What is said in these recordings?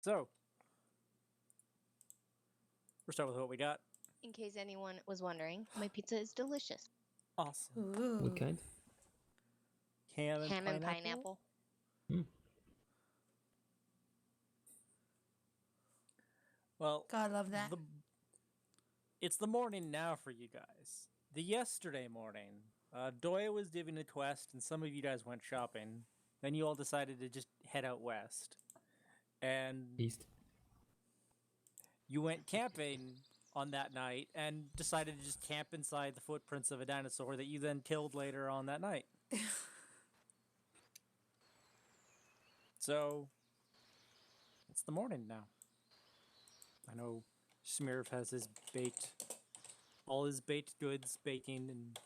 So, we're starting with what we got. In case anyone was wondering, my pizza is delicious. Awesome. Ooh. What kind? Ham and Ham pineapple. and pineapple. Well, God, love that. It's the morning now for you guys. The yesterday morning, Doya was divvying a quest, and some of you guys went shopping. Then you all decided to just head out west, and East. you went camping on that night and decided to just camp inside the footprints of a dinosaur that you then killed later on that night. So, it's the morning now. I know Smirf has all his baked goods baking and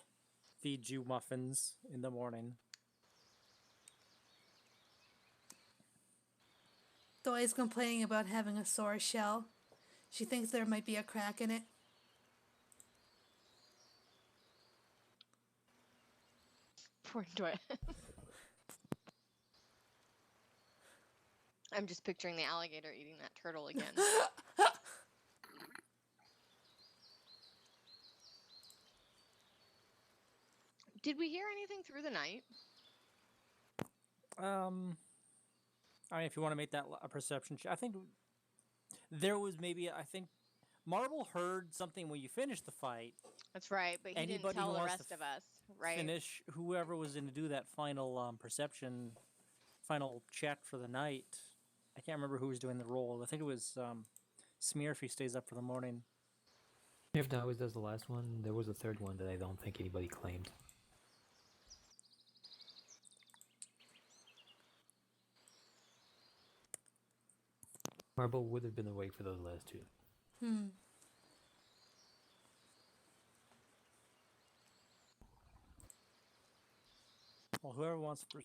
feeds you muffins in the morning. Doy's complaining about having a sore shell. She thinks there might be a crack in it. Poor Doya. I'm just picturing the alligator eating that turtle again. Did we hear anything through the night? I mean, if you want to make that a perception check, I think there was maybe. I think Marble heard something when you finished the fight. That's right, but he didn't Anybody tell who the wants rest to of us, right? Finish whoever was going to do that final perception, final check for the night. I can't remember who was doing the roll. I think it was Smear if he stays up for the morning. If that always does the last one, there was a third one that I don't think anybody claimed. Marble would have been awake for those last two. Well, whoever wants to.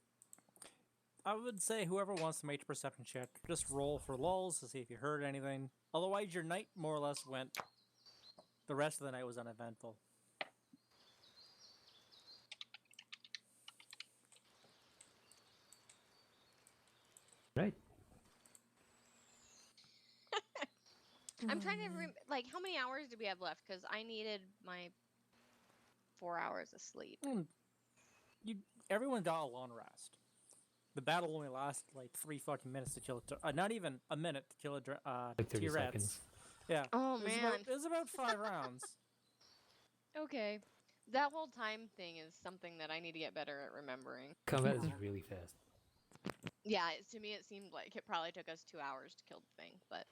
I would say whoever wants to make a perception check, just roll for lulls to see if you heard anything. Otherwise, your night more or less went. The rest of the night was uneventful. Right. I'm trying to how many hours do we have left? Because I needed my 4 hours of sleep. Everyone got a long rest. The battle only lasted like 3 fucking minutes to kill a not even a minute to kill a Like 30 T-Rex. seconds. Yeah. Oh, man. It was about 5 rounds. Okay. That whole time thing is something that I need to get better at remembering. Combat is really fast. Yeah, to me it seemed like it probably took us 2 hours to kill the thing, but...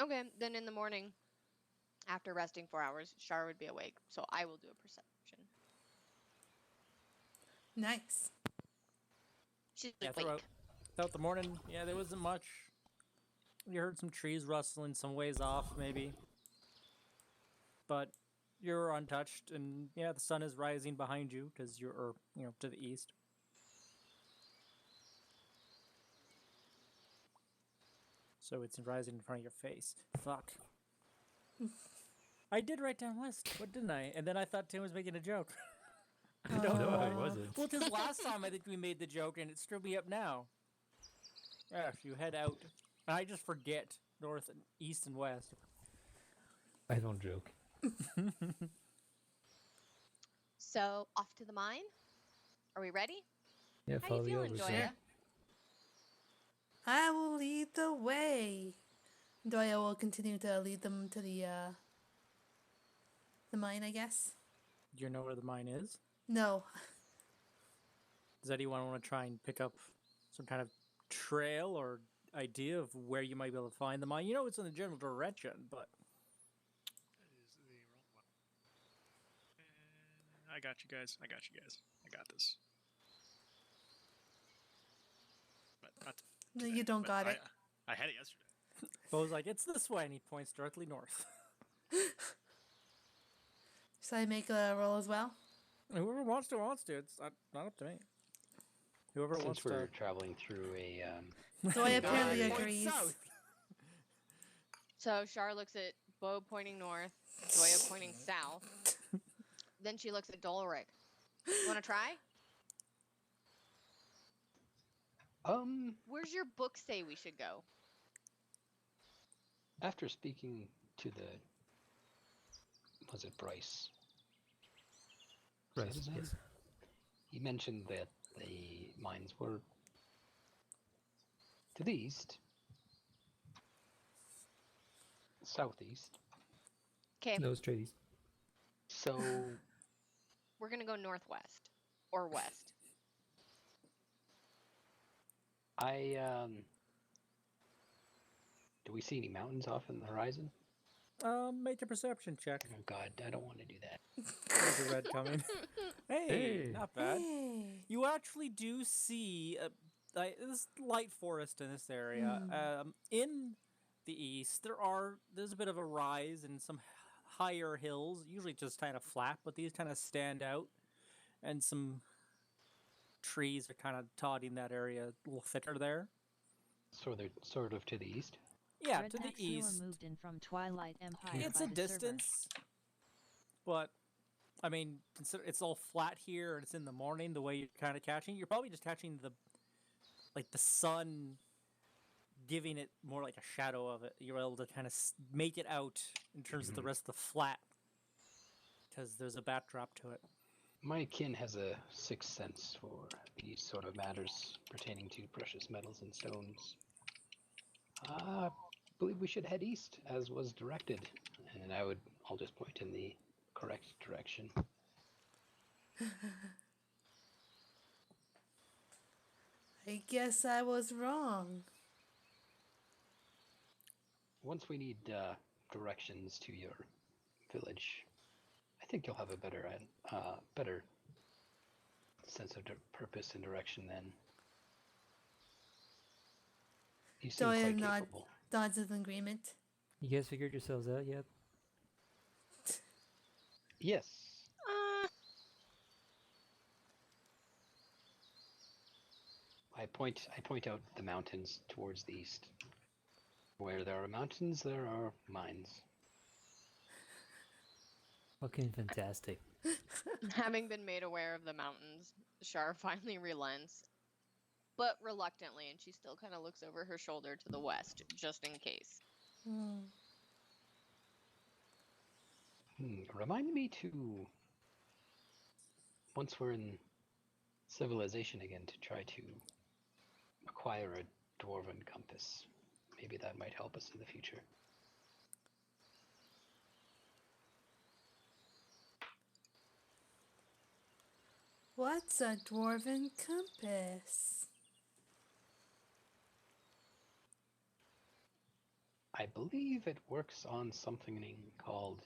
Okay, then in the morning, after resting 4 hours, Shar would be awake, so I will do a perception. Nice. She's Yeah, awake. throughout the morning, yeah, there wasn't much. You heard some trees rustling some ways off, maybe. But you're untouched, and yeah, the sun is rising behind you because you're, to the east. So it's rising in front of your face. Fuck. I did write down west, what didn't I? And then I thought Tim was making a joke. No, I wasn't. Well, because last time I think we made the joke, and it screwed me up now. Yeah, if you head out, and I just forget north and east and west. I don't joke. So, off to the mine? Are we ready? Yeah, How follow you the feeling, others. Doya? I will lead the way. Doya will continue to lead them to the mine, I guess. Do you know where the mine is? No. Does anyone want to try and pick up some kind of trail or idea of where you might be able to find the mine? You know it's in the general direction, but... That is the wrong one. I got you guys. I got this. But not No, today, you don't but got it. I had it yesterday. Bo's like, it's this way, and he points directly north. Should I make a roll as well? Whoever wants to. It's not up to me. Whoever wants Since we're to... traveling through a Doya apparently Point agrees. south. So, Shar looks at Bo pointing north, Doya pointing south. Then she looks at Dolric. You want to try? Where's your book say we should go? After speaking to was it Bryce? Is that Right. his name? Yes. He mentioned that the mines were to the east, southeast. Okay, No, straight east. So we're gonna go northwest or west. do we see any mountains off in the horizon? Make a perception check. Oh God, I don't want to do that. There's a red coming. Hey, Hey. not bad. Hey. You actually do see this light forest in this area. In the east, there's a bit of a rise and some higher hills, usually just kind of flat, but these kind of stand out, and some trees are kind of dotting that area a little thicker there. So they're sort of to the east. Yeah, Red to the Axilla east. moved in from Twilight Empire It's by a the server. distance, but I mean, consider it's all flat here, and it's in the morning. The way you're kind of catching, you're probably just catching the sun, giving it more like a shadow of it. You're able to kind of make it out in terms of the rest of the flat, because there's a backdrop to it. My kin has a sixth sense for these sort of matters pertaining to precious metals and stones. I believe we should head east, as was directed, and I'll just point in the correct direction. I guess I was wrong. Once we need directions to your village, I think you'll have a better sense of purpose and direction then. You seem Doyle quite nod, capable. nods with agreement. You guys figured yourselves out yet? Yes. I point out the mountains towards the east. Where there are mountains, there are mines. Fucking fantastic. Having been made aware of the mountains, Shar finally relents, but reluctantly, and she still kind of looks over her shoulder to the west, just in case. Remind me to, once we're in civilization again, to try to acquire a dwarven compass. Maybe that might help us in the future. What's a dwarven compass? I believe it works on something called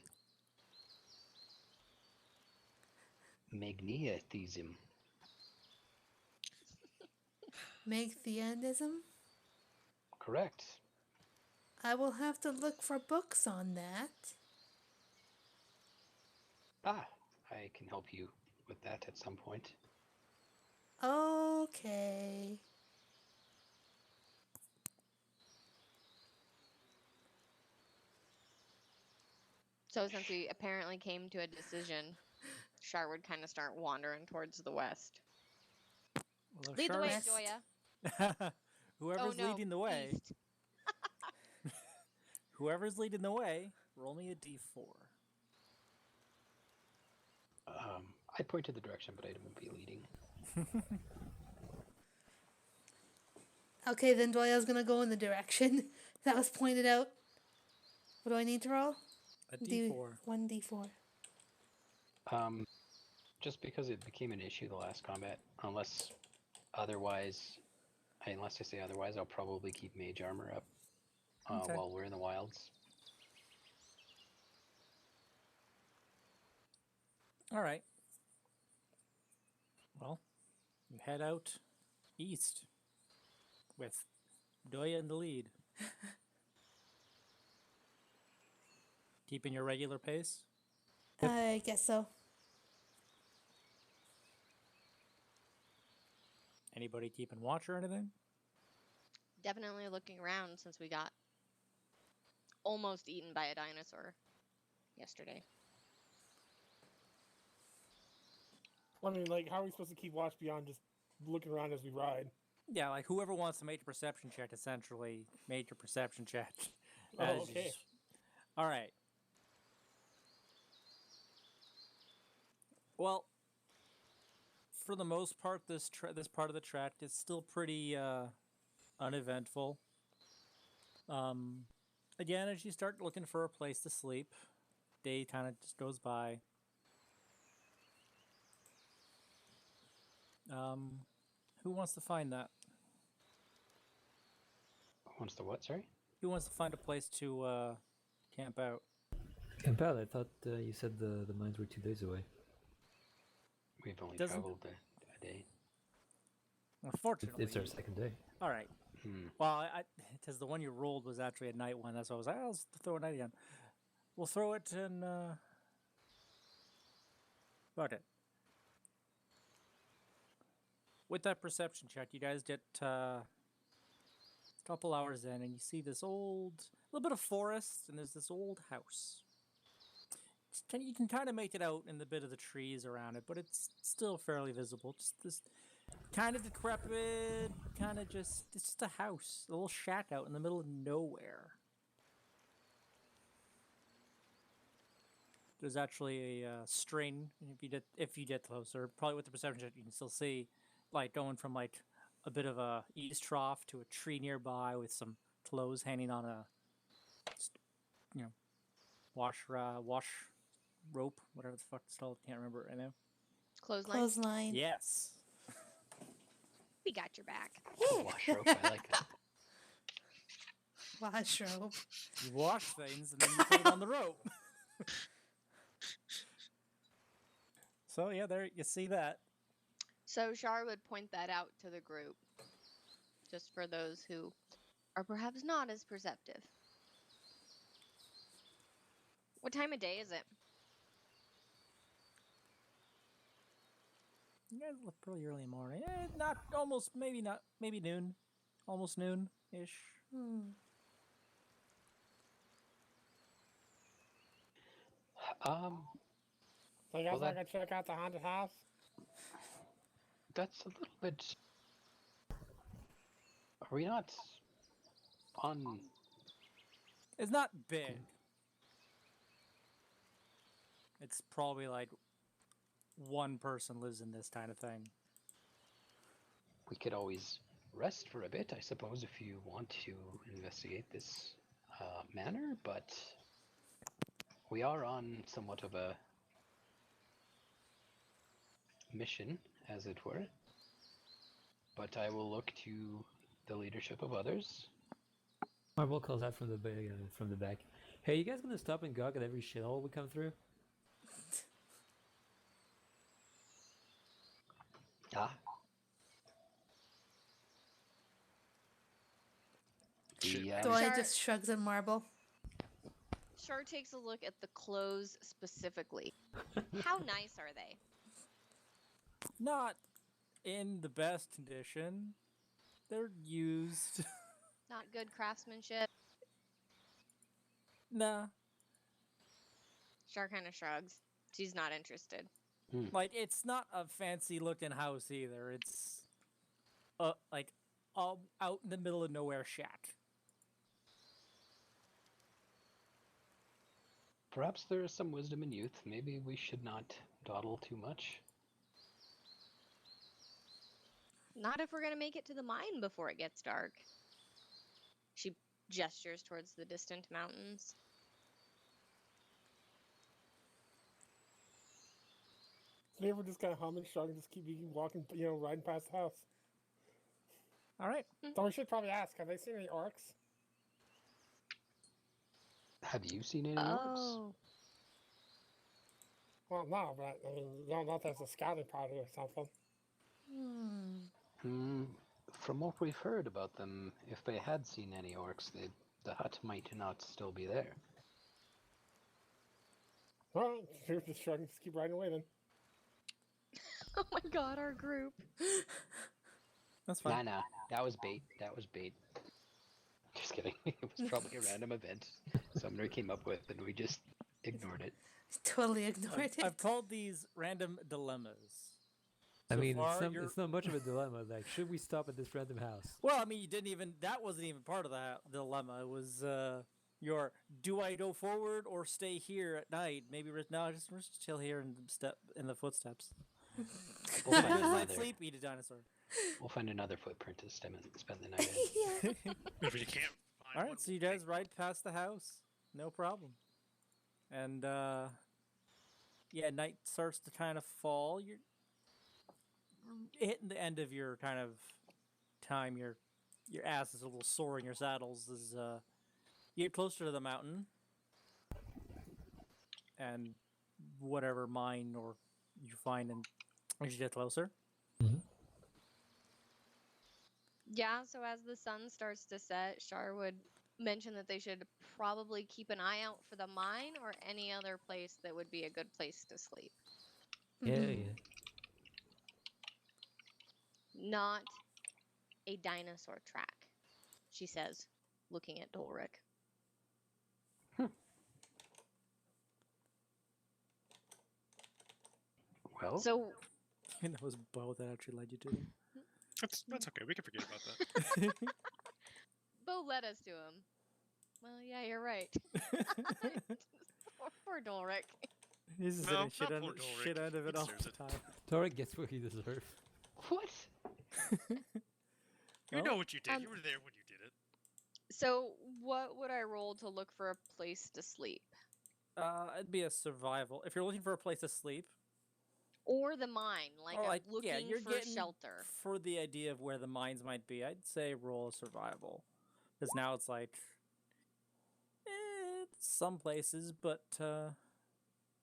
magnetism. Magtheanism? Correct. I will have to look for books on that. I can help you with that at some point. Okay. So since we apparently came to a decision, Shar would kind of start wandering towards the west. Well, Lead the way, West. Joya. Whoever's oh no, leading the way, east. whoever's leading the way, roll me a d4. I pointed the direction, but I won't be leading. Okay, then Doyle's gonna go in the direction that was pointed out. What do I need to roll? A d4. 1d4. Just because it became an issue the last combat, unless I say otherwise, I'll probably keep mage armor up Okay. while we're in the wilds. All right. Well, you head out east with Doya in the lead. Keeping your regular pace? I guess so. Anybody keeping watch or anything? Definitely looking around since we got almost eaten by a dinosaur yesterday. I mean, like, how are we supposed to keep watch beyond just looking around as we ride? Yeah, like whoever wants to make a perception check, essentially, make your perception check. Oh, As you okay. just- All right. Well, for the most part, this part of the track is still pretty uneventful. Again, as you start looking for a place to sleep, day kind of just goes by. Who wants to find that? Wants the what? Sorry. Who wants to find a place to camp out? Camp out. I thought you said the mines were 2 days away. We've only Doesn't- traveled a day. Unfortunately, It's our second day. all right. Well, because the one you rolled was actually a night one. That's why I was like, I'll just throw a night again. We'll throw it in. Fuck it. With that perception check, you guys get a couple hours in, and you see this little bit of forest, and there's this old house. You can kind of make it out in the bit of the trees around it, but it's still fairly visible. Just this kind of decrepit, it's just a house, a little shack out in the middle of nowhere. There's actually a string. If you get closer, probably with the perception check, you can still see, like going from like a bit of a eaves trough to a tree nearby with some clothes hanging on a, wash rope, whatever the fuck it's called. Can't remember it right now. Clothesline. Clothesline. Yes. We got your back. Wash rope. I like that. Wash rope. You wash things and then you put it on the rope. So yeah, there you see that. So Shar would point that out to the group, just for those who are perhaps not as perceptive. What time of day is it? You guys look pretty early in the morning. Maybe noon. Almost noon-ish. So you guys Well, want to go check out the haunted house? That's a little bit. Are we not on? It's not big. It's probably like one person lives in this kind of thing. We could always rest for a bit, I suppose, if you want to investigate this manor, but we are on somewhat of a mission, as it were. But I will look to the leadership of others. Marble calls out from the back. Hey, you guys gonna stop and gawk at every shithole we come through? Ah. Doy Char- just shrugs at Marble. Shar takes a look at the clothes specifically. How nice are they? Not in the best condition. They're used. Not good craftsmanship. Nah. Shar kind of shrugs. She's not interested. Like, it's not a fancy looking house either. It's like out in the middle of nowhere shack. Perhaps there is some wisdom in youth. Maybe we should not dawdle too much. Not if we're going to make it to the mine before it gets dark. She gestures towards the distant mountains. Maybe we're just gonna hum and shrug and just keep walking, riding past the house. All right. So we should probably ask, have they seen any orcs? Have you seen any orcs? Oh. Well, no, but I mean, you don't know if there's a scouting party or something. From what we've heard about them, if they had seen any orcs, the hut might not still be there. Well, sure, just shrug and just keep riding away then. Oh my god, our group. That's fine. Nah, that was bait. That was bait. Just kidding. It was probably a random event Sumner came up with, and we just ignored it. Totally ignored it. I've called these random dilemmas. I So mean, far, it's not much of a dilemma. Like, should we stop at this random house? Well, I mean, you didn't even. That wasn't even part of the dilemma. It was your. Do I go forward or stay here at night? Maybe no, just chill here and step in the footsteps. We'll Get a find good night's another. sleep. Eat a dinosaur. We'll find another footprint to spend the night in. Yeah. If you can't find All one, right, so you we'll guys make ride past the house, no problem. And yeah, night starts to kind of fall. You're hitting the end of your kind of time. Your ass is a little sore in your saddles as you get closer to the mountain, and whatever mine or you find, and as you get closer, Yeah, so as the sun starts to set, Shar would mention that they should probably keep an eye out for the mine or any other place that would be a good place to sleep. Yeah, Mhm. yeah. Not a dinosaur track, she says, looking at Dolric. Well, So, and that was Bo that actually led you to them. That's okay. We can forget about that. Bo led us to him. Well, yeah, you're right. Poor Dolric. He's just No, getting shit, not poor Dolric. shit out of He it all the deserves it. time. Torek gets what he deserves. what? You know what you did. Um, You were there when you did it. So, what would I roll to look for a place to sleep? It'd be a survival. If you're looking for a place to sleep, Or the mine, like or I'm like looking yeah, you're for getting shelter. for the idea of where the mines might be. I'd say roll a survival, because now it's like some places, but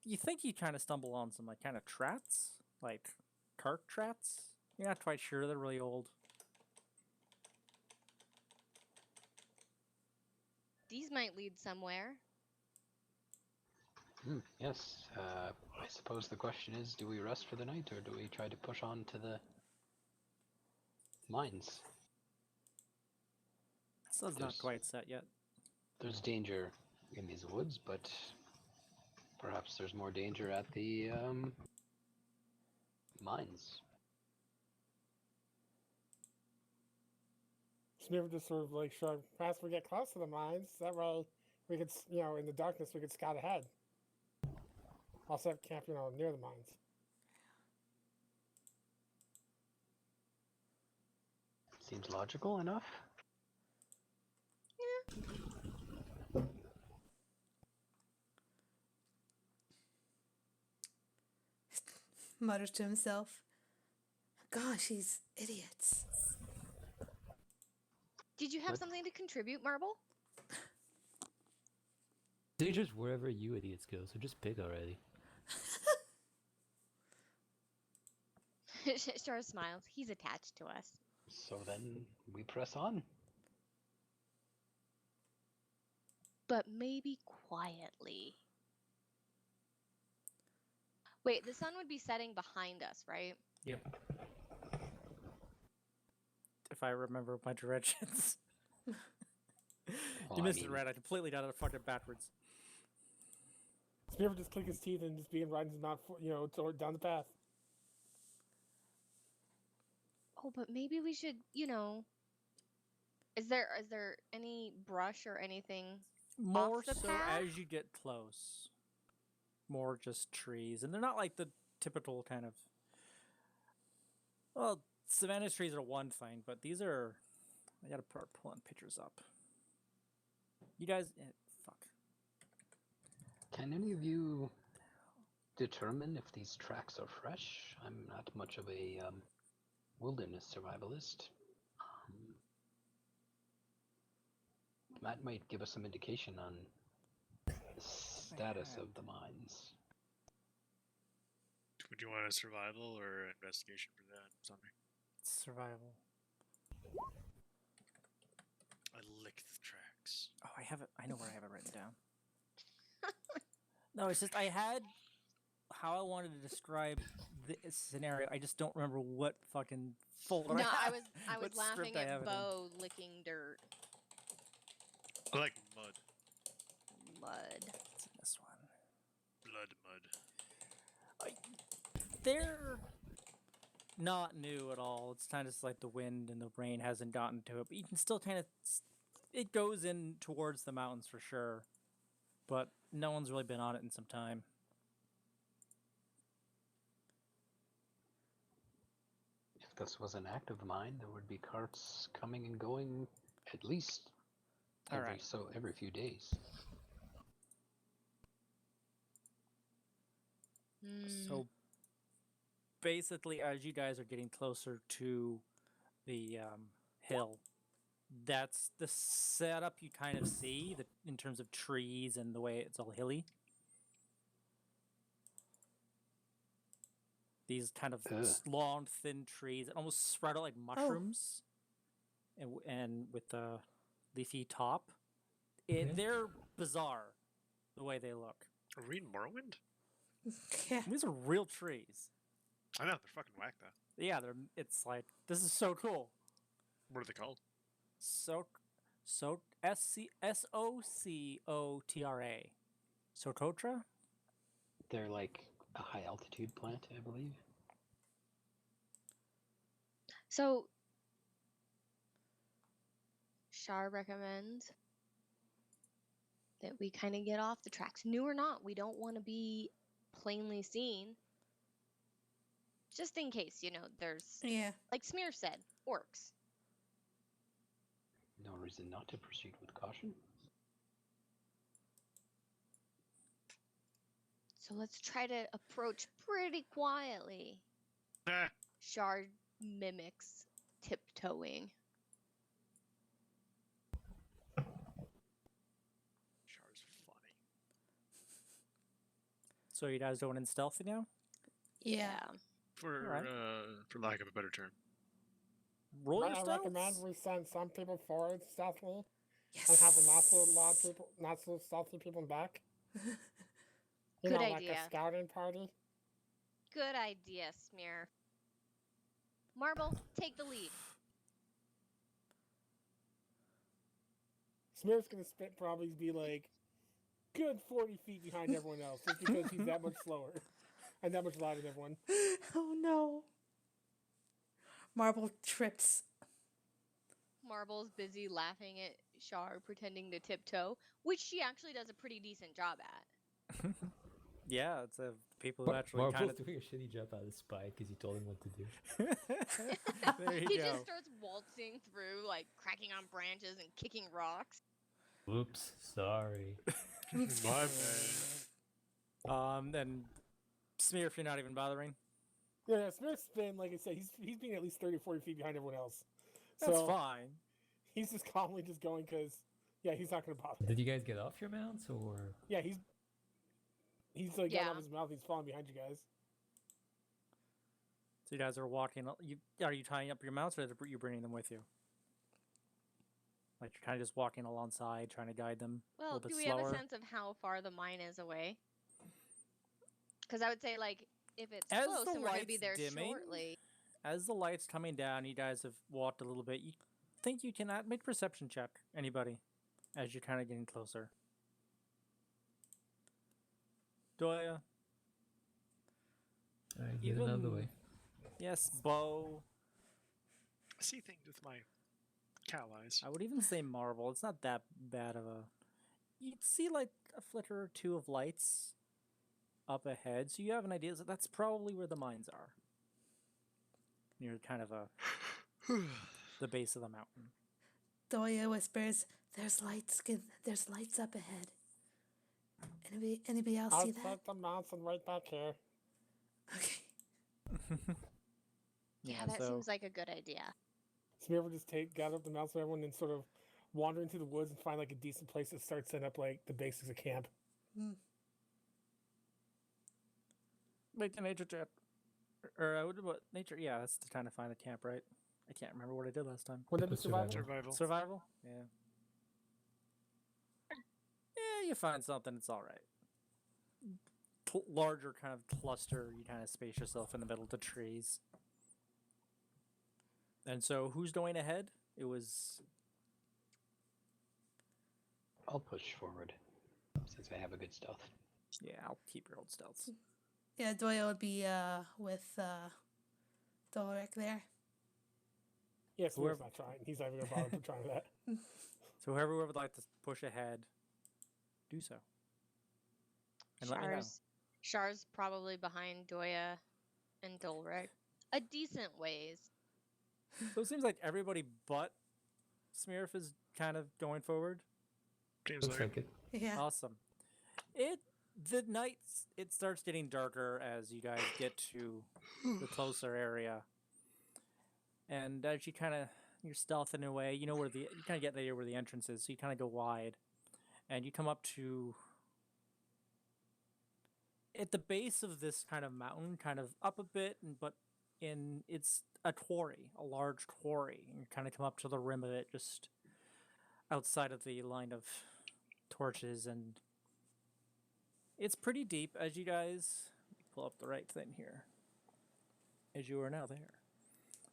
you think you kind of stumble on some like kind of trats, like cart trats. You're not quite sure. They're really old. These might lead somewhere. Yes. I suppose the question is, do we rest for the night or do we try to push on to the mines? Sun's not There's- quite set yet. There's danger in these woods, but perhaps there's more danger at the mines. Smear just sort of like shrug. Perhaps we get close to the mines. That way, we could, in the darkness, we could scout ahead. I'll set up camp, near the mines. Seems logical enough. Mutters to himself. Gosh, these idiots. Did you have What? something to contribute, Marble? Danger's wherever you idiots go, so just pick already. Shar smiles. He's attached to us. So then we press on. But maybe quietly. Wait, the sun would be setting behind us, right? Yep. If I remember my directions. Well, You I missed it, mean, Red. I completely got it fucking backwards. Smear would just click his teeth and just begin riding his mount, down the path. Oh, but maybe we should, Is there any brush or anything? More the so path? as you get close. More just trees. And they're not like the typical kind of. Well, savanna trees are one thing, but these are. I gotta start pulling pictures up. You guys. Fuck. can any of you determine if these tracks are fresh? I'm not much of a wilderness survivalist. That might give us some indication on the status of the mines. Would you want a survival or investigation for that? Something. Survival. I lick the tracks. Oh, I have it. I know where I have it written down. No, it's just I had how I wanted to describe this scenario. I just don't remember what fucking folder. No, I I was what laughing script I have at it in. Bo licking dirt, I like mud. mud. It's in this one. Blood mud. They're not new at all. It's kind of just like the wind and the rain hasn't gotten to it, but you can still kind of it goes in towards the mountains for sure. But no one's really been on it in some time. If this was an active mine, there would be carts coming and going at least All right. every few days. So basically, as you guys are getting closer to the hill, that's the setup you kind of see in terms of trees and the way it's all hilly. These kind of long, thin trees that almost spread out like mushrooms, and with the leafy top. They're bizarre, the way they look. Are we in Morrowind? Yeah. These are real trees. I know, they're fucking whack though. Yeah, it's like, this is so cool. What are they called? Socotra. Socotra? They're like a high altitude plant, I believe. So, Shar recommends that we kind of get off the tracks. New or not, we don't want to be plainly seen. Just in case, there's, like Smear said, orcs. No reason not to proceed with caution. So let's try to approach pretty quietly. Shar mimics tiptoeing. Char's funny. So you guys going in stealthy now? Yeah. For lack of a better term. Roll your I stealth. recommend we send some people forward stealthily and have the not so stealthy people back. Good like idea. a scouting party. Good idea, Smear. Marble, take the lead. Smear's gonna probably be like good 40 feet behind everyone else, just because he's that much slower and that much louder than everyone. Oh no. Marble trips. Marble's busy laughing at Shar pretending to tiptoe, which she actually does a pretty decent job at. Yeah, it's people who actually Marble's kind of doing a shitty job out of spite because you told him what to do. There you He go. just starts waltzing through, like cracking on branches and kicking rocks. Oops, sorry. My bad. And Smear, if you're not even bothering. Yeah, Smear's been, like I said, he's being at least 30 or 40 feet behind everyone else. That's So fine. he's just calmly just going because, he's not going to bother. Did you guys get off your mounts or? Yeah, he's like getting off his mouth. He's falling behind you guys. So you guys are walking. Are you tying up your mounts, or are you bringing them with you? Like you're kind of just walking alongside, trying to guide them a Well, little bit do we slower. have a sense of how far the mine is away? Because I would say, like, if it's As close the and we're going to be light's there dimming, shortly. As the light's coming down, you guys have walked a little bit. You think you can make a perception check, anybody, as you're kind of getting closer. Doya. Alright, get it out of the way. Yes, Bo. I see things with my cow eyes. I would even say Marvel. It's not that bad of a... You'd see like a flicker or two of lights up ahead, so you have an idea that that's probably where the mines are. Near kind of the base of the mountain. Doya whispers, there's lights up ahead. Anybody else see that? Outside the mountain right back here. Okay. Yeah, that seems like a good idea. Smear would just gather up the mounts of everyone and sort of wander into the woods and find like a decent place to start setting up like the basics of camp. Make the nature check. Or what nature? Yeah, that's to kind of find the camp, right? I can't remember what I did last time. Would that be survival? Survival? Yeah. Yeah, you find something, it's alright. Larger kind of cluster, you kind of space yourself in the middle of the trees. And so, who's going ahead? It was... I'll push forward, since I have a good stealth. Yeah, I'll keep your old stealths. Yeah, Doya would be with Dolric there. Yeah, Smear's Whoever- not trying. He's not even going to bother trying that. So whoever would like to push ahead, do so. And let me know. Shar's probably behind Doya and Dolric. A decent ways. So it seems like everybody but Smearf is kind of going forward. Seems Looks like like it. Yeah. Awesome. It starts getting darker as you guys get to the closer area, and as you're stealthing away, you kind of get there where the entrance is, so you kind of go wide, and you come up to at the base of this kind of mountain, kind of up a bit, but it's a quarry, a large quarry, and you kind of come up to the rim of it, just outside of the line of torches, and it's pretty deep as you guys pull up the right thing here. As you are now there.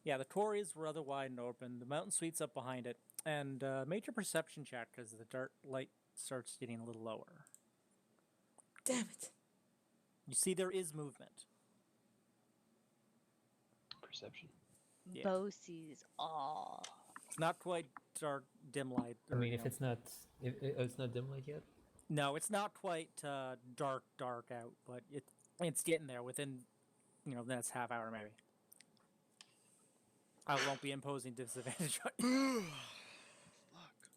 Yeah, the quarry is rather wide and open. The mountain sweeps up behind it, and major perception check as the dark light starts getting a little lower. Damn it. You see there is movement. Perception. Yeah. Bo sees all. It's not quite dark, dim light. I mean, if it's not, it's not dim light yet. No, it's not quite dark out, but it's getting there within, the next half hour maybe. I won't be imposing disadvantage on you. Fuck.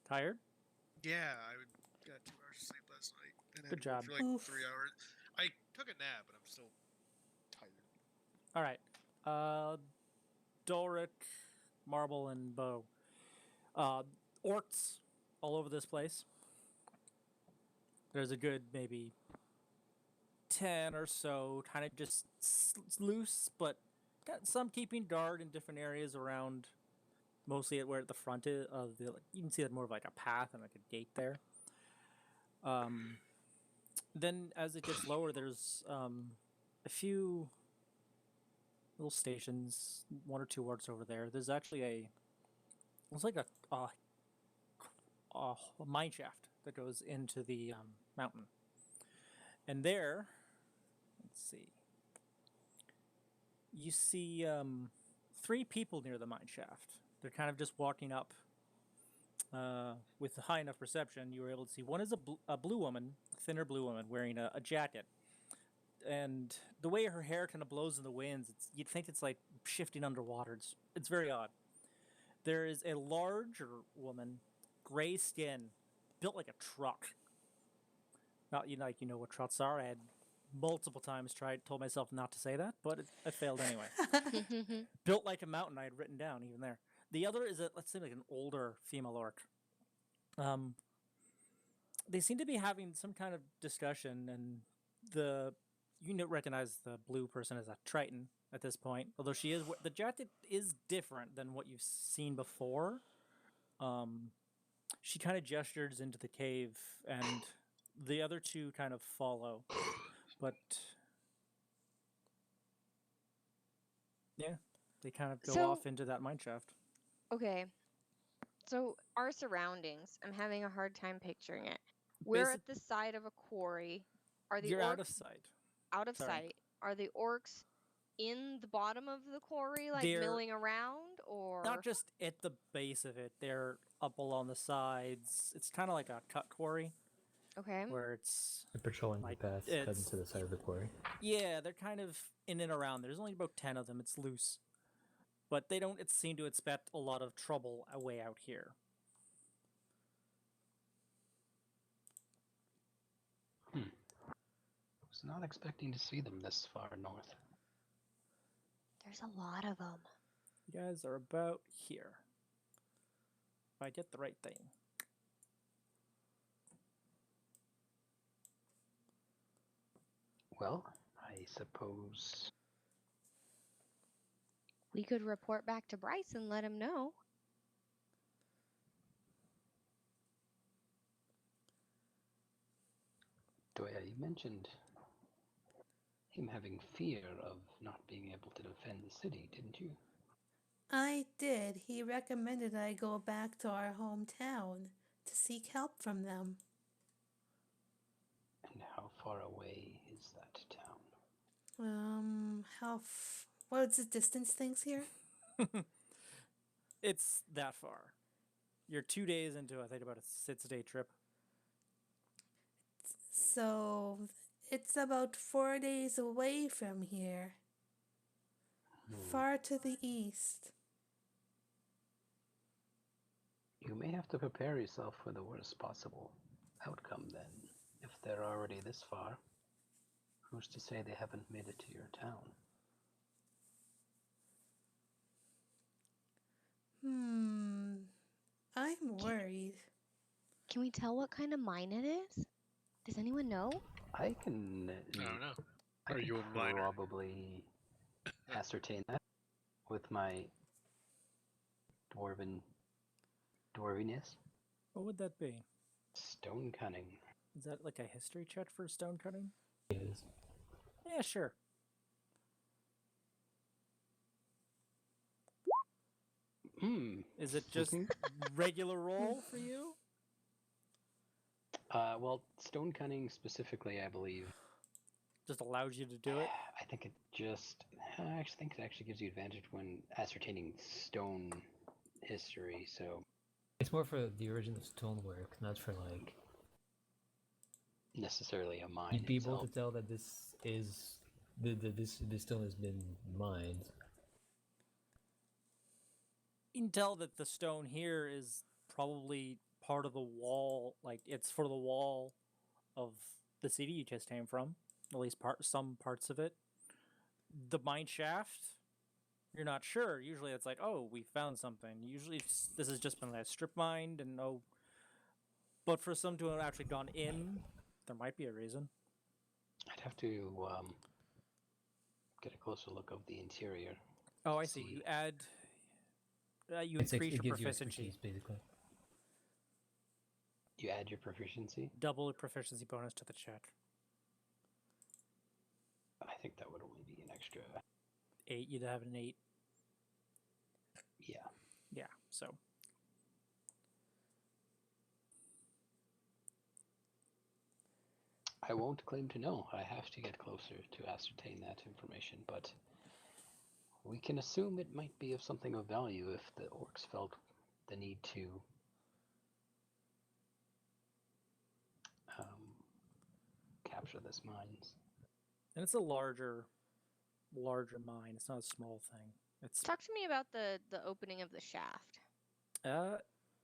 Tired? Yeah, got 2 hours of sleep last night. And Good job. For like Oof. 3 hours. I took a nap, but I'm still tired. All right. Doric, Marble, and Bo. Orcs all over this place. There's a good maybe 10 or so, kind of just loose, but got some keeping guard in different areas around. Mostly at where the front is of the. You can see that more of like a path and like a gate there. Then as it gets lower, there's a few little stations, 1 or 2 orcs over there. There's actually it's like a mine shaft that goes into the mountain. And there, let's see, you see 3 people near the mine shaft. They're kind of just walking up. With high enough perception, you were able to see one is a blue woman, thinner blue woman, wearing a jacket. And the way her hair kind of blows in the winds, you'd think it's like shifting underwater. It's very odd. There is a larger woman, gray skin, built like a truck. Not you know what trucks are. I had multiple times told myself not to say that, but I failed anyway. Built like a mountain, I had written down even there. The other is let's say like an older female orc. They seem to be having some kind of discussion, and you recognize the blue person as a Triton at this point. Although the jacket is different than what you've seen before. She kind of gestures into the cave, and the other 2 kind of follow. But yeah, they kind of go off into that mine shaft. Okay. So our surroundings, I'm having a hard time picturing it. We're at the side of a quarry. Are the You're orcs out of sight. out of Sorry. sight? Are the orcs in the bottom of the quarry, like They're milling around, or not just at the base of it. They're up along the sides. It's kind of like a cut quarry okay? where it's They're patrolling Like, the path heading it's- to the side of the quarry. yeah, they're kind of in and around. There's only about 10 of them. It's loose, but they don't seem to expect a lot of trouble way out here. Was not expecting to see them this far north. There's a lot of them. You guys are about here. If I get the right thing. Well, I suppose We could report back to Bryce and let him know. Doya, you mentioned him having fear of not being able to defend the city, didn't you? I did. He recommended I go back to our hometown to seek help from them. And how far away is that town? What's the distance things here? It's that far. You're 2 days into, I think, about a 6-day trip. So it's about 4 days away from here. Far to the east. You may have to prepare yourself for the worst possible outcome then. If they're already this far, who's to say they haven't made it to your town? I'm worried. Can we tell what kind of mine it is? Does anyone know? I can. I don't know. I Are can you a miner? probably ascertain that with my dwarviness. What would that be? Stone cunning. Is that like a history check for stone cutting? It is. Yeah, sure. Is it just regular roll for you? Well, stone cunning specifically, I believe. Just allows you to do it? I think it just. I actually think it actually gives you advantage when ascertaining stone history. So It's more for the origin of stonework, not for like. necessarily a mine You'd be able itself. to tell that this is this stone has been mined. You can tell that the stone here is probably part of the wall, like it's for the wall of the city you just came from, at least some parts of it. The mine shaft, you're not sure. Usually it's like, oh, we found something. Usually this has just been like strip mined and no. But for some to have actually gone in, there might be a reason. I'd have to get a closer look of the interior. Oh, I see. You add. You increase your it gives you proficiency. expertise, basically. You add your proficiency. Double the proficiency bonus to the check. I think that would only be an extra. 8. You'd have an 8. Yeah. Yeah. So. I won't claim to know. I have to get closer to ascertain that information, but we can assume it might be of something of value if the orcs felt the need to capture this mines. And it's a larger mine. It's not a small thing. It's Talk to me about the opening of the shaft.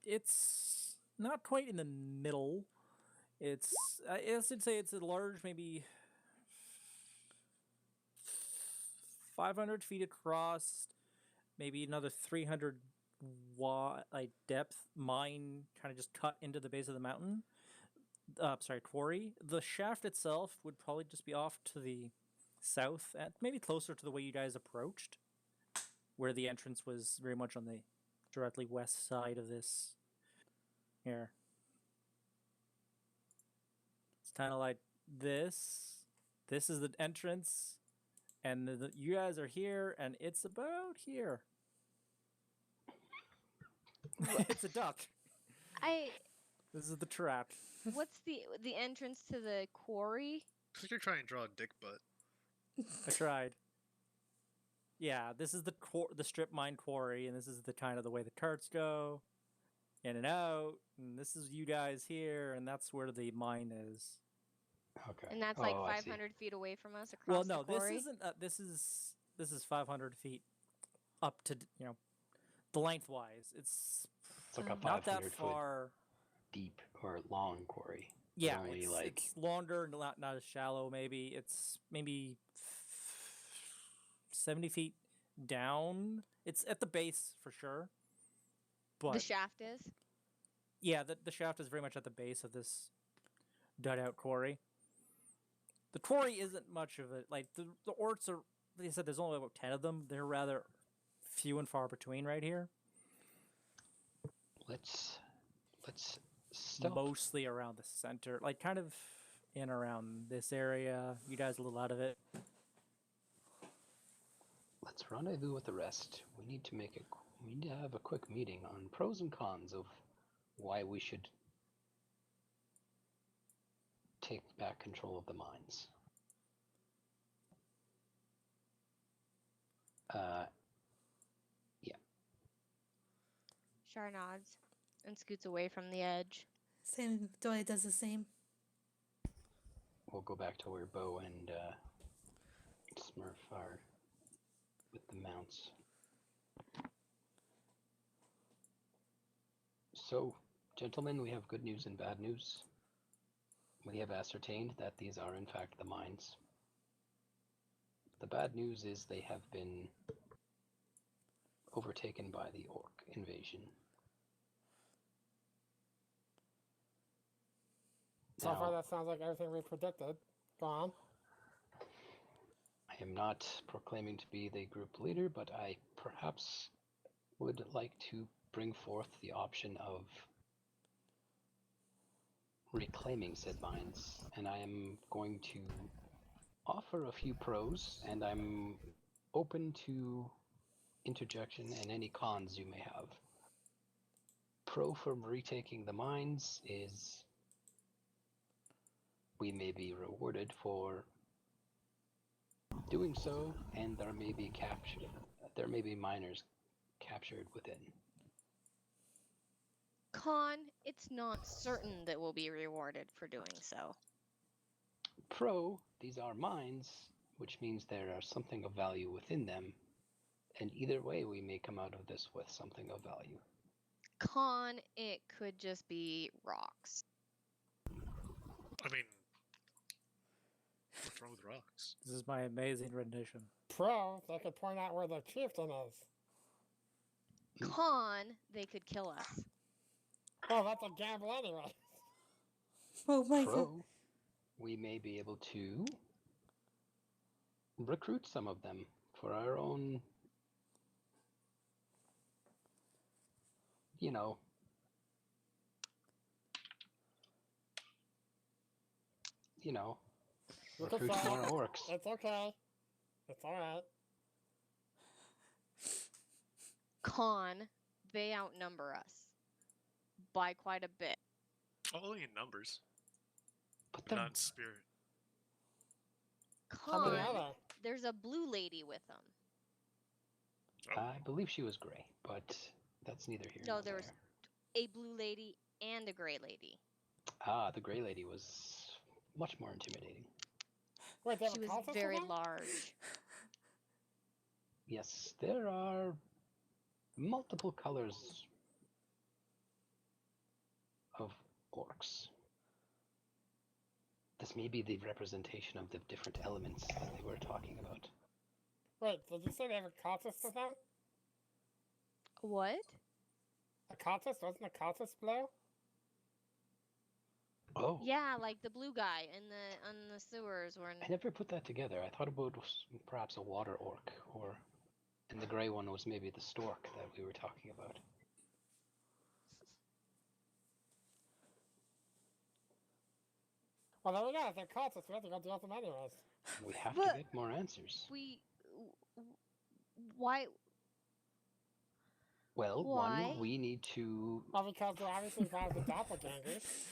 it's not quite in the middle. It's I guess I'd say it's a large, maybe 500 feet across, maybe another 300 wide, like depth mine, kind of just cut into the base of the mountain. Quarry. The shaft itself would probably just be off to the south, and maybe closer to the way you guys approached, where the entrance was very much on the directly west side of this. Here. It's kind of like this. This is the entrance, and you guys are here, and it's about here. It's a duck. This is the trap. What's the entrance to the quarry? I think you're trying to draw a dick butt. I tried. Yeah, this is the strip mine quarry, and this is the kind of the way the carts go, in and out, and this is you guys here, and that's where the mine is. Okay. And that's like Oh, I see. 500 feet away from us across Well, no, the quarry? this isn't. This is 500 feet up to the lengthwise. It's like a not that 500 foot far. deep or long quarry. Yeah, only it's longer, not as shallow. Maybe it's 70 feet down. It's at the base for sure. But The shaft is? yeah, the shaft is very much at the base of this dug out quarry. The quarry isn't much of it. Like the orcs are, like I said, there's only about 10 of them. They're rather few and far between right here. Let's stop. Mostly around the center, like kind of in around this area. You guys a little out of it. Let's rendezvous with the rest. We need to have a quick meeting on pros and cons of why we should take back control of the mines. Yeah. Shar nods and scoots away from the edge. Same. Doya does the same. We'll go back to where Bo and Smurf are with the mounts. So, gentlemen, we have good news and bad news. We have ascertained that these are in fact the mines. The bad news is they have been overtaken by the orc invasion. So far, Now, that sounds like everything we predicted. Go on. I am not proclaiming to be the group leader, but I perhaps would like to bring forth the option of reclaiming said mines, and I am going to offer a few pros, and I'm open to interjection and any cons you may have. Pro for retaking the mines is we may be rewarded for doing so, and there may be miners captured within. Con, it's not certain that we'll be rewarded for doing so. Pro, these are mines, which means there are something of value within them, and either way we may come out of this with something of value. Con, it could just be rocks. I mean, what's wrong with rocks? This is my amazing rendition. Pro, they could point out where the chieftain is. Con, they could kill us. Oh, that's a gamble anyway. Oh my god. Pro, we may be able to recruit some of them for our own, You can recruit say more it. orcs. It's okay. It's alright. Con, they outnumber us by quite a bit. Only in numbers, But but they're not in spirit. How many Con, are there? there's a blue lady with them. Oh, I believe she was gray, but that's neither here No, nor there was there. a blue lady and a gray lady. Ah, the gray lady was much more intimidating. Wait, they have She a was cultist very with them? large. Yes, there are multiple colors of orcs. This may be the representation of the different elements that they were talking about. Wait, did you say they have a cultist with them? What? A cultist? Wasn't a cultist blue? Oh, Yeah, like the blue guy in the on the sewers when I never put that together. I thought about perhaps a water orc, and the gray one was maybe the stork that we were talking about. Well, there we go. If they're cultists, we have to go deal with them anyways. We have But- to get more answers. why Well, Why? one, we need to Well, because they're obviously involved with doppelgangers.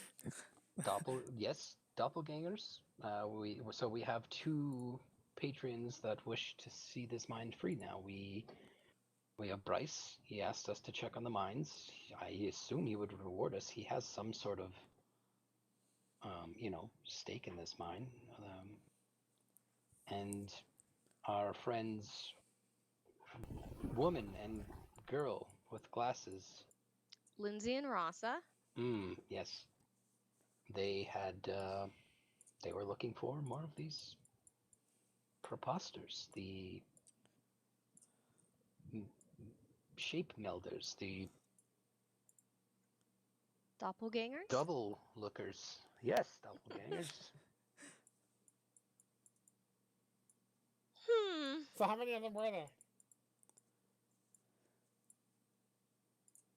doppelgangers. We have two patrons that wish to see this mine free now. We have Bryce. He asked us to check on the mines. I assume he would reward us. He has some sort of stake in this mine. And our friend's woman and girl with glasses. Lindsay and Rasa? Yes. They were looking for more of these proposters, the shape melders, the Doppelgangers? double lookers. Yes, doppelgangers. So how many of them were there?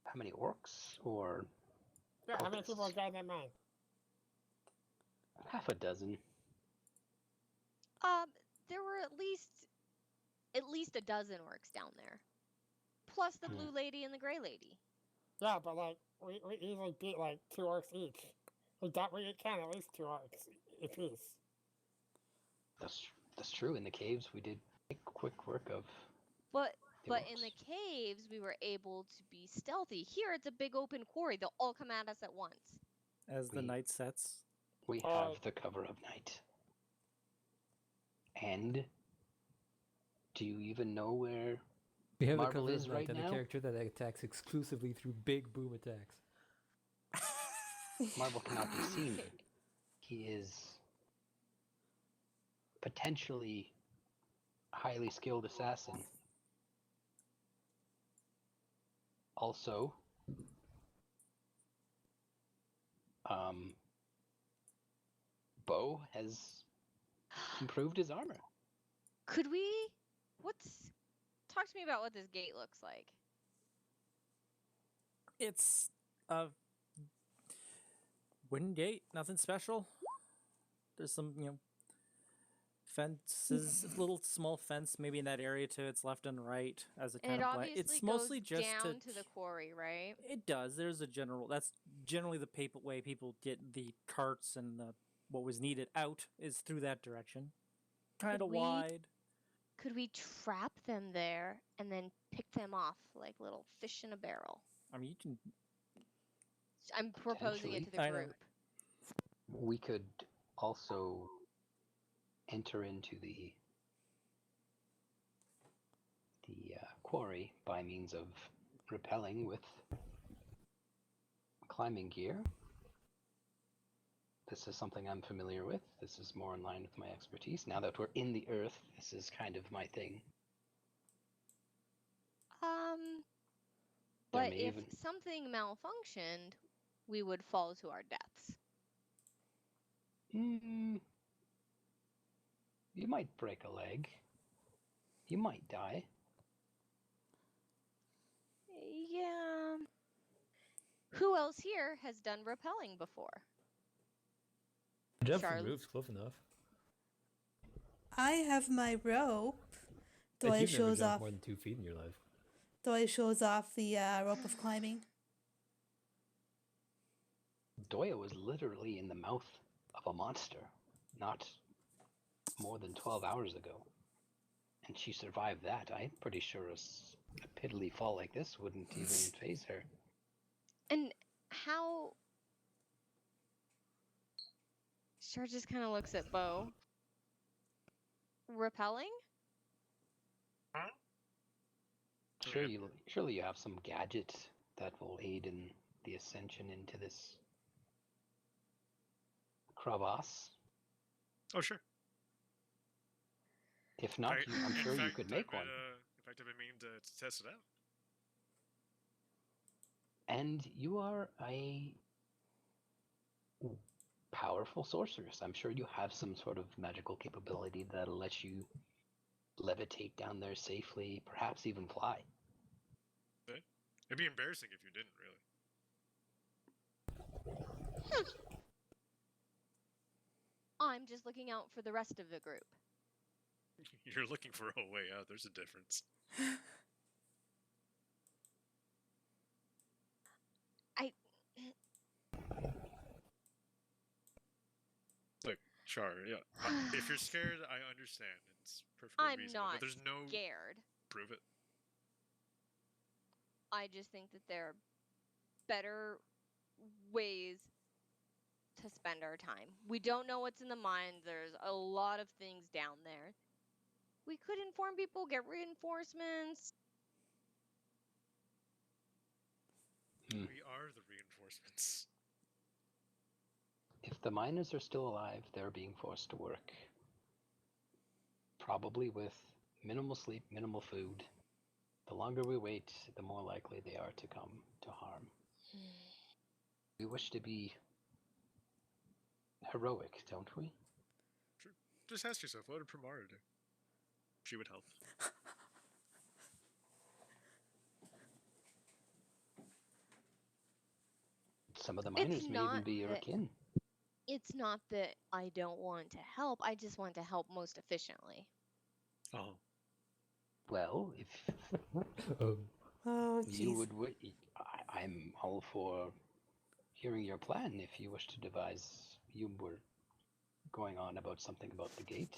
How many orcs? Or Yeah, how many people cultists? are guarding that mine? Half a dozen. There were at least a dozen orcs down there. Plus the blue lady and the gray lady. Yeah, but like, we easily beat like 2 orcs each. We can at least 2 orcs apiece. That's true. In the caves, we did make quick work of But It but in the works. caves, we were able to be stealthy. Here, it's a big open quarry. They'll all come at us at once. As the We- night sets. We have the cover of night. And do you even know where We have Marble the cover is of night right and a now? character that attacks exclusively through big boom attacks. Marble cannot be seen. He is potentially a highly skilled assassin. Also, Bo has improved his armor. Could we? Talk to me about what this gate looks like. It's a wooden gate, nothing special. There's some, fences, a little small fence maybe in that area to its left and right as a And kind it of obviously it's mostly goes just down to the quarry, right? It does. There's a general. That's generally the way people get the carts and what was needed out is through that direction. Kind of wide. Could we trap them there and then pick them off like little fish in a barrel? I mean, you can. I'm proposing it to the I know. group. We could also enter into the quarry by means of rappelling with climbing gear. This is something I'm familiar with. This is more in line with my expertise. Now that we're in the earth, this is kind of my thing. But if something malfunctioned, we would fall to our deaths. You might break a leg. You might die. Yeah. Who else here has done rappelling before? Jump from Charlotte. roofs close enough. I have my rope. But Doy you've never shows jumped off. more than 2 feet in your life. Doy shows off the rope of climbing. Doya was literally in the mouth of a monster not more than 12 hours ago. And she survived that. I'm pretty sure a piddly fall like this wouldn't even faze her. And how... Char just kind of looks at Bo. Rappelling? Surely you have some gadget that will aid in the ascension into this crevasse. Oh, sure. If not, I'm sure you could make one. In fact, I've been meaning to test it out. And you are a powerful sorceress. I'm sure you have some sort of magical capability that'll let you levitate down there safely, perhaps even fly. It'd be embarrassing if you didn't, really. I'm just looking out for the rest of the group. You're looking for a way out. There's a difference. Look, Char, yeah. If you're scared, I understand. It's perfectly I'm reasonable. not But there's no scared. prove it. I just think that there are better ways to spend our time. We don't know what's in the mines. There's a lot of things down there. We could inform people, get reinforcements. We are the reinforcements. If the miners are still alive, they're being forced to work. Probably with minimal sleep, minimal food. The longer we wait, the more likely they are to come to harm. We wish to be heroic, don't we? True. Just ask yourself, what would Primara do? She would help. Some of the miners may even be your kin. It's not that I don't want to help. I just want to help most efficiently. Oh. Well, if Oh, you jeez. would, I'm all for hearing your plan. If you wish to devise, you were going on about something about the gate.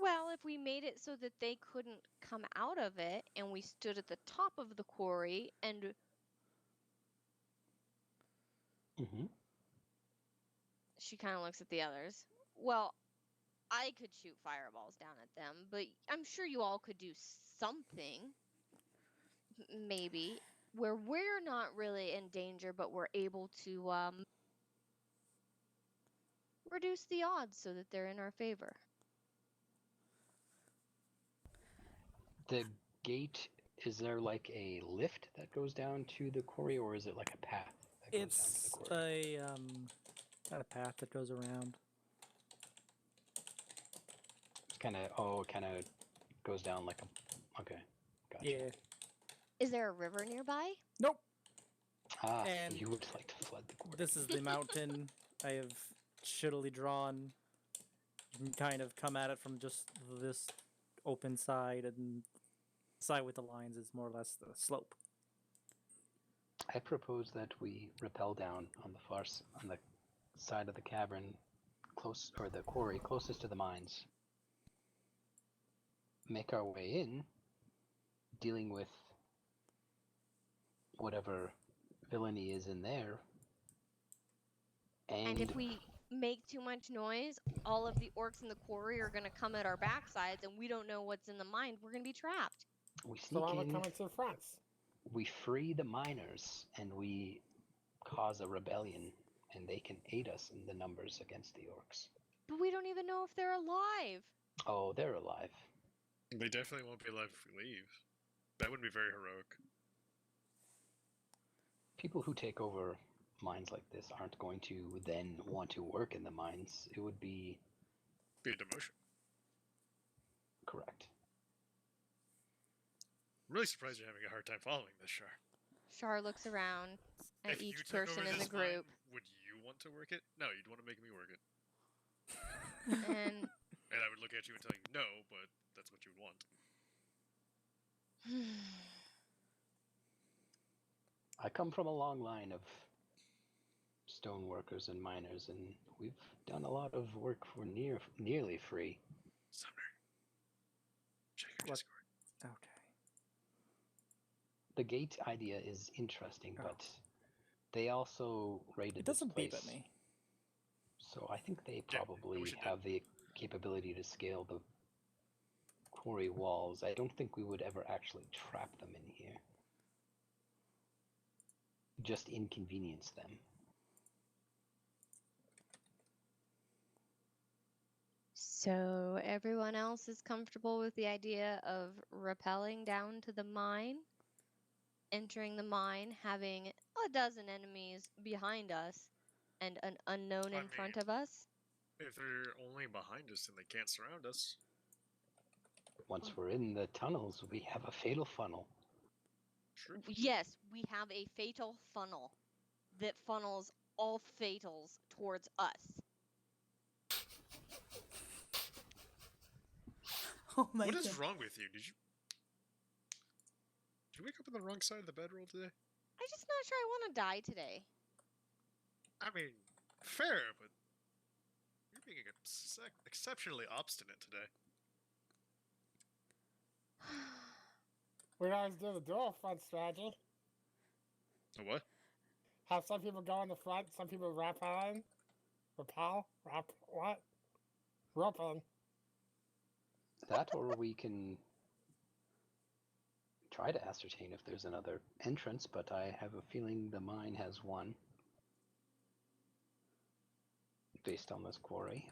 Well, if we made it so that they couldn't come out of it and we stood at the top of the quarry and Mm-hmm. she kind of looks at the others. Well, I could shoot fireballs down at them, but I'm sure you all could do something. Maybe where we're not really in danger, but we're able to reduce the odds so that they're in our favor. The gate, is there like a lift that goes down to the quarry, or is it like a path that goes down to the It's quarry? a kind of path that goes around. Kind of, it kind of goes down like a. Okay, gotcha. Yeah. Is there a river nearby? Nope. Ah, And you would like to flood the quarry. This is the mountain I have shittily drawn. You can kind of come at it from just this open side, and the side with the lines is more or less the slope. I propose that we rappel down on the side of the cavern, or the quarry closest to the mines. Make our way in, dealing with whatever villainy is in there. And if we make too much noise, all of the orcs in the quarry are going to come at our backsides, and we don't know what's in the mine. We're going to be trapped. we So sneak why would in, come into fronts? we free the miners, and we cause a rebellion, and they can aid us in the numbers against the orcs. But we don't even know if they're alive. Oh, they're alive. They definitely won't be alive if we leave. That would be very heroic. People who take over mines like this aren't going to then want to work in the mines. It would be Be a demotion. correct. I'm really surprised you're having a hard time following this, Char. Char looks around at If you each took person over in the this mine, group, would you want to work it? No, you'd want to make me work it. and And I would look at you and tell you no, but that's what you would want. I come from a long line of stone workers and miners, and we've done a lot of work for nearly free. Sumner. Check your What? Discord. Okay. The gate idea is interesting, Oh. but they also raided It this doesn't place. beep at me. So I think they Yeah, probably we should do. have the capability to scale the quarry walls. I don't think we would ever actually trap them in here. Just inconvenience them. so everyone else is comfortable with the idea of rappelling down to the mine, entering the mine, having a dozen enemies behind us, and an unknown I in front mean- of us. If they're only behind us and they can't surround us, Once we're in the tunnels, we have a fatal funnel. true. Yes, we have a fatal funnel that funnels all fatals towards us. Oh my What god. is wrong with you? Did you wake up on the wrong side of the bedroll today? I'm just not sure I want to die today. I mean, fair, but you're being exceptionally obstinate today. We always do the dual front strategy. A what? Have some people go in the front, some people wrap on. What? Rope on. That, or we can try to ascertain if there's another entrance, but I have a feeling the mine has one. Based on this quarry.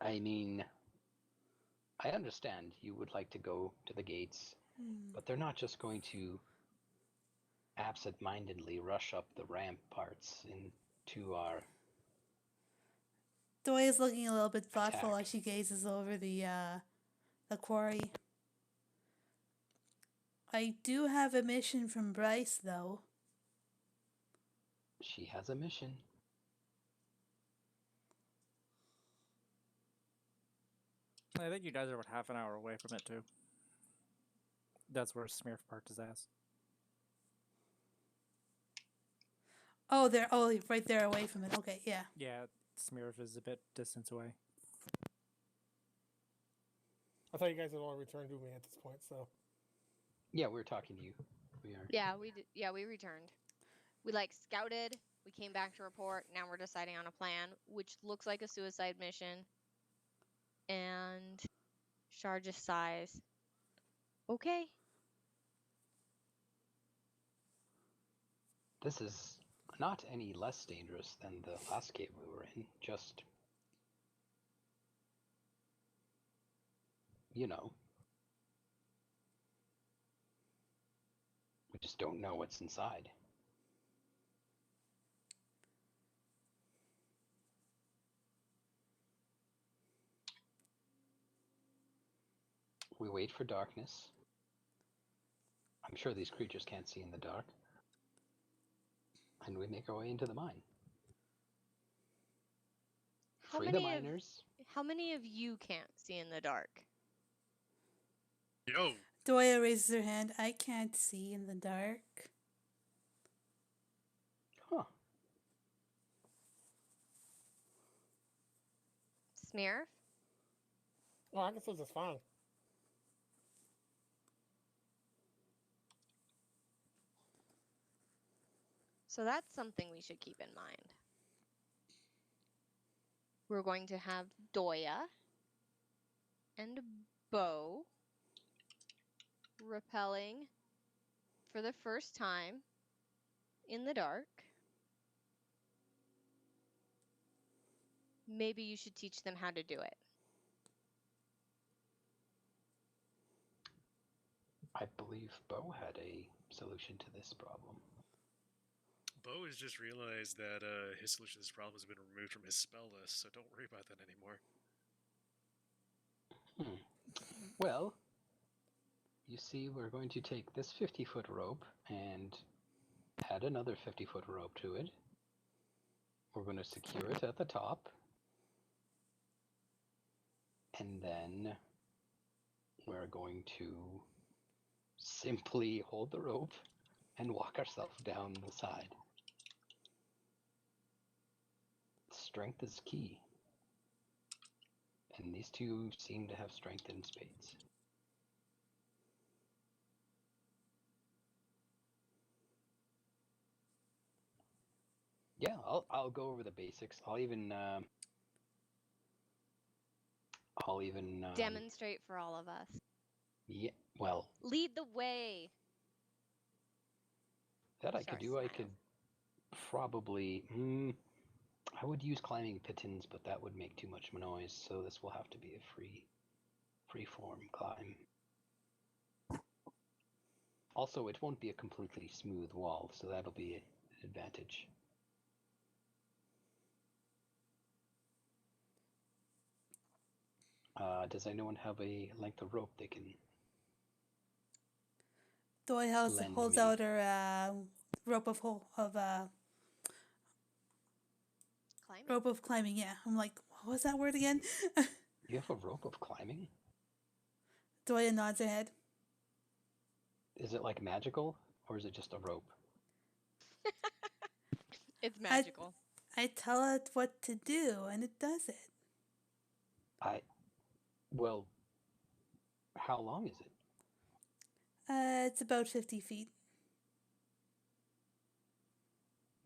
I mean, I understand you would like to go to the gates, but they're not just going to absent-mindedly rush up the ramparts into our... Doi is looking a little bit thoughtful Attack. as she gazes over the quarry. I do have a mission from Bryce, though. She has a mission. I think you guys are about half an hour away from it, too. That's where Smurf parked his ass. Oh, they're right there away from it. Okay, yeah. Yeah, Smirf is a bit distance away. I thought you guys had all returned to me at this point, so. Yeah, we're talking to you. We are. Yeah, we did. Yeah, we returned. We like scouted. We came back to report. Now we're deciding on a plan, which looks like a suicide mission. And Shar just sighs. Okay. This is not any less dangerous than the last cave we were in. Just, you know, we just don't know what's inside. We wait for darkness. I'm sure these creatures can't see in the dark. And we make our way into the mine. Free the miners. How many of you can't see in the dark? Yo, Doya raises her hand. I can't see in the dark. Huh. Smear? Oh, I can see just fine. So that's something we should keep in mind. We're going to have Doya and Bo rappelling for the first time in the dark. Maybe you should teach them how to do it. I believe Bo had a solution to this problem. Bo has just realized that his solution to this problem has been removed from his spell list, so don't worry about that anymore. Well, you see, we're going to take this 50-foot rope and add another 50-foot rope to it. We're going to secure it at the top. And then we're going to simply hold the rope and walk ourselves down the side. Strength is key. And these two seem to have strength in spades. Yeah, I'll go over the basics. I'll even Demonstrate for all of us. yeah, well, Lead the way. that I could Char do. I smiles. could probably I would use climbing pittons, but that would make too much noise, so this will have to be a free form climb. Also, it won't be a completely smooth wall, so that'll be an advantage. Does anyone have a length of rope they can Doya lend holds me? out her rope of Climbing. rope of climbing. Yeah, I'm like, what was that word again? You have a rope of climbing? Doya nods her head. Is it like magical, or is it just a rope? It's magical. I tell it what to do, and it does it. Well, how long is it? It's about 50 feet.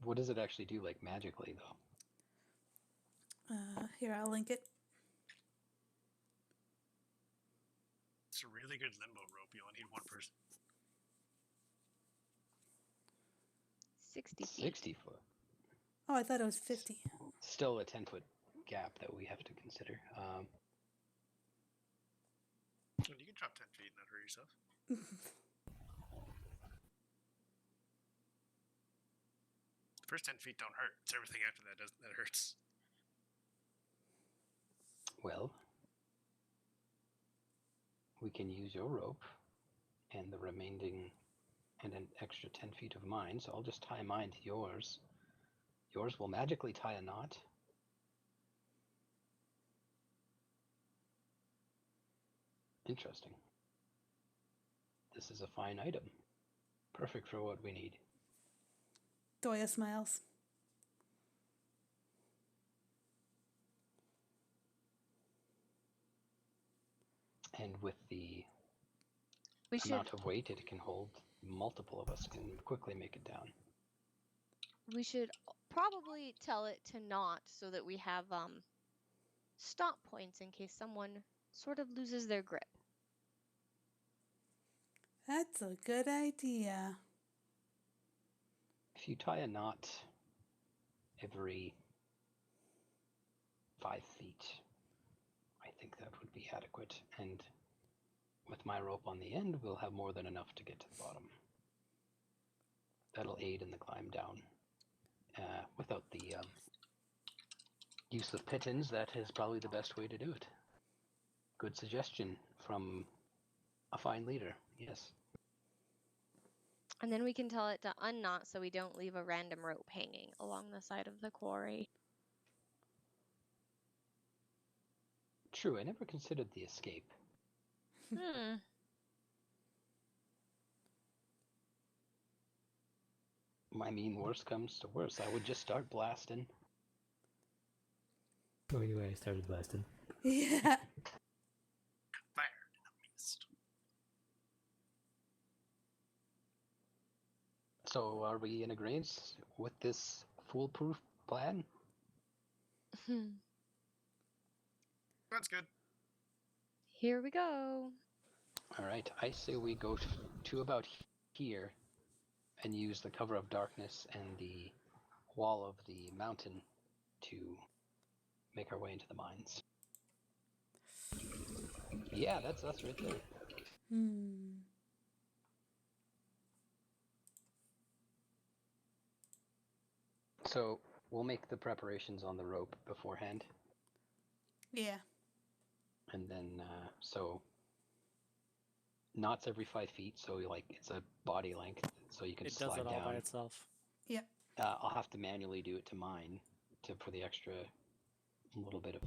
What does it actually do, like magically, though? Here, I'll link it. It's a really good limbo rope. You only need one person. 60 feet. 60 foot. Oh, I thought it was 50. Still a 10-foot gap that we have to consider. You can drop 10 feet and not hurt yourself. The first 10 feet don't hurt. It's everything after that that hurts. Well, we can use your rope and the remaining and an extra 10 feet of mine, so I'll just tie mine to yours. Yours will magically tie a knot. Interesting. This is a fine item. Perfect for what we need. Doya smiles. And with the We should amount of weight it can hold, multiple of us can quickly make it down. probably tell it to not, so that we have stop points in case someone sort of loses their grip. That's a good idea. If you tie a knot every 5 feet, I think that would be adequate. And with my rope on the end, we'll have more than enough to get to the bottom. That'll aid in the climb down. Without the use of pittons, that is probably the best way to do it. Good suggestion from a fine leader, yes. And then we can tell it to unknot so we don't leave a random rope hanging along the side of the quarry. True, I never considered the escape. Hmm. I mean, worst comes to worst, I would just start blasting. Oh, anyway, I started blasting. Yeah. Fire in the mist. So, are we in agreement with this foolproof plan? That's good. Here we go. All right, I say we go to about here and use the cover of darkness and the wall of the mountain to make our way into the mines. Yeah, that's us right there. So we'll make the preparations on the rope beforehand, Yeah. and then so knots every 5 feet, so like it's a body length, so you can It slide does it all down. by itself. Yep. I'll have to manually do it to mine for the extra little bit of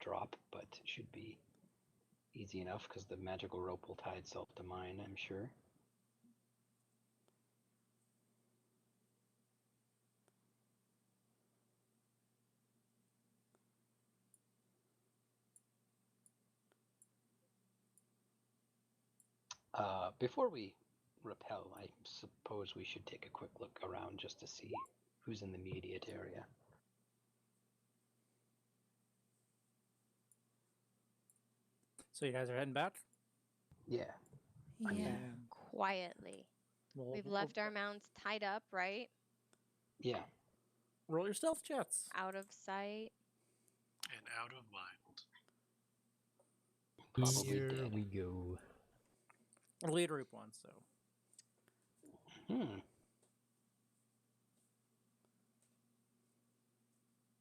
drop, but it should be easy enough because the magical rope will tie itself to mine, I'm sure. Before we repel, I suppose we should take a quick look around just to see who's in the immediate area. So you guys are heading back? Yeah. I mean, Yeah. Quietly. Roll, We've left our mounts tied up, right? yeah. roll your stealth checks. Out of sight. And out of mind. Probably Here dead. we go. Lead group one, so.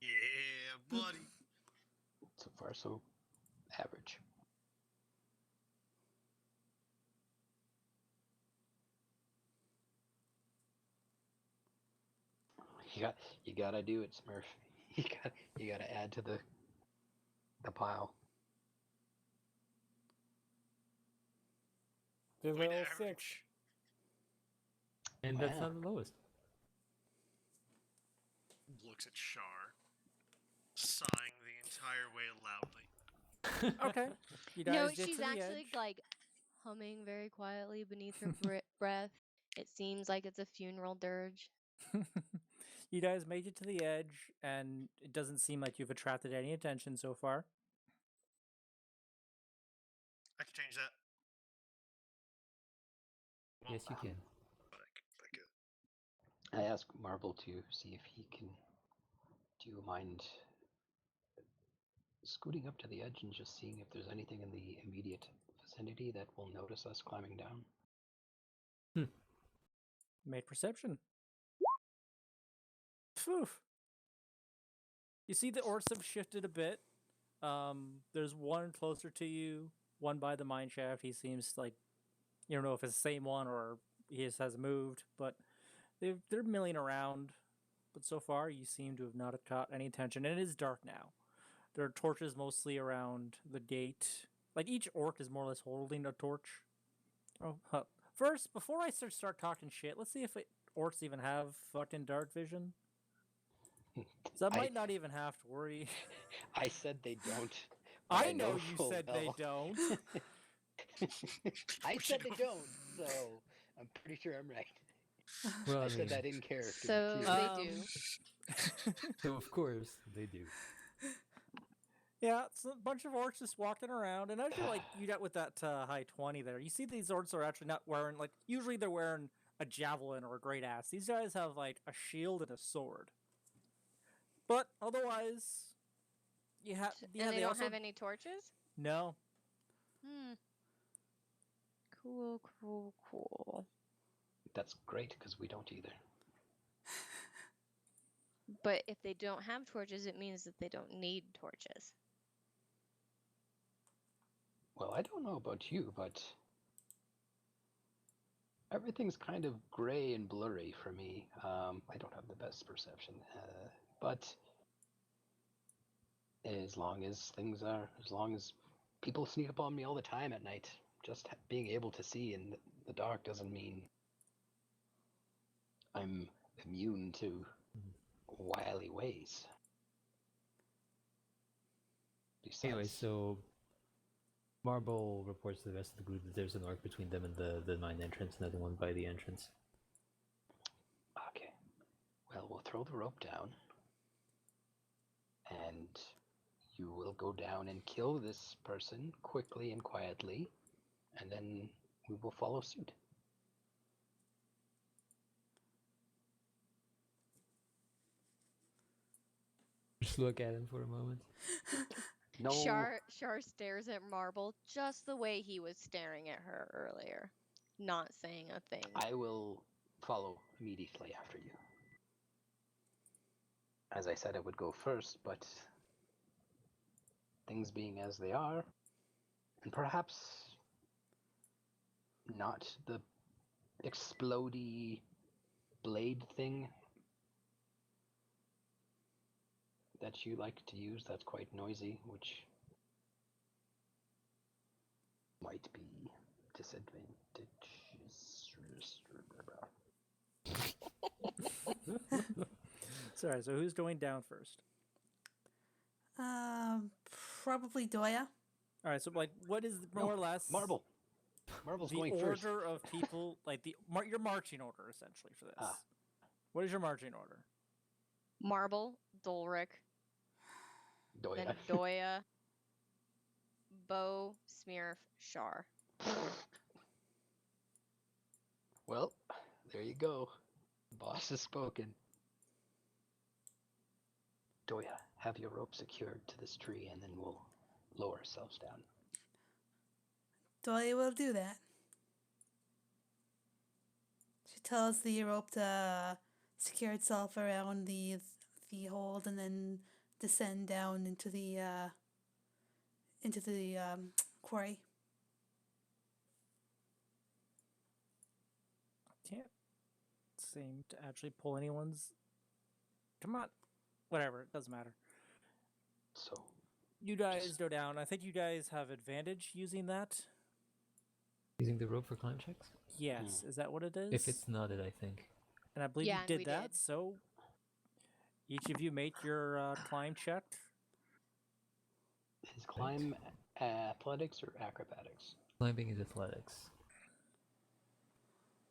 Yeah, buddy. So far, so average. You gotta do it, Smurf. You gotta add to the pile. Did Point little average. 6. And that's Wow. not the lowest. Looks at Shar, sighing the entire way loudly. Okay. You guys No, get she's to the actually edge. like humming very quietly beneath her breath. It seems like it's a funeral dirge. You guys made it to the edge, and it doesn't seem like you've attracted any attention so far. I can change that. Yes, you can. But I could. I asked Marble to see if he can. Do you mind scooting up to the edge and just seeing if there's anything in the immediate vicinity that will notice us climbing down? Made perception. Phew. You see the orcs have shifted a bit. There's one closer to you, one by the mine shaft. He seems like, you don't know if it's the same one or he just has moved, but they're milling around. But so far, you seem to have not caught any attention, and it is dark now. There are torches mostly around the gate. Like each orc is more or less holding a torch. Oh, first, before I start talking shit, let's see if orcs even have fucking dark vision. So I might not even have to worry. I said they don't, I I know know you full said they well. don't. I said they don't, so I'm pretty sure I'm right. Well, I said that in character So too. they do. So of course they do. Yeah, it's a bunch of orcs just walking around, and as you got with that high 20 there, you see these orcs are actually not wearing usually they're wearing a javelin or a great axe. These guys have like a shield and a sword. But otherwise, And they don't also have any torches? no. Hmm. Cool, cool, cool. That's great because we don't either. But if they don't have torches, it means that they don't need torches. Well, I don't know about you, but everything's kind of gray and blurry for me. I don't have the best perception, but as long as people sneak up on me all the time at night, just being able to see in the dark doesn't mean I'm immune to wily ways. Besides, Anyway, so Marble reports to the rest of the group that there's an orc between them and the mine entrance, another one by the entrance. okay, well, we'll throw the rope down, and you will go down and kill this person quickly and quietly, and then we will follow suit. Just look at him for a moment. No, Shar stares at Marble just the way he was staring at her earlier, not saying a thing. I will follow immediately after you. As I said, I would go first, but things being as they are, and perhaps not the explodey blade thing that you like to use, that's quite noisy, which might be disadvantageous. Sorry, so who's going down first? Probably Doya. All right, so what is more No, or less Marble's the going order first. of people, your marching order essentially for this? Ah. What is your marching order? Marble, Dulric, then Doya. Doya, Bo, Smearf, Shar. Well, there you go. The boss has spoken. Doya, have your rope secured to this tree, and then we'll lower ourselves down. Doya will do that. She tells the rope to secure itself around the hold and then descend down into the quarry. Can't seem to actually pull anyone's. Come on, whatever. It doesn't matter. So You guys go down. I think you guys have advantage using that. Using the rope for climb checks? Yes, is that what it is? If it's knotted, I think. And I believe Yeah, you and did we that. did. So each of you make your climb check. is climb athletics or acrobatics? Climbing is athletics.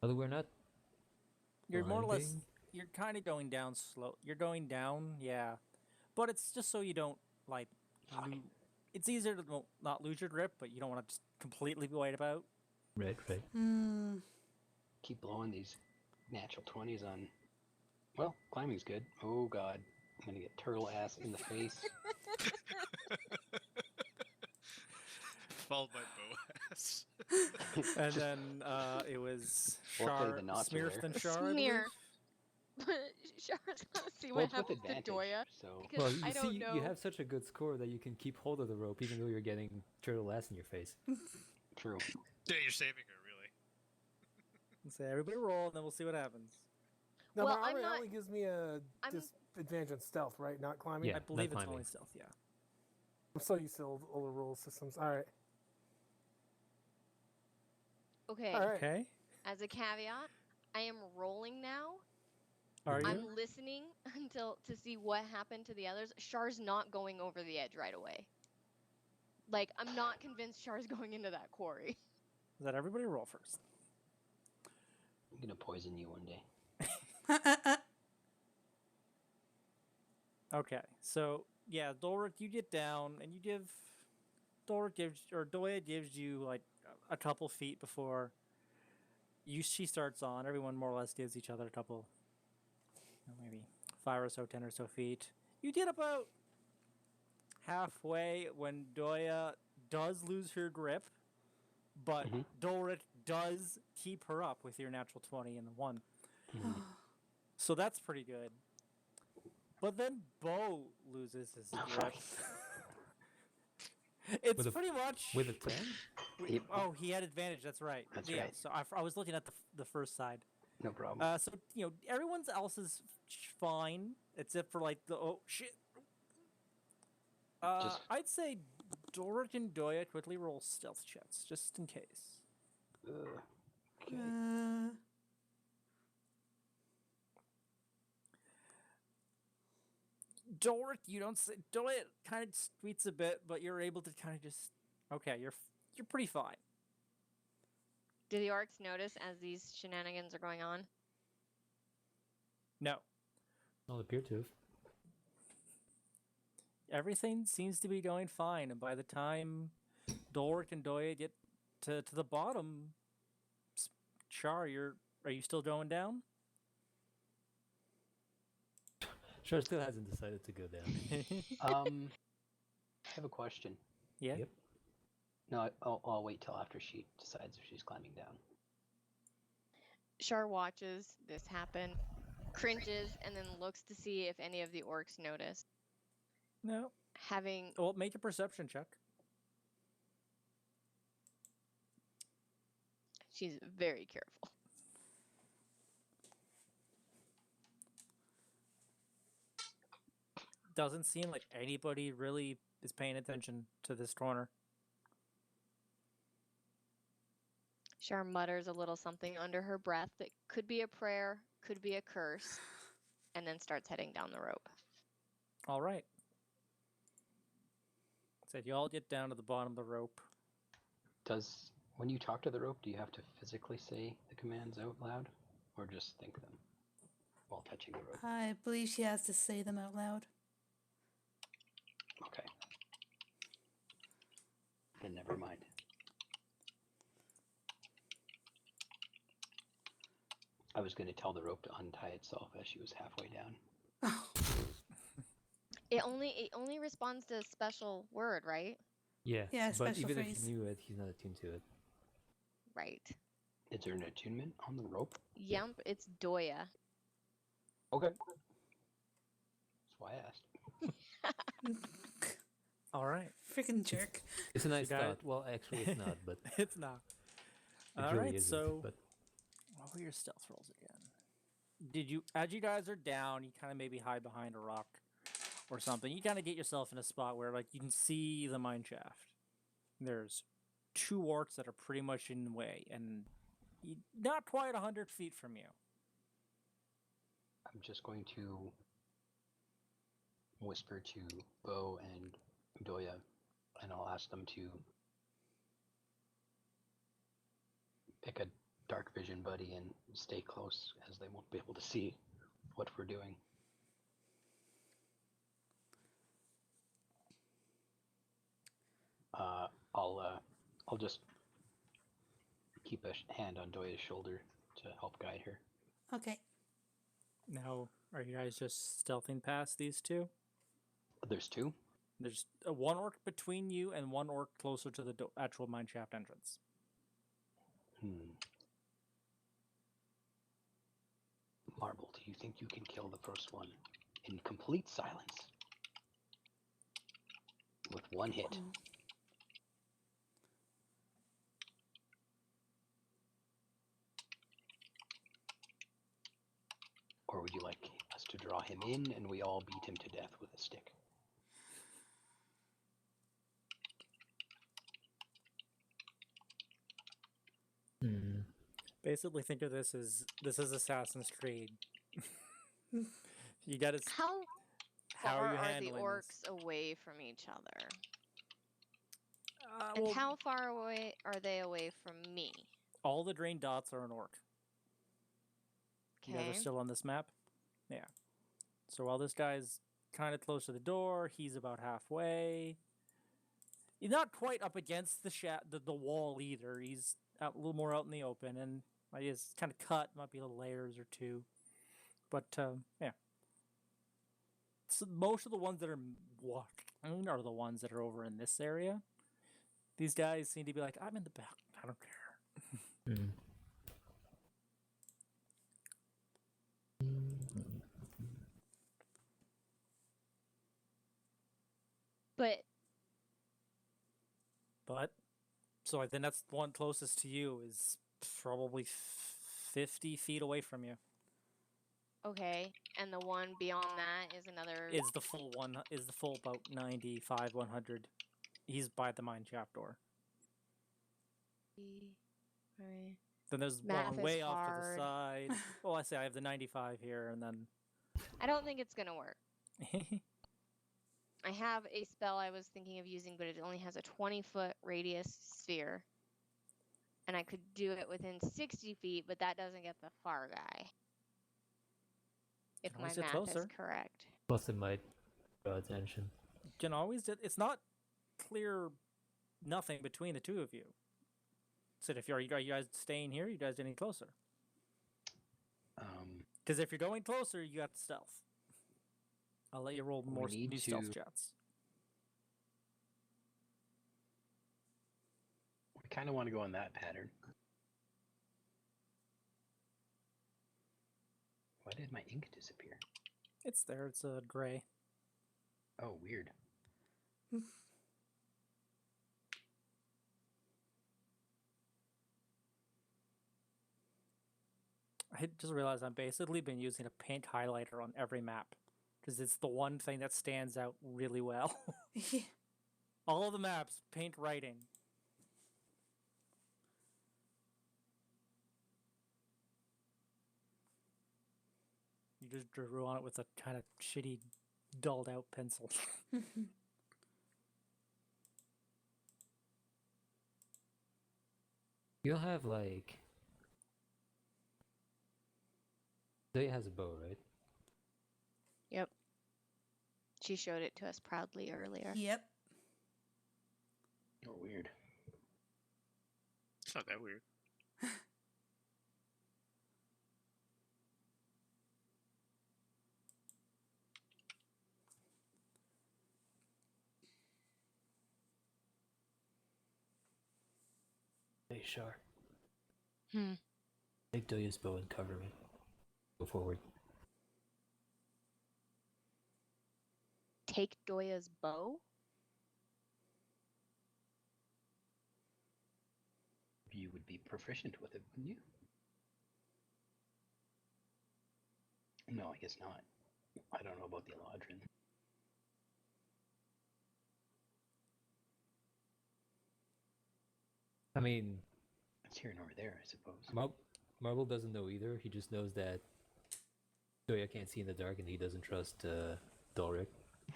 Although we're not. You're more or less. Climbing? You're kind of going down slow. You're going down, yeah, but it's just so you don't Fine. It's easier to not lose your grip, but you don't want to just completely be wiped out. Right. Keep blowing these natural 20s on. Well, climbing's good. Oh god, I'm gonna get turtle ass in the face. Followed by Boaz. And then it was Luckily, Shar, the knots are Smearf, there. and Shar. I believe. Smear. But Shar's gonna see Well, what it's with happens to advantage, Doya. so Because Well, you I don't see, know. you have such a good score that you can keep hold of the rope even though you're getting turtle ass in your face. true. Yeah, you're saving her, really. So everybody roll, and then we'll see what happens. No, Well, my I'm armor not- only gives me a I'm- disadvantage on stealth, right? Not climbing. Yeah. I believe not it's only climbing. stealth. Yeah. I'm so used to all the rule systems. All right. Okay. All right. Okay. As a caveat, I am rolling now. Are you? I'm listening to see what happened to the others. Shar's not going over the edge right away. Like, I'm not convinced Char's going into that quarry. Let everybody roll first. I'm gonna poison you one day. Okay, so yeah, Dolric, you get down and you give Doya gives you like a couple feet before she starts on. Everyone more or less gives each other a couple, maybe 5 or so, 10 or so feet. You get about halfway when Doya does lose her grip, but Mhm. Dolric does keep her up with your natural 20 and the 1. Mhm. So that's pretty good. But then Bo loses his grip. It's With a- pretty much With a 10? Yep. Oh, he had advantage. That's right. That's yeah, right. So I was looking at the first side. No problem. So everyone else is fine except for like the oh shit. Just- I'd say Doric and Doya quickly roll stealth checks just in case. Okay. Doric, you don't say. Doya kind of tweets a bit, but you're able to kind of just okay. You're pretty fine. Do the orcs notice as these shenanigans are going on? No, Don't appear to have. everything seems to be going fine, and by the time Doric and Doya get to the bottom, Char, are you still going down? Char still hasn't decided to go down. I have a question. Yeah. Yep. No, I'll wait till after she decides if she's climbing down. Char watches this happen, cringes, and then looks to see if any of the orcs notice. No. Having Well, make a perception check. she's very careful. Doesn't seem like anybody really is paying attention to this corner. Char mutters a little something under her breath that could be a prayer, could be a curse, and then starts heading down the rope. All right. So you all get down to the bottom of the rope. When you talk to the rope, do you have to physically say the commands out loud, or just think them while touching the rope? I believe she has to say them out loud. Okay. Then never mind. I was going to tell the rope to untie itself as she was halfway down. It only responds to a special word, right? Yeah. Yeah, But special even phrase. if he knew it, he's not attuned to it. Right. Is there an attunement on the rope? Yump, it's Doya. Okay. That's why I asked. All right. Freaking jerk. It's a nice got it. thought. Well, actually, it's not, but It's not. it All really right. isn't. So, But what were your stealth rolls again? As you guys are down, you kind of maybe hide behind a rock or something. You kind of get yourself in a spot where like you can see the mine shaft. There's 2 orcs that are pretty much in the way, and not quite 100 feet from you. I'm just going to whisper to Bo and Doya, and I'll ask them to pick a dark vision buddy and stay close, as they won't be able to see what we're doing. I'll just keep a hand on Doya's shoulder to help guide her. Okay. Now, are you guys just stealthing past these 2? There's 2? There's 1 orc between you and 1 orc closer to the actual mine shaft entrance. Marble, do you think you can kill the first one in complete silence? With 1 hit. Or would you like us to draw him in and we all beat him to death with a stick? Basically, think of this as Assassin's Creed. You got to. How How far are you are the handling orcs this? away from each other? And well, how far away are they away from me? all the green dots are an orc. You guys are Okay. still on this map? Yeah. So while this guy's kind of close to the door, he's about halfway. He's not quite up against the wall either. He's out a little more out in the open, and he's kind of cut. Might be little layers or two, but yeah. So most of the ones that are walking are the ones that are over in this area. These guys seem to be like, I'm in the back. I don't care. Mm. But But so I think that's the one closest to you is probably 50 feet away from you. okay, and the one beyond that is another. Is the full about 95, 100. He's by the mine shaft door. Alright. Then there's Math one is way off to the hard. side. Well, I say I have the 95 here, and then I don't think it's gonna work. I have a spell I was thinking of using, but it only has a 20-foot radius sphere. And I could do it within 60 feet, but that doesn't get the far guy. If Can my always get math closer. is correct. Plus, it might draw attention. can always. It's not clear nothing between the two of you. So if are you guys staying here? You guys getting closer? Because if you're going closer, you got stealth. I'll let you roll more need new stealth to- chats. I kind of want to go on that pattern. Why did my ink disappear? It's there. It's a gray. Oh, weird. I just realized I've basically been using a pink highlighter on every map because it's the one thing that stands out really well. All of the maps, pink writing. You just drew on it with a kind of shitty, dulled out pencil. You'll have like. Zoe has a bow, right? Yep. She showed it to us proudly earlier. Yep. Oh, weird. It's not that weird. Hey, Shar. Hmm. Take Doya's bow and cover me. Go forward. Take Doya's bow? You would be proficient with it, wouldn't you? No, I guess not. I don't know about the Eladrin. I mean, It's here nor there, I suppose. Marble doesn't know either. He just knows that Doya can't see in the dark, and he doesn't trust Dulric.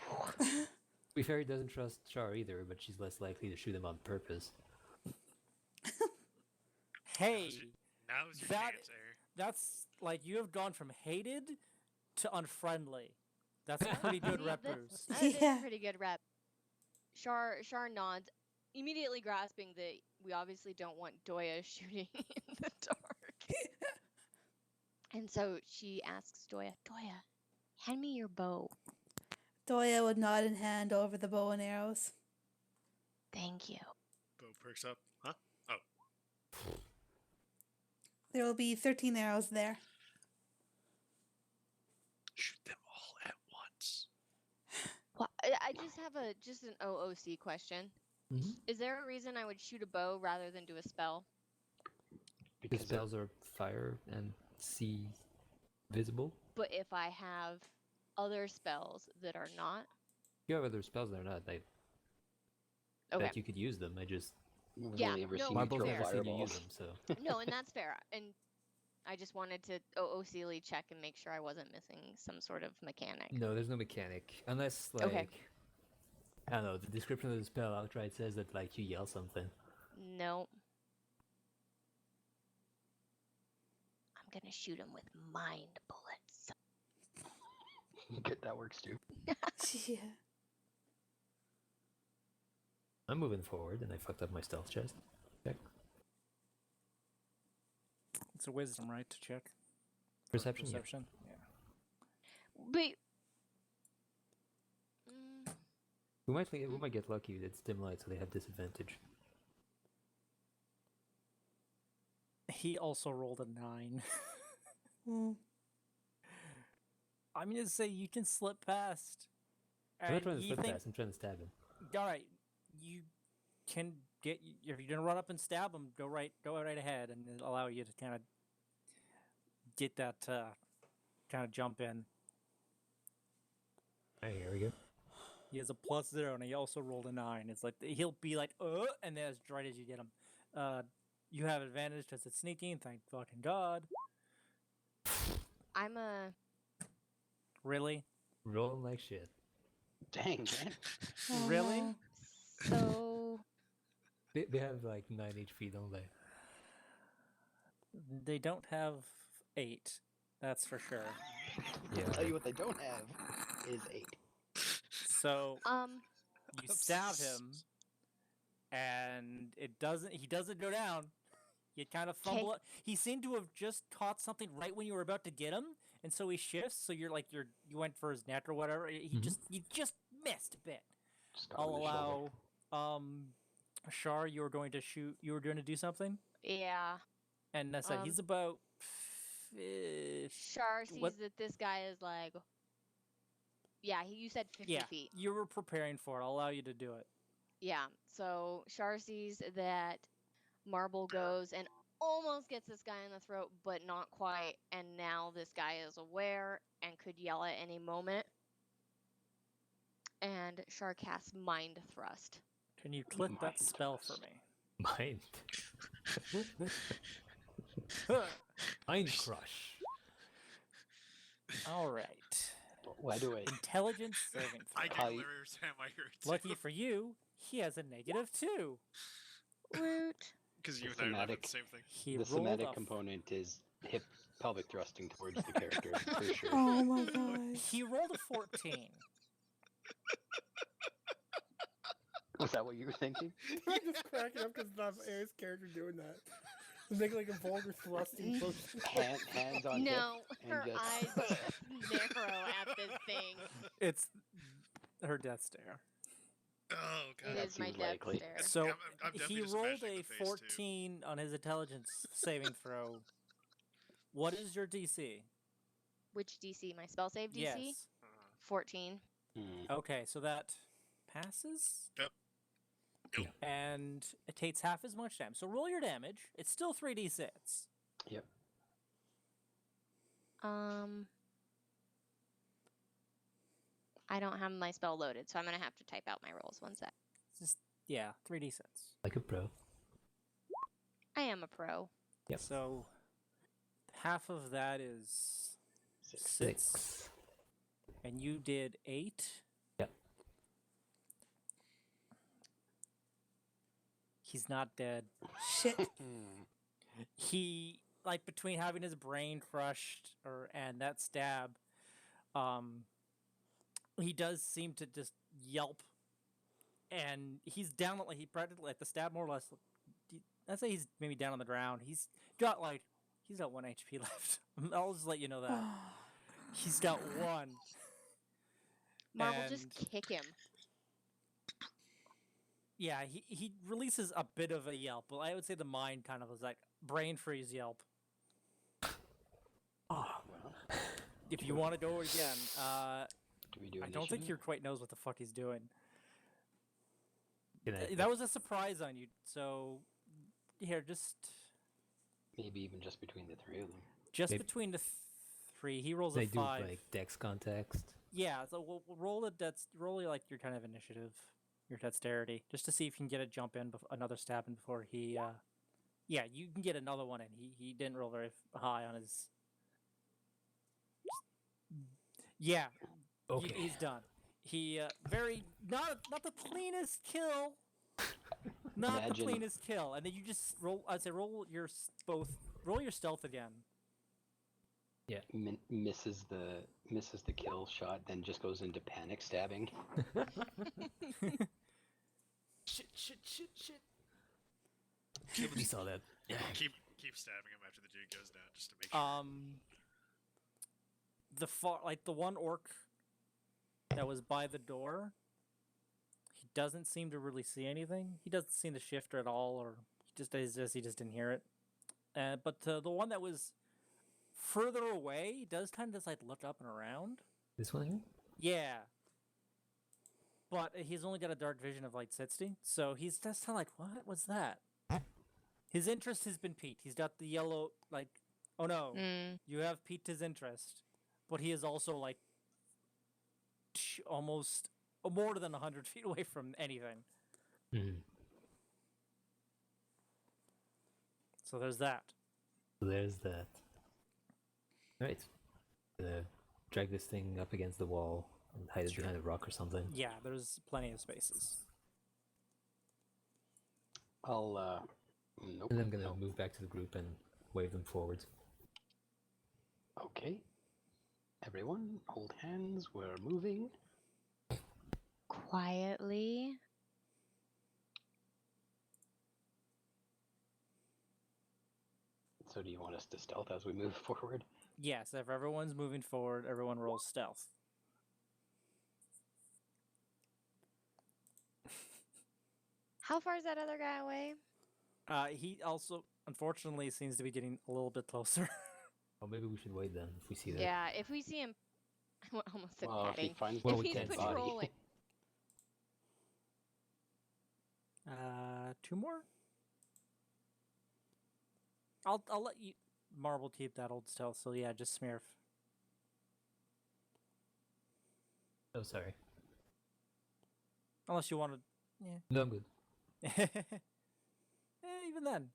To be fair, he doesn't trust Shar either, but she's less likely to shoot him on purpose. Hey, Now's your That- chance, Air. that's like you have gone from hated to unfriendly. That's a pretty good See, rep that's- boost. That is Yeah. a pretty good rep. Shar nods, immediately grasping that we obviously don't want Doya shooting in the dark. And so she asks Doya, Doya, hand me your bow. Doya would nod and hand over the bow and arrows. Thank you. Bo perks up. Huh? Oh. There will be 13 arrows there. Shoot them all at once. Well, I just have an OOC question. Mhm. Is there a reason I would shoot a bow rather than do a spell? His Because spells are fire and sea visible. But if I have other spells that are not, If you have other spells that are not, I okay. bet you could use them. I just I've Yeah, only ever no, seen you Marble's throw never seen you use fireballs. them, so No, and that's fair. And I just wanted to OOCly check and make sure I wasn't missing some sort of mechanic. no, there's no mechanic unless like Okay. I don't know. The description of the spell outright says that like you yell something. Nope. I'm gonna shoot him with mind bullets. Good, that works too. Yeah. I'm moving forward, and I fucked up my stealth chest. Check. It's a wisdom, right, to check? Or Perception. Yeah. Perception. Yeah. But We might get lucky. It's dim light, so they have disadvantage. He also rolled a 9. Mm. I'm gonna say you can slip past. I'm not trying to you slip think, past. I'm trying to stab him. all right, you can get. If you're gonna run up and stab him, go right ahead, and it'll allow you to kind of get that kind of jump in. Alright, here we go. He has a +0, and he also rolled a 9. It's like he'll be like, and then as right as you get him, you have advantage because it's sneaking. Thank fucking God. I'm a Really? Rolling like shit. Dang, man. Oh, Really? no. so They have like 9 HP, don't they? They don't have 8. That's for sure. Yeah. I'll tell you what they don't have is 8. So you stab him, and it doesn't. He doesn't go down. You kind of fumble. He seemed to have just caught something right when you were about to get him, and so he shifts. So you went for his neck or whatever. You just missed a bit. Just got him I'll in the shoulder. allow Shar. You were going to shoot. You were going to do something, yeah. and I said he's about. Shar sees what- that this guy is like. Yeah, you said 50 Yeah, feet. you were preparing for it. I'll allow you to do it. Yeah, so Shar sees that Marble goes and almost gets this guy in the throat, but not quite. And now this guy is aware and could yell at any moment. And Shar casts Mind Thrust. Can you click that Mind spell for thrust. me? Mind. Mind crush. All right. Why do I? Intelligence saving I throw. get I- hilarious time I heard too. Lucky for you, he has a -2. Woot. Because you The and I laughed at thematic- the same thing. He The rolled thematic a component is hip pelvic thrusting towards the character for sure. Oh my god. He rolled a 14. Was that what you were thinking? I'm just cracking up because of Air's character doing that. Just making like a vulgar thrusting motion. Hands on hip. No, and her just- eyes narrow at this thing. It's her death stare. Oh It god. That is my seems death likely. stare. So I'm definitely he just rolled imagining a the face, too. 14 on his intelligence saving throw. What is your DC? Which DC? My spell save DC? Yes. 14. Hmm. Okay, so that passes. Yep. Yep. And it takes half as much damage. So roll your damage. It's still 3d6. Yep. I don't have my spell loaded, so I'm gonna have to type out my rolls. One sec. Just yeah, 3d6. Like a pro. I am a pro. Yep. So half of that is 6. 6. And you did 8. Yep. He's not dead. Shit. He like between having his brain crushed and that stab, he does seem to just yelp, and he's down he practically at the stab more or less. I'd say he's maybe down on the ground. He's got 1 HP left. I'll just let you know that he's got 1. Marvel, just And- kick him. Yeah, he releases a bit of a yelp, but I would say the mind kind of was like brain freeze yelp. Well, If you want to go again, do we do I don't think initiative? he quite knows what the fuck he's doing. Can I- That was a surprise on you. So here, just Maybe even just between the three of them. just Maybe- between the 3, he rolls They a do 5. like dex context. Yeah, so we'll roll it. Roll like your kind of initiative, your dexterity, just to see if you can get a jump in, another stab in before he. Yeah, you can get another one in. He didn't roll very high on his. Yeah, Okay. he's done. He very not the cleanest kill, not the Imagine- cleanest kill, and then you just roll. I'd say roll your roll your stealth again. misses the kill shot, then just goes into panic stabbing. Shit. Nobody saw that. Yeah. Keep stabbing him after the dude goes down, just to make sure. The one orc that was by the door, he doesn't seem to really see anything. He doesn't see the shifter at all, or he just didn't hear it. But the one that was further away does kind of just like look up and around. This one here? Yeah. But he's only got a dark vision of like 60, so he's just kind of like, what was that? His interest has been piqued. He's got the yellow, like, oh no, you have piqued his interest. But he is also like almost more than 100 feet away from anything. Mm-hmm. So there's that. There's that. Right. Drag this thing up against the wall and hide it behind a rock or something. Yeah, there's plenty of spaces. I'll nope. And I'm gonna move back to the group and wave them forwards. Okay. Everyone, hold hands. We're moving. Quietly. So do you want us to stealth as we move forward? Yes, if everyone's moving forward, everyone rolls stealth. How far is that other guy away? He also, unfortunately, seems to be getting a little bit closer. Oh, maybe we should wait then if we see that. Yeah, if we see him, I almost said Well, if he patting. finds Well, If we he's can't see. patrolling, Two more. I'll let you Marble keep that old stealth. So yeah, just smear. Oh, sorry. Unless you want to. No, I'm good. Even then.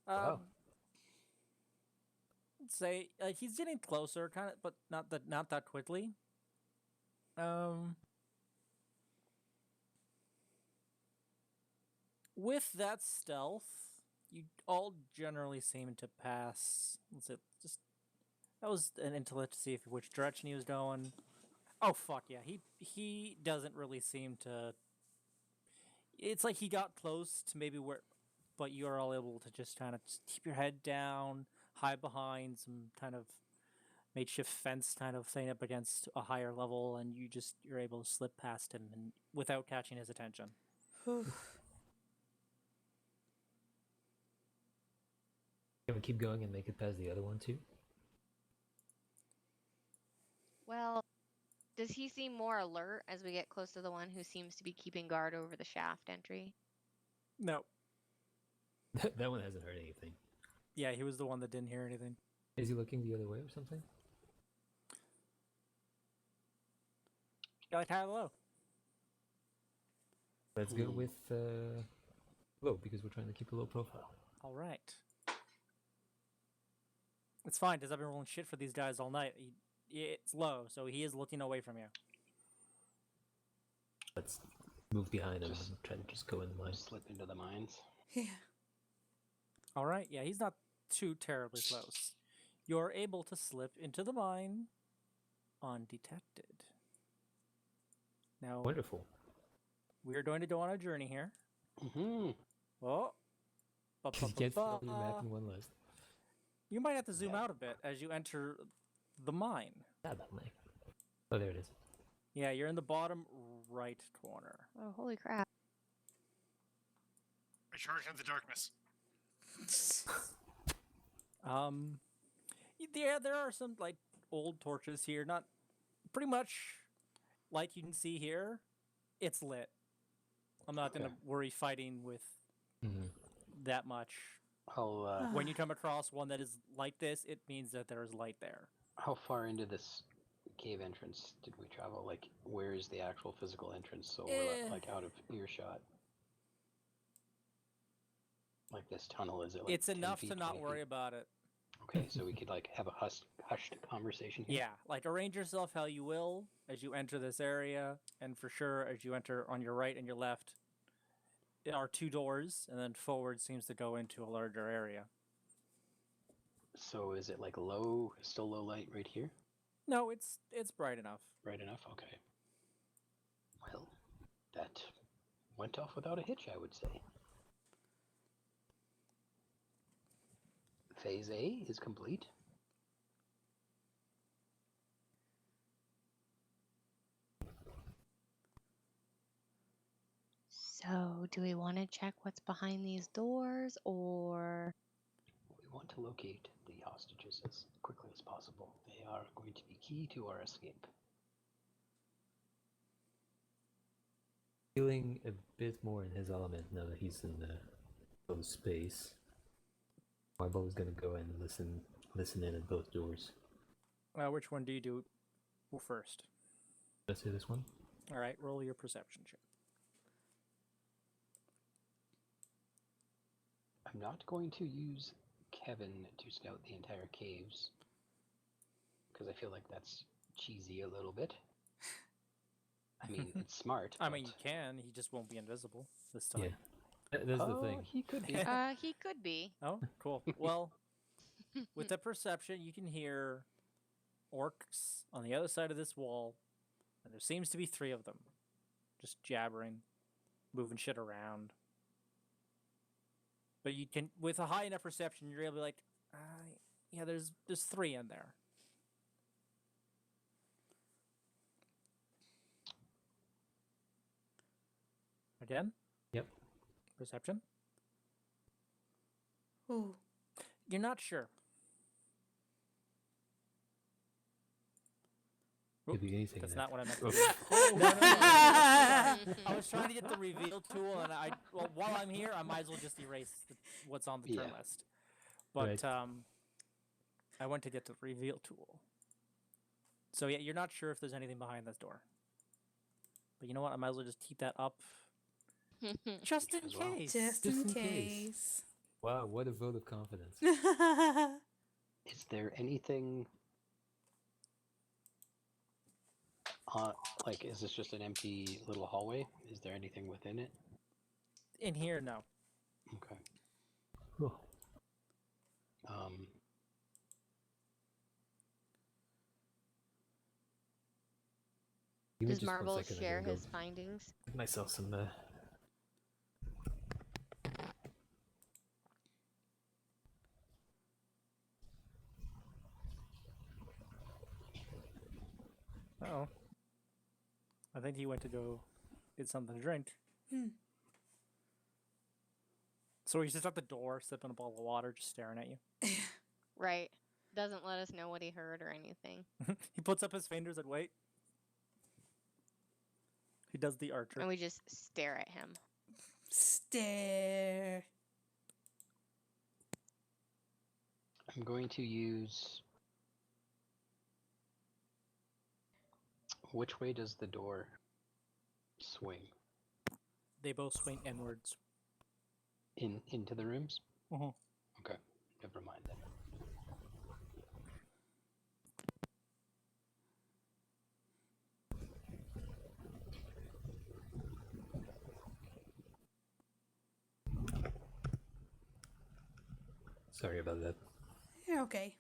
Wow. I'd say he's getting closer, kind of, but not that quickly. With that stealth, you all generally seem to pass. Let's say just that was an intellect to see which direction he was going. Oh fuck yeah, he doesn't really seem to. It's like he got close to maybe where, but you are all able to just kind of keep your head down, hide behind some kind of makeshift fence kind of thing up against a higher level, and you're able to slip past him and without catching his attention. Can we keep going and make it past the other one too? well, does he seem more alert as we get close to the one who seems to be keeping guard over the shaft entry? No. That one hasn't heard anything. Yeah, he was the one that didn't hear anything. Is he looking the other way or something? Yeah, like kind of low. Let's go with low because we're trying to keep a low profile. All right. It's fine because I've been rolling shit for these guys all night. It's low, so he is looking away from you. Let's move behind him Just- and try to just go in line. Slip into the mines. Yeah. All right, yeah, he's not too terribly close. You're able to slip into the mine undetected. Now, Wonderful. we're going to go on a journey here. Mm-hmm. Oh. You can't spell your map in one list. You might have to zoom out a bit as you enter the mine. Ah, that might. Oh, there it is. Yeah, you're in the bottom right corner. Oh, holy crap. I charge into the darkness. Yeah, there are some like old torches here. Not pretty much like you can see here. It's lit. I'm not gonna Okay. worry fighting with Mm-hmm. that much. I'll When you come across one that is like this, it means that there is light there. How far into this cave entrance did we travel? Like, where is the actual physical entrance? So we're like out of earshot. Like this tunnel, is it? Like It's 10 enough feet, to not 20 worry feet? about it. Okay, so we could like have a hushed conversation here. Yeah, like arrange yourself how you will as you enter this area, and for sure as you enter on your right and your left, there are 2 doors, and then forward seems to go into a larger area. So is it like still low light right here? No, it's bright enough. Bright enough? Okay. Well, that went off without a hitch, I would say. Phase A is complete. So, do we want to check what's behind these doors, or We want to locate the hostages as quickly as possible. They are going to be key to our escape. Feeling a bit more in his element now that he's in the closed space. Marble is gonna go and listen in at both doors. Which one do you do first? Let's do this one. All right, roll your perception check. I'm not going to use Kevin to scout the entire caves, because I feel like that's cheesy a little bit. I mean, it's smart. I mean, but- you can. He just won't be invisible this time. Yeah. That's the Oh, thing. he could be. he could be. Oh, cool. Well, with the perception, you can hear orcs on the other side of this wall, and there seems to be 3 of them, just jabbering, moving shit around. But you can, with a high enough perception, you're able to be like, yeah, there's 3 in there. Again? Yep. Perception? Ooh. You're not sure. Could be anything. That's in that. not what I meant. Oh. No. I was trying to get the reveal tool, and while I'm here, I might as well just erase what's on the turn Yeah. list. But Right. I went to get the reveal tool. So yeah, you're not sure if there's anything behind this door. But you know what? I might as well just keep that up, just in As well. case. Just Just in in case. Wow, what a vote of confidence. Is there anything like, is this just an empty little hallway? Is there anything within it? In here, no. Okay. Cool. Give me Does just 1 Marvel second, I'm share gonna go his findings? give myself some Oh. I think he went to go get something to drink. Hmm. So he's just at the door, sipping a bottle of water, just staring at you. Right. Doesn't let us know what he heard or anything. He puts up his fingers and wait. He does the archer. And we just stare at him. Stare. I'm going to use. Which way does the door swing? They both swing inwards. Into the rooms? Mhm. Okay, never mind then. Sorry about that. You're okay.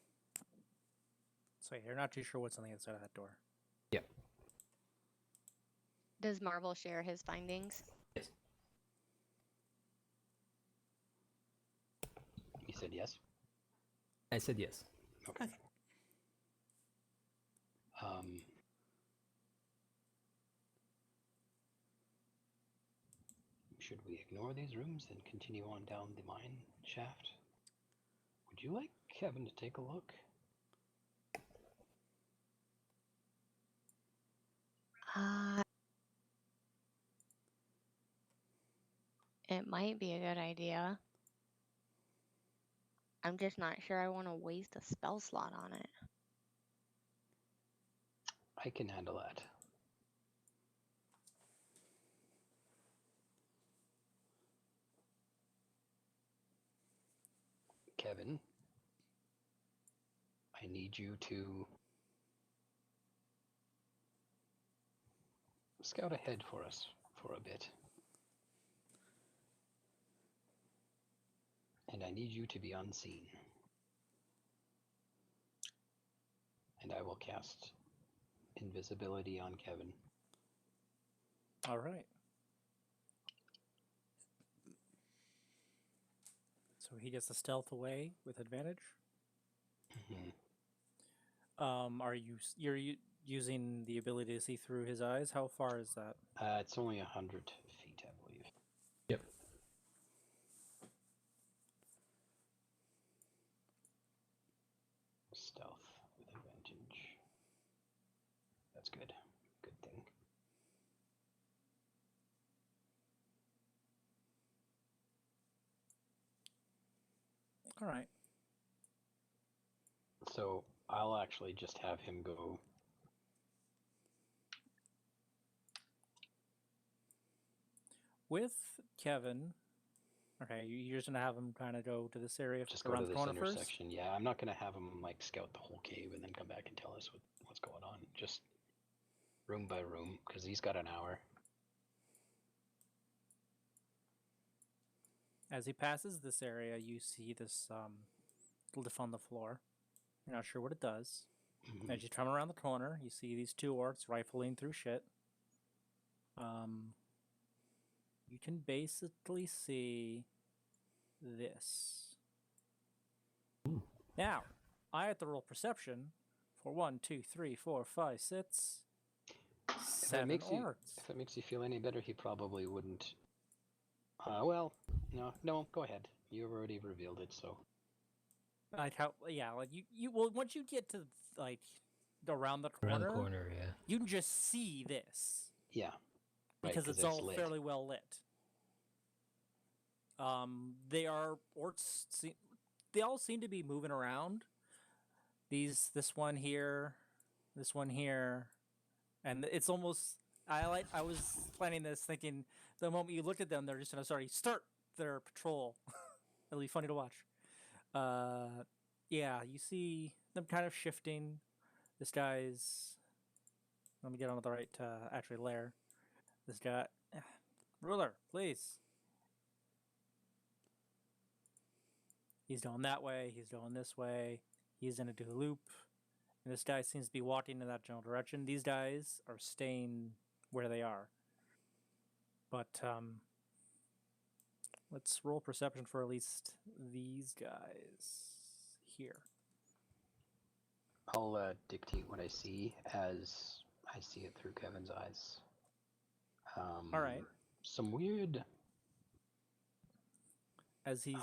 So you're not too sure what's on the inside of that door. Yep. Does Marvel share his findings? Yes. You said yes? I said yes. Okay. Okay. Should we ignore these rooms and continue on down the mine shaft? Would you like Kevin to take a look? It might be a good idea. I'm just not sure I want to waste a spell slot on it. I can handle that. Kevin, need you to scout ahead for us for a bit. And I need you to be unseen. And I will cast invisibility on Kevin. All right. So he gets the stealth away with advantage. Mhm. You're using the ability to see through his eyes? How far is that? It's only 100 feet, I believe. Yep. Stealth with advantage. That's good. Good thing. All right. So I'll actually just have him go. With Kevin, okay, you're just gonna have him kind of go to this area Just go around to the this corner first. intersection. Yeah, I'm not gonna have him like scout the whole cave and then come back and tell us what's going on. Just room by room, because he's got an hour. As he passes this area, you see this glyph on the floor. You're not sure what it does. Mhm. As you come around the corner, you see these two orcs rifling through shit. You can basically see this. Ooh. Now, I have to roll perception for 1, 2, 3, 4, 5, 6, 7 orcs. If it makes you feel any better, he probably wouldn't. Well, no, go ahead. You've already revealed it, so. Like how? Yeah, like you. Well, once you get to like around the Around the corner, corner, yeah. you can just see this Yeah. Right, because 'cause it's all lit. fairly well lit. They are orcs. They all seem to be moving around. This one here, and it's almost. I was planning this, thinking the moment you look at them, they're just gonna start their patrol. It'll be funny to watch. Yeah, you see them kind of shifting. This guy's. Let me get on the right actually layer. This guy, ruler, please. He's going that way. He's going this way. He's gonna do a loop. And this guy seems to be walking in that general direction. These guys are staying where they are. But let's roll perception for at least these guys here. I'll dictate what I see as I see it through Kevin's eyes. All right. Some weird. As he's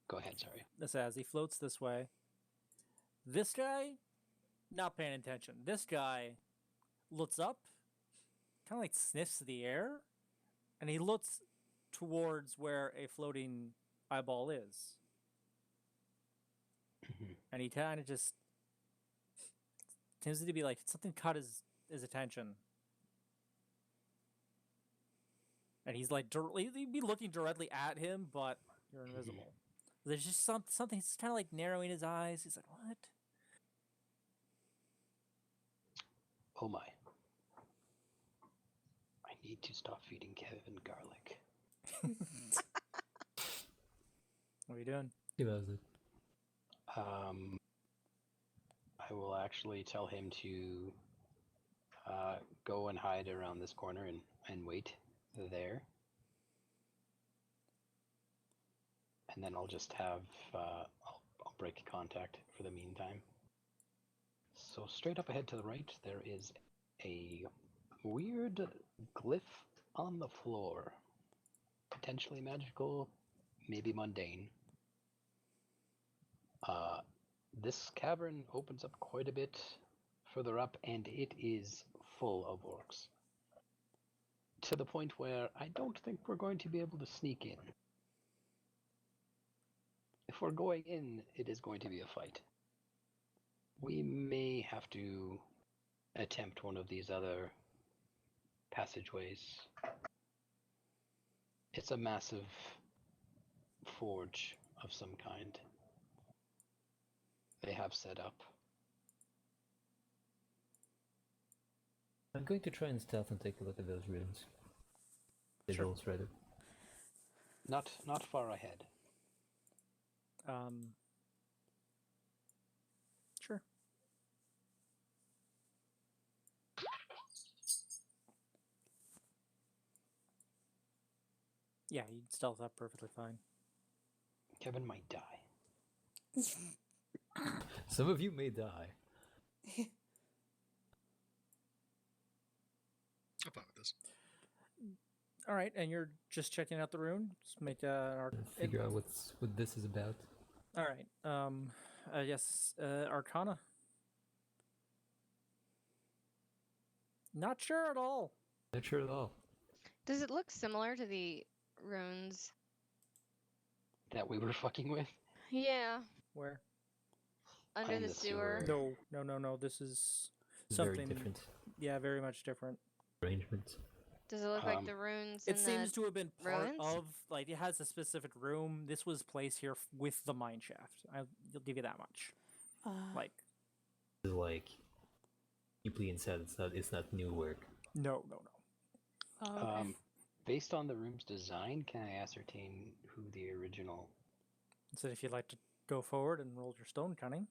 Go ahead, sorry. as he floats this way, this guy not paying attention. This guy looks up, kind of like sniffs the air, and he looks towards where a floating eyeball is. And he kind of just seems to be like something caught his attention. And he's like, he'd be looking directly at him, but you're invisible. There's just something, he's kind of like narrowing his eyes. He's like, what? Oh my. I need to stop feeding Kevin garlic. What are you doing? He loves it. I will actually tell him to go and hide around this corner and wait there. And then I'll just have, I'll break contact for the meantime. So straight up ahead to the right, there is a weird glyph on the floor. Potentially magical, maybe mundane. This cavern opens up quite a bit further up, and it is full of orcs. To the point where I don't think we're going to be able to sneak in. If we're going in, it is going to be a fight. We may have to attempt one of these other passageways. It's a massive forge of some kind they have set up. I'm going to try and stealth and take a look at those runes. Visuals, rather. Not far ahead. Sure. Yeah, you'd stealth up perfectly fine. Kevin might die. Some of you may die. I'm fine with this. All right, and you're just checking out the rune. Just make Figure out what this is about. All right. Yes. Arcana. Not sure at all. Not sure at all. Does it look similar to the runes? That we were fucking with? Yeah, Where? under In the the sewer. sewer. No. This is It's something very different Yeah, very much different. arrangement. Does it look like the runes? It in seems the to have been part ruins? of, like, it has a specific room. This was placed here with the mine shaft. I'll give you that much. Like, It's like deeply inside. It's not new work. no. Based on the room's design, can I ascertain who the original... So if you'd like to go forward and roll your stone cunning.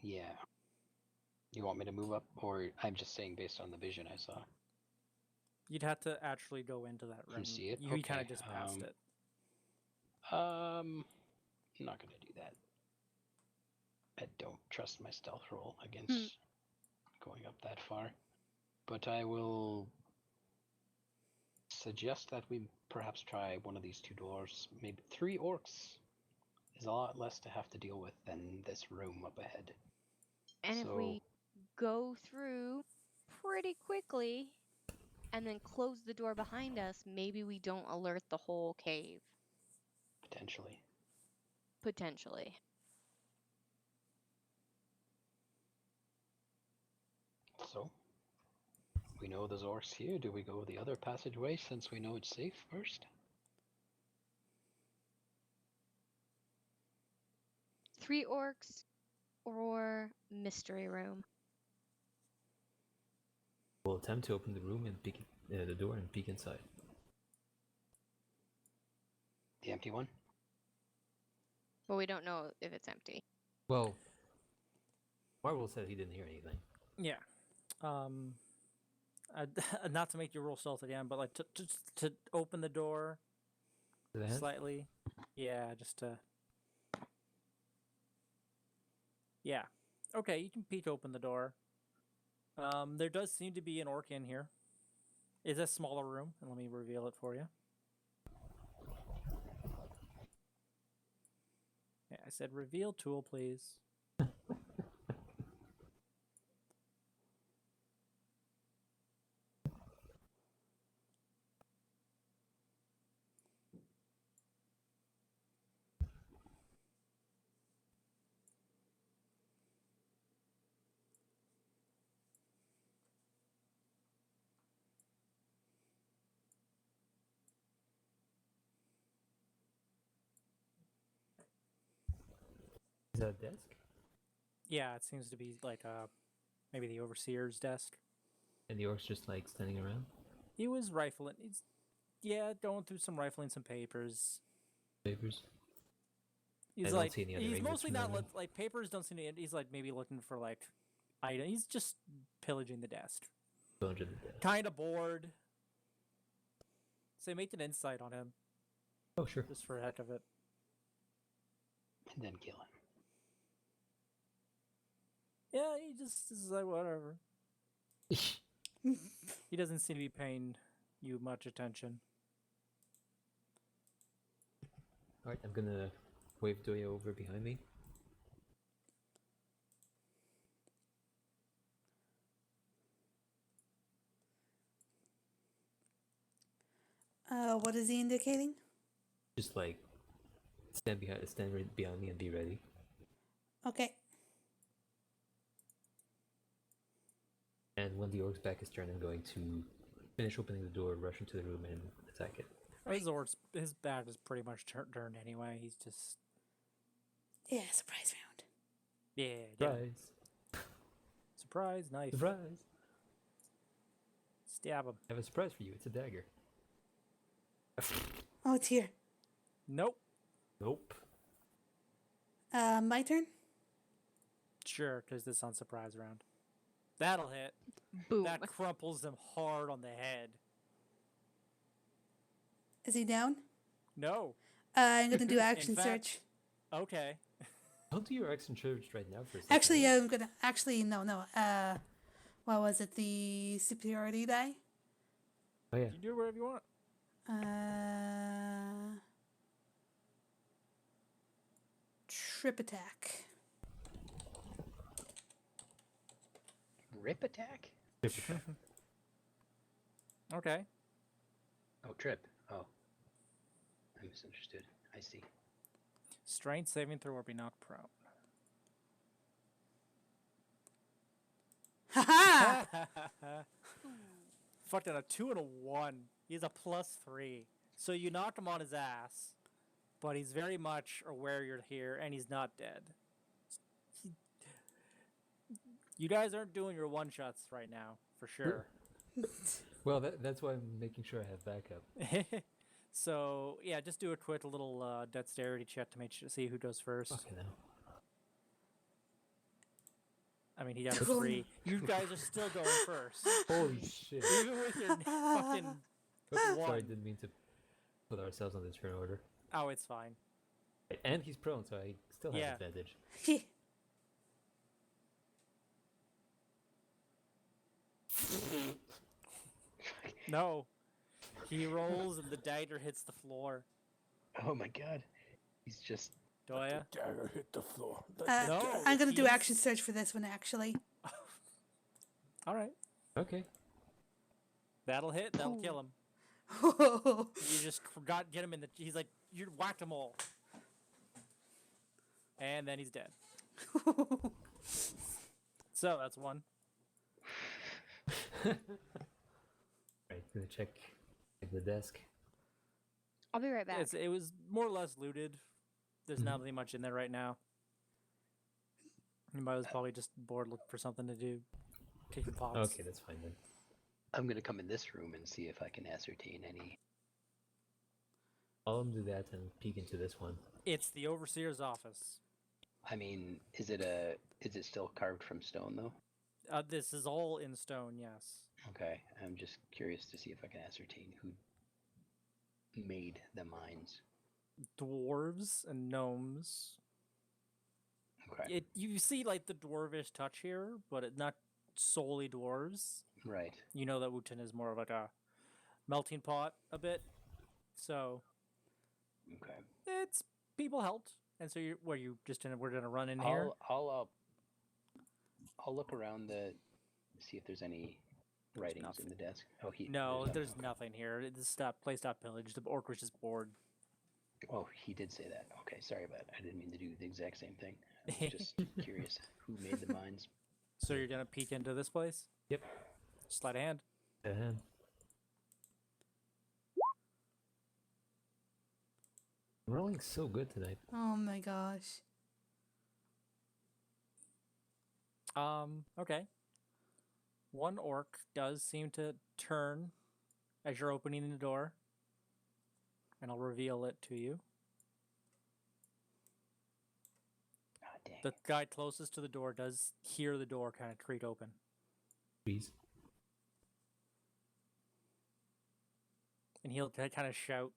Yeah. You want me to move up? Or I'm just saying based on the vision I saw. You'd have to actually go into that room. And see it? You kind Okay, of just passed it. I'm not gonna do that. I don't trust my stealth roll against going up that far. But I will suggest that we perhaps try one of these two doors. Maybe 3 orcs is a lot less to have to deal with than this room up ahead. And if we go through pretty quickly and then close the door behind us, maybe we don't alert the whole cave. Potentially. Potentially. So, we know there's orcs here. Do we go the other passageway since we know it's safe first? 3 orcs or mystery room? We'll attempt to open the room and peek the door and peek inside. The empty one? But we don't know if it's empty. Well, Marvel said he didn't hear anything. Yeah. Not to make you roll stealth again, but like to open the door slightly. Yeah, just to. Yeah. Okay, you can peek open the door. There does seem to be an orc in here. It's a smaller room, and let me reveal it for you. Yeah, I said reveal tool, please. Is that a desk? Yeah, it seems to be like maybe the overseer's desk. And the orc's just like standing around? He was rifling. Going through some rifling some papers. Papers? He's I don't like, see any other he's exits mostly from that not room. like papers. Don't seem to. He's like maybe looking for like items. He's just pillaging the desk. Going to the desk. Kind of bored. So make an insight on him, Oh, sure. just for the heck of it. And then kill him. Yeah, he just is like whatever. He doesn't seem to be paying you much attention. Alright, I'm gonna wave Doya over behind me. What is he indicating? Just like stand right behind me and be ready. Okay. And when the orc's back is turned, I'm going to finish opening the door, rush into the room, and attack it. His back is pretty much turned anyway. He's just Yeah, surprise round. yeah. Surprise! Surprise knife. Surprise! Stab him. I have a surprise for you. It's a dagger. Oh dear. Nope. Nope. My turn. Sure, because this on surprise round. That'll hit. Boom. That crumples him hard on the head. Is he down? No. I'm gonna do action fact- search. Okay. Don't do your action search right now for a second. Actually, I'm gonna. Actually, no. What was it? The superiority die. Oh yeah. You do whatever you want. Trip attack. Rip attack? Okay. Oh, trip. Oh. I misunderstood. I see. Strength saving throw or be knocked prone. Haha! Fucked out a 2 and a 1. He's a +3. So you knock him on his ass, but he's very much aware you're here and he's not dead. You guys aren't doing your one shots right now, for sure. Well, that's why I'm making sure I have backup. So yeah, just do a quick little dexterity check to see who goes first. Okay, now. I mean, he got a 3. You guys are still going first, Holy shit. even with your fucking Oops, sorry, one. didn't mean to put ourselves on the turn order. Oh, it's fine. And he's prone, so I still have Yeah. advantage. No, he rolls and the dagger hits the floor. Oh my god. He's just. Doya. Dagger hit the floor. No, I'm gonna do he's- action search for this one actually. All right, Okay. that'll hit. That'll kill him. You just forgot get him in the. He's like you whacked him all, and then he's dead. So that's one. Right, gonna check the desk. I'll be right back. It was more or less looted. There's Mhm. not really much in there right now. Anybody was probably just bored looking for something to do. Kicking pots. Okay, that's fine then. I'm gonna come in this room and see if I can ascertain any. I'll do that and peek into this one. It's the overseer's office. I mean, is it still carved from stone though? This is all in stone, yes. Okay, I'm just curious to see if I can ascertain who made the mines. Dwarves and gnomes. Okay, You see like the dwarvish touch here, but it's not solely dwarves. right. You know that Wooten is more of like a melting pot a bit. So Okay. it's people helped. And so we're gonna run in here. I'll look around see if there's any writings nothing. in the desk. Oh, No, there's there's nothing here. This place not pillaged. The orc was just bored. Oh, he did say that. Okay, sorry about it. I didn't mean to do the exact same thing. I was just curious who made the mines. So you're gonna peek into this place? Yep. Slide a hand. And I'm rolling so good tonight. Oh my gosh. Okay. One orc does seem to turn as you're opening the door. And I'll reveal it to you. Ah, dang. The guy closest to the door does hear the door kind of creak open. Please. And he'll kind of shout.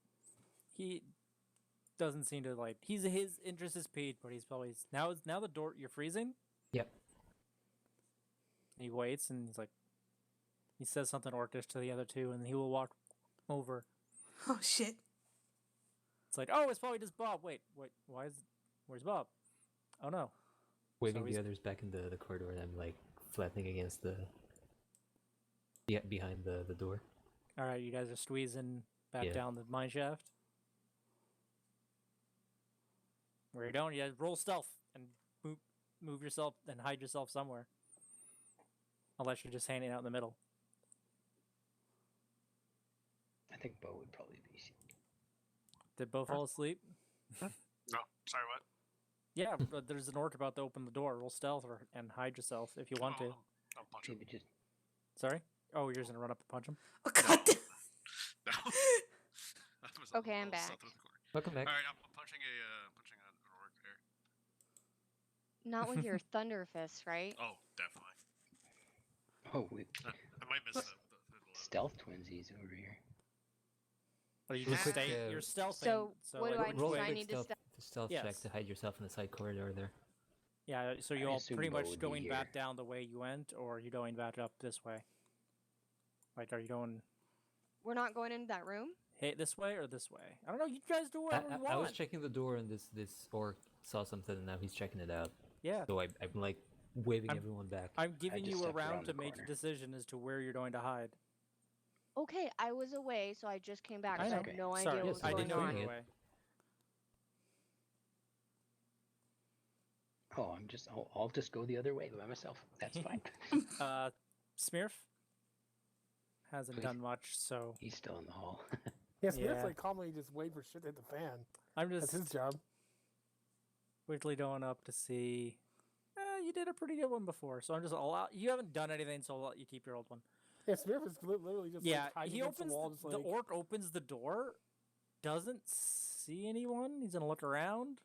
He doesn't seem to like. His interest is piqued, but he's probably now the door. You're freezing. Yep. And he waits, and he's like, he says something orcish to the other two, and he will walk over. Oh shit. It's like, oh, it's probably just Bob. Wait, where's Bob? Oh no. Waving So the he's- others back in the corridor, and I'm like flattening against the behind the door. All right, you guys are squeezing back Yeah. down the mine shaft. Where you don't, you guys roll stealth and move yourself and hide yourself somewhere. Unless you're just hanging out in the middle. I think Bo would probably be. Did Bo fall asleep? No, sorry, what? Yeah, but there's an orc about to open the door. Roll stealth and hide yourself if you want to. I'll punch him. Maybe just Sorry? Oh, you're just gonna run up and punch him? Oh god. No. That was a Okay, I'm little back. south of the corner. Welcome back. All right, I'm punching an orc there. Not with your thunder fist, right? Oh, definitely. Oh, we I might miss the stealth twinsies over here. Or you Real just quick, stay? You're stealthing. So, what do like, I which need? Roll Do a way? I quick need to stealth check Yes. to hide yourself in the side corridor there. Yeah. So I you all assume pretty Bo much would be going here. back down the way you went, or are you going back up this way? Like, are you going We're not going into that room. this way or this way? I don't know. You guys do whatever you want. I was checking the door and this orc saw something and now he's checking it out. Yeah. So I'm like waving I'm- everyone back. I'm giving just you a stepped around round the to make a corner. decision as to where you're going to hide. Okay, I was away, so I just came back. I So I know. had no Sorry, idea what yes, was I going didn't know on. you it. were away. Oh, I'll just go the other way by myself. That's fine. Smearf hasn't Please. done much, so He's still in the hall. Yes, Yeah. yeah. Like calmly just wait for shit to hit the fan. I'm That's his just job. quickly going up to see. You did a pretty good one before, so I'm just allow. You haven't done anything, so I'll let you keep your old one. Yeah, Smith is literally just Yeah, like hiding he against opens the wall, just the like orc opens the door, doesn't see anyone. He's gonna look around.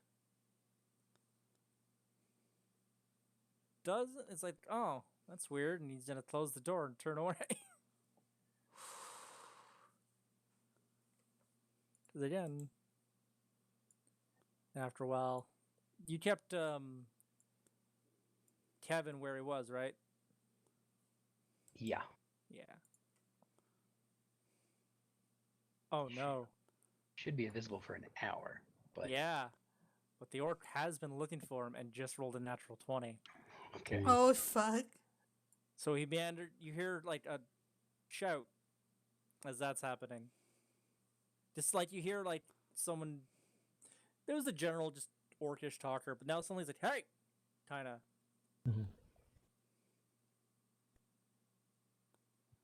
Doesn't. It's like, oh, that's weird, and he's gonna close the door and turn away. Because again, after a while, you kept Kevin where he was, right? Yeah. Yeah. Oh no. Should be invisible for an hour, but Yeah. But the orc has been looking for him and just rolled a natural 20. okay. Oh fuck. So he meandered. You hear like a shout as that's happening. Just like you hear like someone. There was a general just orcish talker, but now suddenly he's like, "Hey," kind of.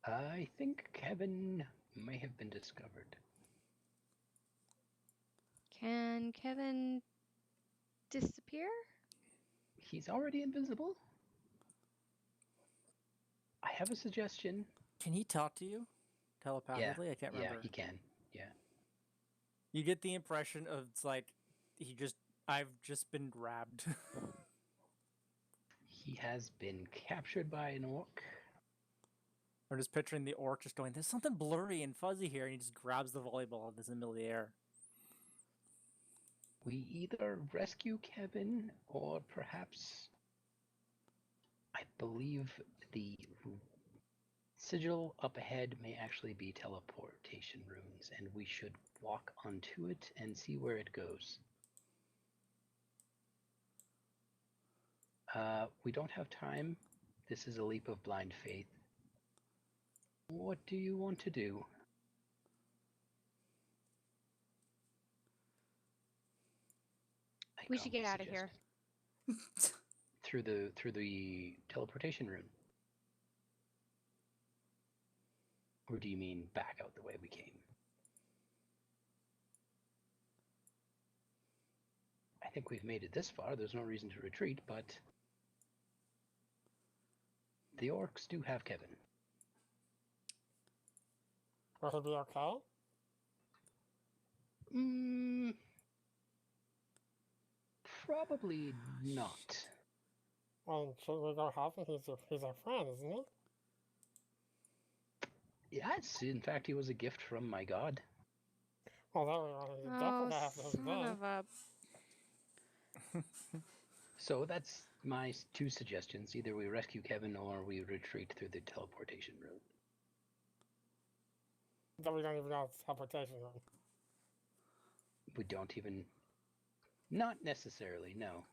I think Kevin may have been discovered. Can Kevin disappear? He's already invisible. I have a suggestion. Can he talk to you telepathically? I can't remember. Yeah, he can. Yeah. You get the impression of it's like I've just been grabbed. He has been captured by an orc. I'm just picturing the orc just going, "There's something blurry and fuzzy here," and he just grabs the volleyball and is in the middle of the air. We either rescue Kevin or perhaps I believe the sigil up ahead may actually be teleportation runes, and we should walk onto it and see where it goes. We don't have time. This is a leap of blind faith. What do you want to do? I We got should get a out of here. suggestion. Through the teleportation rune. Or do you mean back out the way we came? I think we've made it this far. There's no reason to retreat, but the orcs do have Kevin. will he be okay? Probably not. Well, should we go help him? He's our friend, isn't he? Yes, in fact, he was a gift from my god. Well, that we Oh, definitely have him son then. of a... So that's my two suggestions. Either we rescue Kevin or we retreat through the teleportation route. That we don't even know it's teleportation room. We don't even... Not necessarily, no.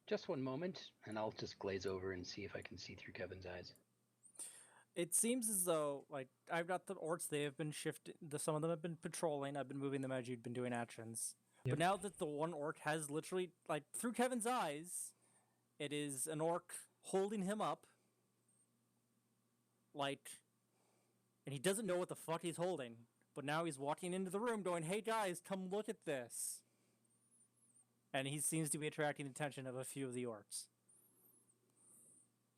Just one moment, and I'll just glaze over and see if I can see through Kevin's eyes. It seems as though, like, I've got the orcs, they have been shifting, some of them have been patrolling, I've been moving them as you've been doing actions. Yep. But now that the one orc has literally, like, through Kevin's eyes, it is an orc holding him up, like, and he doesn't know what the fuck he's holding, but now he's walking into the room going, "Hey guys, come look at this." and he seems to be attracting the attention of a few of the orcs.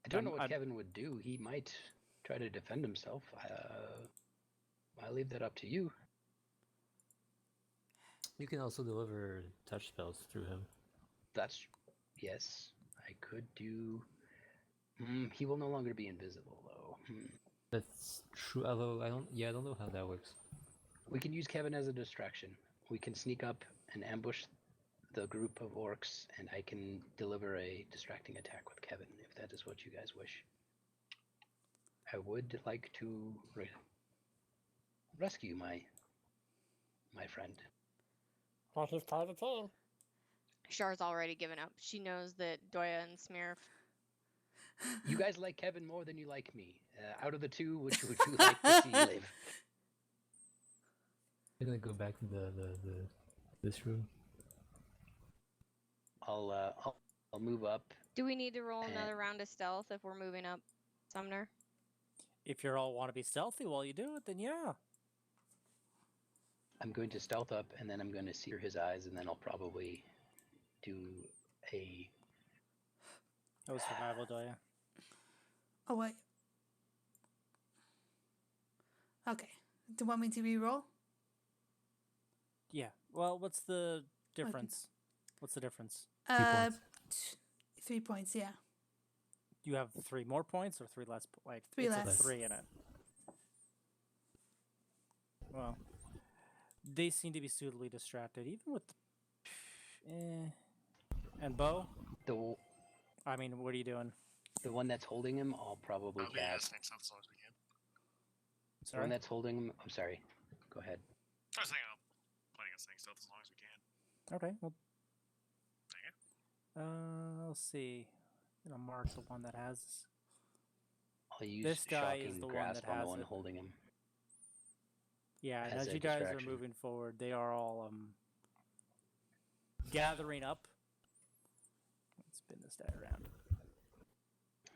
I don't know what I'm- Kevin would do. He might try to defend himself. I'll leave that up to you. You can also deliver touch spells through him. That's yes. I could do. He will no longer be invisible, though. That's true. Although I don't know how that works. We can use Kevin as a distraction. We can sneak up and ambush the group of orcs, and I can deliver a distracting attack with Kevin, if that is what you guys wish. I would like to rescue my friend. Well, he's part of the team. Char's already given up. She knows that Doya and Smear. You guys like Kevin more than you like me. Out of the two, which would you like to see live? I'm gonna go back to the this room. I'll move up. Do we need to roll And- another round of stealth if we're moving up, Sumner? If you all want to be stealthy while you do it, then yeah. I'm going to stealth up, and then I'm going to sear his eyes, and then I'll probably do a. That was survival, Doya. Oh, wait. Okay. Do you want me to re-roll? Yeah. Well, what's the difference? What's the difference? points. 3 points, yeah. You have 3 more points or 3 less? Like Three it's a less. 3 in it. Well, they seem to be suitably distracted, even with. And Bo, The I mean, what are you doing? the one that's holding him, I'll probably I'll be as cast. things as long as we can. The one that's holding him. I'm sorry. Go ahead. I was thinking I'm planning on staying stealth as long as we can. Okay. Well, Okay. let's see. I'm gonna mark the one that has. I'll use This guy is shocking the one grasp that on the has one it. holding him. Yeah, and As as a you guys distraction. are moving forward, they are all gathering up. Let's spin this die around.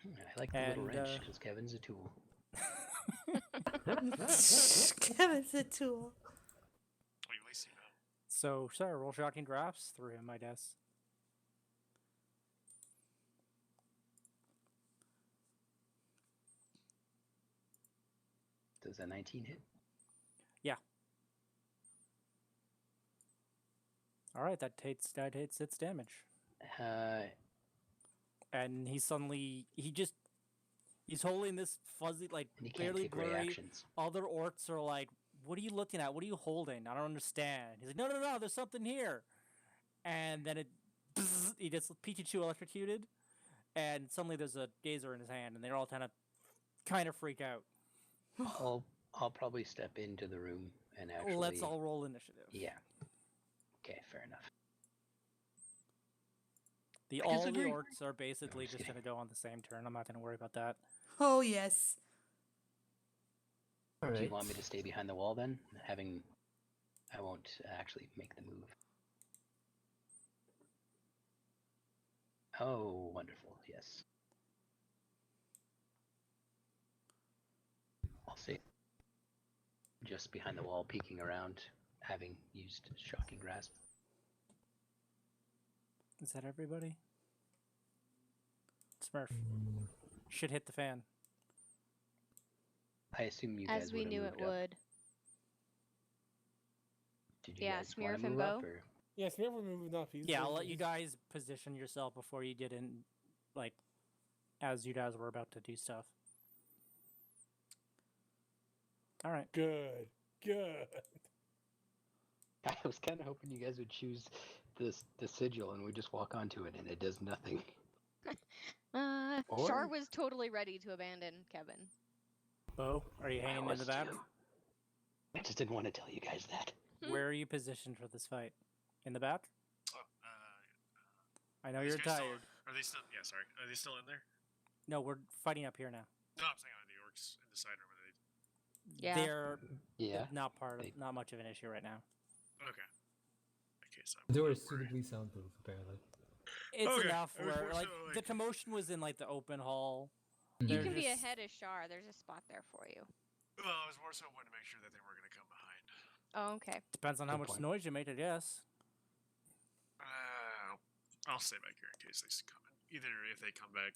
I like the little And, wrench because Kevin's a tool. Kevin's a tool. Well, you at least you know. So, sir, roll shocking drafts through him, I guess. Does a 19 hit? All right, that hits its damage. And he's holding this fuzzy, like And he can't barely take blurry. reactions. Other orcs are like, "What are you looking at? What are you holding? I don't understand." He's like, "No, there's something here." And then he gets Pikachu electrocuted, and suddenly there's a gazer in his hand, and they're all kind of freak out. I'll probably step into the room and actually. Let's all roll initiative. Yeah. Okay, fair enough. I All the disagree. orcs are basically just just going to go on the same turn. I'm not going to worry about that. Oh, yes. All Do right. you want me to stay behind the wall then? I won't actually make the move. Oh, wonderful. Yes. I'll stay just behind the wall, peeking around, having used shocking grasp. Is that everybody? Smurf. Should hit the fan. I assume you guys As we would've knew it moved up. would. Did you Yeah, guys wanna Smearf and move up, Bo? or- Yes, we haven't moved up. Yeah, I'll let you guys position yourself before you get in, like, as you guys were about to do stuff. All right. Good. I was kind of hoping you guys would choose the sigil and we just walk onto it and it does nothing. Char Or- was totally ready to abandon Kevin. Bo, are you I hanging in was the back? too. I just didn't want to tell you guys that. Where are you positioned for this fight? In the back? Oh, I know these you're guys still- tired. Are they still? Yeah, sorry. Are they still in there? No, we're fighting up here now. No, I'm saying are the orcs in the side room? Are they? Yeah. They're Yeah. not They- not much of an issue right now. Okay. Okay, so The door is suitably soundproof, apparently. It's Okay, enough I was where more like so, the like- commotion was in like the open hall. You They're can be just- ahead of Char. There's a spot there for you. Well, I was more so wanting to make sure that they weren't going to come behind. Oh, okay. Depends on how Good much point. noise you make, I guess. I'll I'll stay back here in case they come in. Either if they come back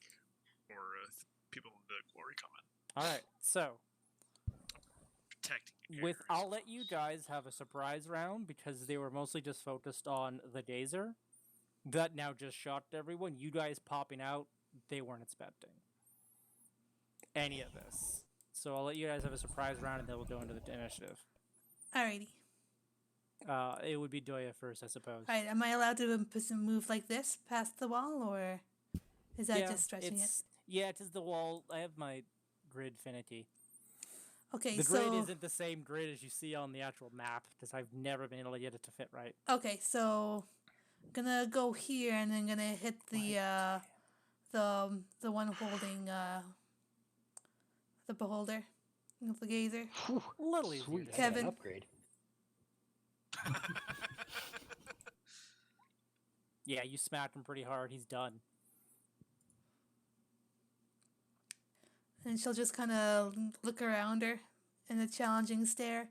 or if people in the quarry come in. All right, so Protecting the with air, I I'll let you suppose. guys have a surprise round because they were mostly just focused on the Gazer. That now just shocked everyone. You guys popping out, they weren't expecting any of this. So I'll let you guys have a surprise round, and then we'll go into the initiative. Alrighty. It would be Doya first, I suppose. Alright, am I allowed to move like this past the wall, or is that yeah, just stretching it? Yeah, it is the wall. I have my grid finity. Okay, The so grid isn't the same grid as you see on the actual map because I've never been able to get it to fit right. okay, so gonna go here and then gonna hit the one holding the beholder of the gazer. Whew, A little easier sweet, to I got an Kevin. upgrade. Yeah, you smacked him pretty hard. He's done. And she'll just kind of look around her in a challenging stare,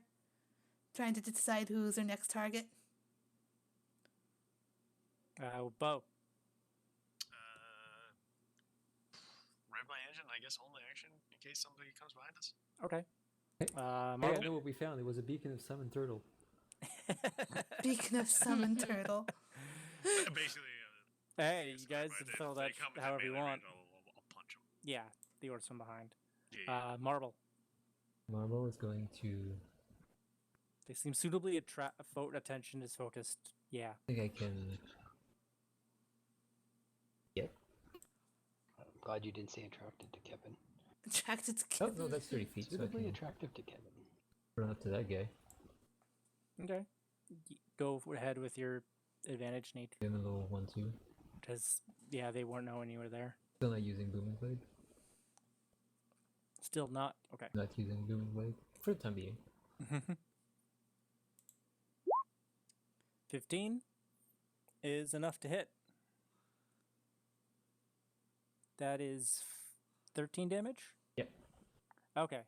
trying to decide who's her next target. Bo. Rev my engine, I guess, hold the action in case somebody comes behind us. Okay. Hey, I Marvel. know what we found. It was a beacon of summon turtle. Beacon of summon turtle. Basically, Hey, yes, you guys if can they- fill if that they come within however you melee want. range, I'll punch them. Yeah, the order's from behind. Yeah. Marble. Marble is going to. They seem suitably attention is focused. Yeah. I think I can. Yep. I'm glad you didn't say attracted to Kevin. Attracted to Oh Kevin. no, that's 30 feet. So I Suitably can attractive to Kevin. run up to that guy. Okay. Go ahead with your advantage, Nate. Give him a little 1-2. Because, yeah, they weren't knowing you were there. Still not using booming blade. Still not. Okay. Not using booming blade for the time being. 15 is enough to hit. That is 13 damage? Yep. Okay.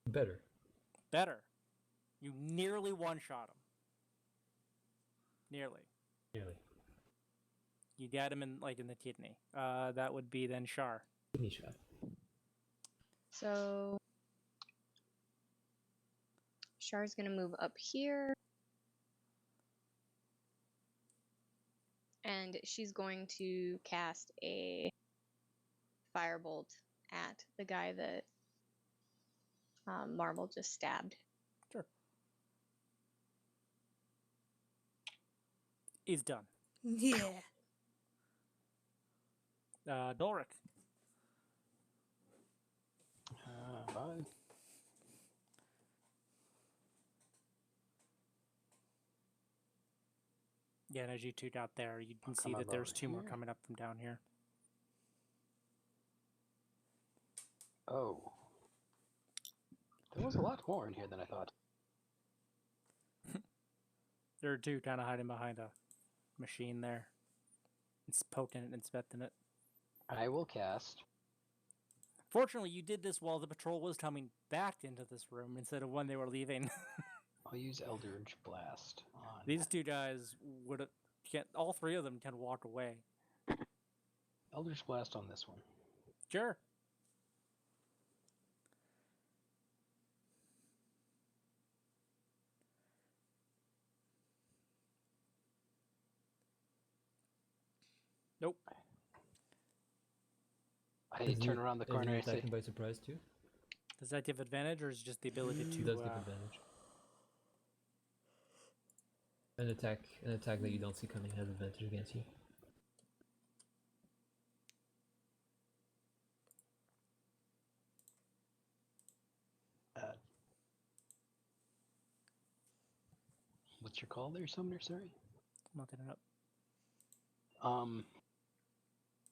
Better. Better. You nearly one-shot him. Nearly. Nearly. You got him in the kidney. That would be then Shar. Kidney shot. So Shar's gonna move up here. And she's going to cast a firebolt at the guy that Marvel just stabbed. Sure. He's done. Yeah. Doric. Bye. Yeah, and as you two got there, you can I'll see come that there's about two more here. coming up from down here. Oh. There was a lot more in here than I thought. There are two kind of hiding behind a machine there. It's poking it and inspecting it. I will cast. Fortunately, you did this while the patrol was coming back into this room instead of when they were leaving. I'll use Eldritch Blast on. These two guys would can't. All three of them can walk away. Eldritch Blast on this one. Sure. Nope. I turn around the corner. I say, attacking by surprise too. Does that give advantage, or is it just the ability to? It does give advantage. An attack that you don't see coming has advantage against you. what's your call there, Sumner? Sorry. I'm looking it up.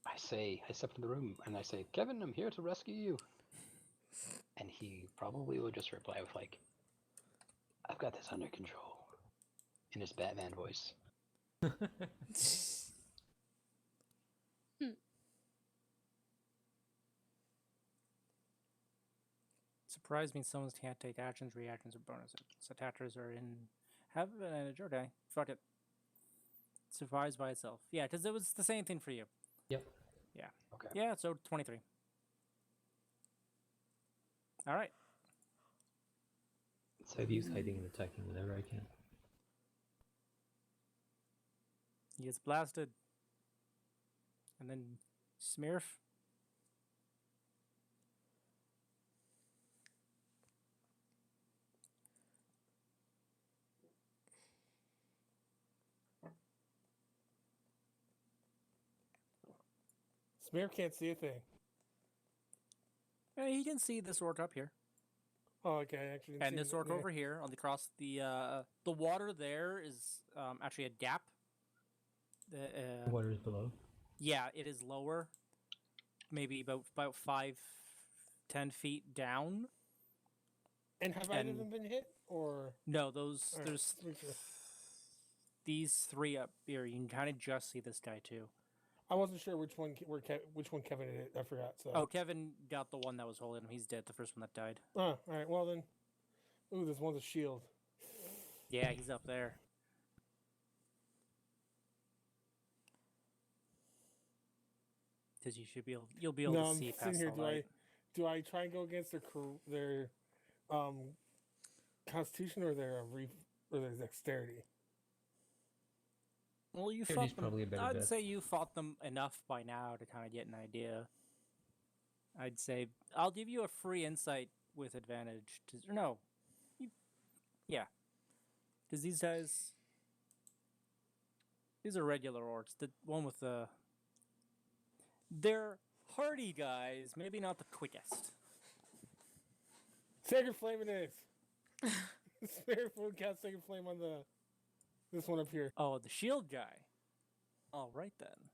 I step in the room and I say, Kevin, I'm here to rescue you. And he probably will just reply with like, I've got this under control. In his Batman voice. Surprise means someone can't take actions, reactions, or bonuses. Attackers are in have advantage. Okay, fuck it. survives by itself. Yeah, because it was the same thing for you. Yep. Okay. Yeah, so 23. All right. So I've used hiding and attacking whenever I can. He gets blasted. And then Smirf. Smear can't see a thing. He can see this orc up here. Oh, okay. I actually didn't And see this it. orc Yeah. over here on the cross. The water there is actually a gap. The Water is below. Yeah, it is lower. Maybe about 5-10 feet down. And have either of and- them been hit? Or. No, those Alright, there's let's make sure. these three up here. You can kind of just see this guy too. I wasn't sure which one Kevin hit. I forgot. So. Oh, Kevin got the one that was holding him. He's dead. The first one that died. Oh, all right. Well then. Ooh, this one's a shield. Yeah, he's up there. Because you'll be able No, to I'm see sitting past here. the light. Do I try and go against their constitution or their dexterity? Well, you Sturdy's fought them. probably a better I'd bet. say you fought them enough by now to kind of get an idea. I'd say I'll give you a free insight with advantage. No, yeah, because these guys, these are regular orcs. The one with they're hardy guys. Maybe not the quickest. Sacred flame it is. Spirit food cast sacred flame on this one up here. Oh, the shield guy. All right then.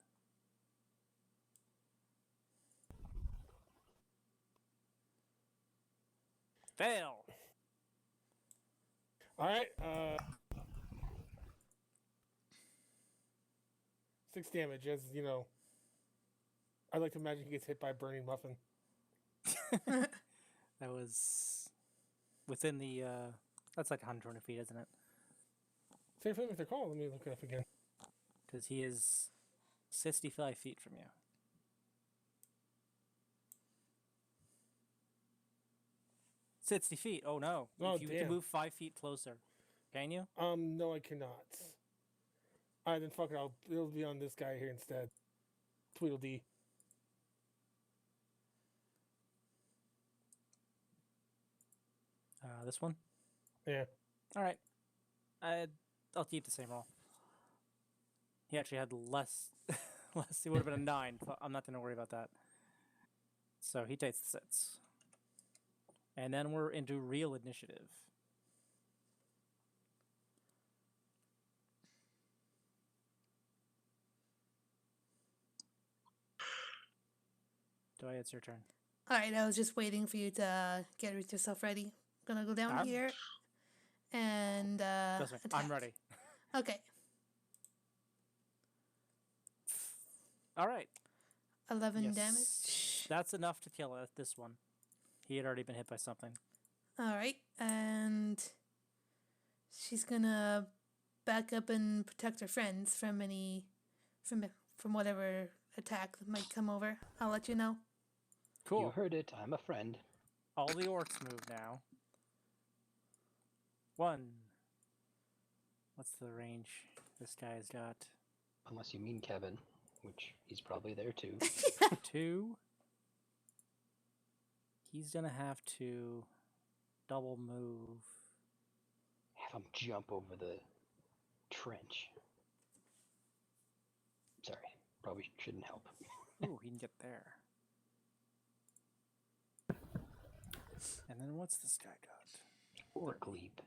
Fail. All right. 6 damage. As you know, I like to imagine he gets hit by a burning muffin. That was within the. That's like 120 feet, isn't it? Sacred flame, if they're called. Let me look it up again. Because he is 65 feet from you. "60 feet. Oh no! Oh, if you can damn. move 5 feet closer, can you? No, I cannot. All right, then fuck it. It'll be on this guy here instead. Tweedledee. This one. Yeah. All right. I'll keep the same roll. He actually had less. Less. It would have been a 9. But I'm not going to worry about that. So he takes the 6. And then we're into real initiative. Dwight, it's your turn. All right, I was just waiting for you to get yourself ready. Gonna go down I'm- here and Trust me, I'm attack. ready. Okay, All right. 11 Yes. damage. That's enough to kill this one. He had already been hit by something. All right, and she's gonna back up and protect her friends from from whatever attack that might come over. I'll let you know. Cool. You heard it. I'm a friend. All the orcs move now. 1. What's the range this guy's got? Unless you mean Kevin, which he's probably there too. 2. He's gonna have to double move. Have him jump over the trench. Sorry, probably shouldn't help. Ooh, he can get there. And then what's this guy got? Orc leap.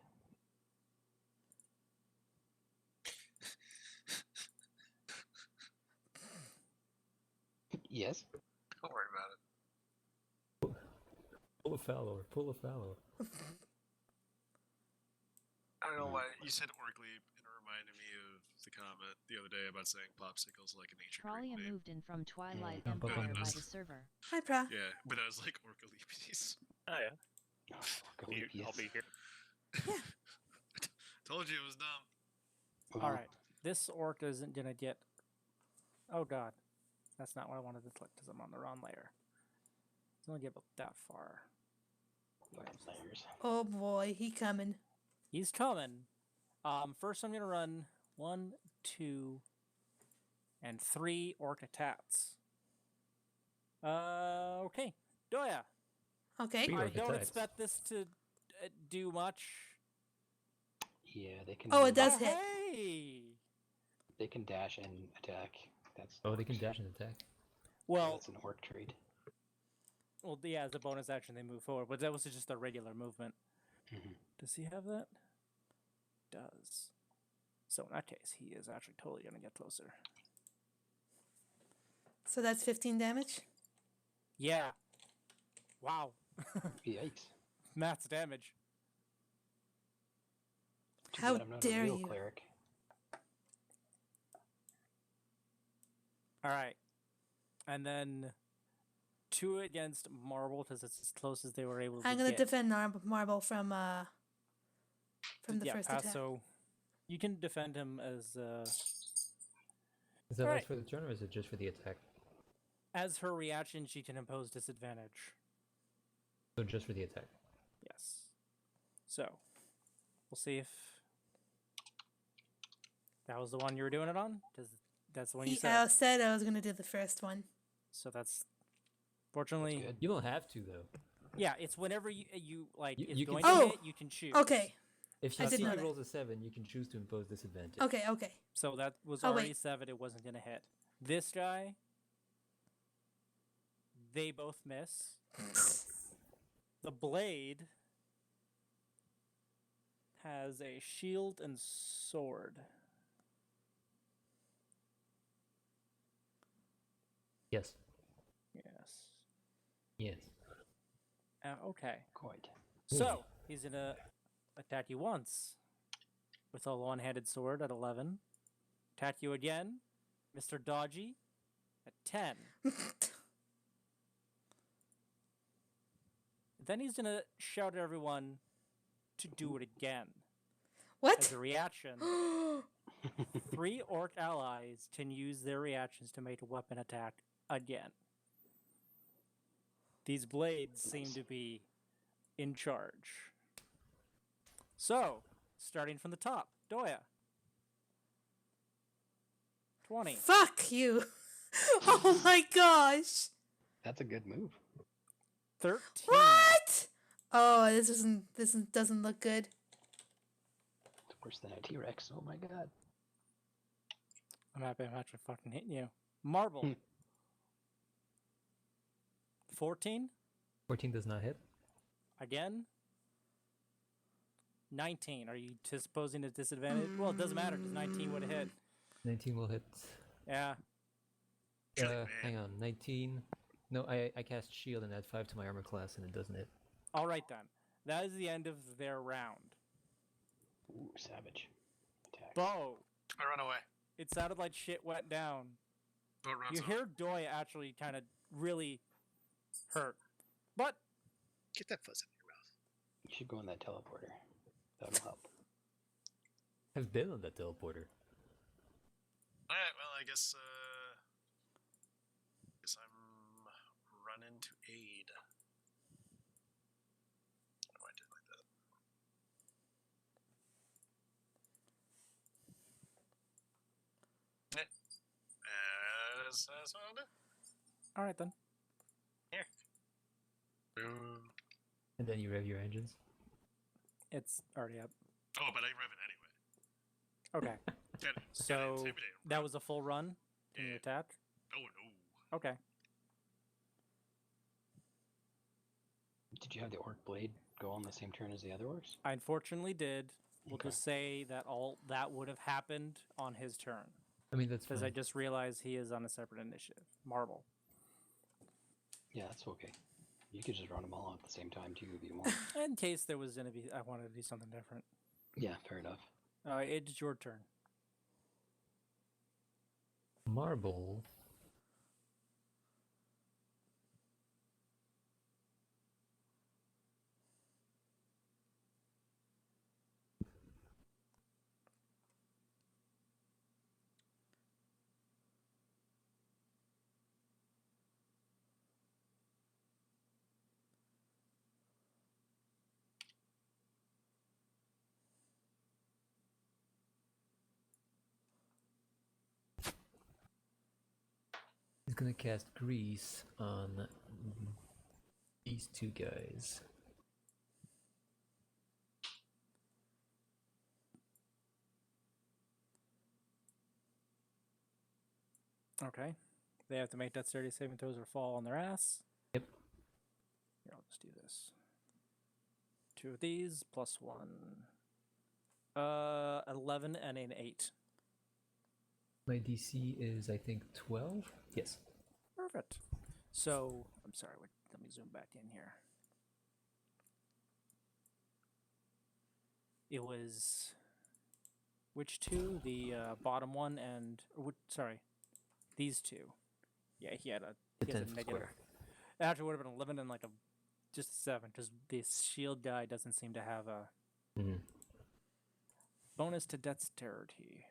Yes. Don't worry about it. Pull a fallow. Pull a fallow. I don't know why you said orc leap, and it reminded me of the comment the other day about saying popsicles like an ancient Greek Trollia name. moved in from Twilight Mm, but Empire by that's- the server. Hi, Pra. Yeah, but I was like Orcaleepes. Oh yeah, Oh, fuck, I'll yes. be here. Told you it was dumb. All Well, right. this orc isn't gonna get. Oh god, that's not what I wanted to click because I'm on the wrong layer. It's only get about that far. Fucking layers. Oh boy, he coming. He's coming. First I'm gonna run 1, 2, and 3 orc attacks. Okay, Doya. Okay. Three I orc don't attacks. expect this to do much. Yeah, they can. Oh, it does Oh, hit. hey. They can dash and attack. That's. Oh, they can dash and attack. Well, That's an orc trait. well, yeah, as a bonus action they move forward, but that was just a regular movement. Mhm. Does he have that? Does. So in that case, he is actually totally gonna get closer. So that's 15 damage. Yeah. Wow. Yikes. Math's damage. Too How bad I'm not dare a real you. cleric. All right. And then 2 against Marble because it's as close as they were able to I'm gonna get. defend Marble from the first pass, attack. So you can defend him as Is that Alright. last for the turn or is it just for the attack? as her reaction. She can impose disadvantage. So just for the attack. Yes. So we'll see if that was the one you were doing it on. Does that's the one you I said? said I was gonna do the first one. So that's fortunately. That's good. You don't have to though. Yeah, it's whenever you like You- it's you can going choose- to Oh, hit, you can choose. Okay. If I you did see know he that. rolls a 7, you can choose to impose disadvantage. Okay. Okay. So that was Oh, already wait. 7. It wasn't going to hit. This guy, they both miss. The blade has a shield and sword. Yes. Yes. Yes. Okay. Quite. So he's going to attack you once with a one-handed sword at 11. Attack you again, Mr. Dodgy, at 10. Then he's going to shout at everyone to do it again. As What? a reaction, 3 orc allies can use their reactions to make a weapon attack again. These blades seem to be in charge. So, starting from the top, Doya. 20. Fuck you! Oh my gosh! That's a good move. 13. What? Oh, this doesn't look good. It's worse than a T-Rex. Oh my god. I'm happy I'm actually fucking hitting you. Marble. 14. 14 does not hit. Again. 19. Are you supposing a disadvantage? Well, it doesn't matter because 19 would have hit. 19 will hit. Yeah. Hang on. 19. No, I cast shield and add 5 to my armor class and it doesn't hit. All right then. That is the end of their round. Ooh, savage. Attack. Bo. I run away. It sounded like shit went down. Boat runs You away. hear Doya actually kind of really hurt. But Get that fuzz in your mouth. You should go in that teleporter. That'll help. I've been on that teleporter. Alright, well, I guess I'm running to aid. Oh, I did like that. As I'll do. all right then. Boom. And then you rev your engines. It's already up. Oh, but I rev it anyway. Okay. Gotta So intimidate 'em, that bro. was a full run. Can you Yeah. attack? Oh no. Okay. Did you have the orc blade go on the same turn as the other orcs? I unfortunately did. We'll Okay. just say that all that would have happened on his turn I mean, that's because I fine. just realized he is on a separate initiative. Marble. Yeah, that's okay. You could just run them all at the same time too if you want. In case there was gonna be, I wanted to do something different. Yeah, fair enough. It's your turn. Marble. gonna cast Grease on these two guys. Okay. They have to make dexterity saving throws or fall on their ass. Yep. Here, I'll just do this. 2 of these plus 1. 11 and an 8. My DC is, I think, 12? Yes. Perfect. So, I'm sorry, let me zoom back in here. It was which two? The bottom one and sorry, these two. Yeah, he had a The he has a 10th negative. square. It actually would have been 11 and like just a 7. Just this shield guy doesn't seem to have a Mhm. bonus to dexterity.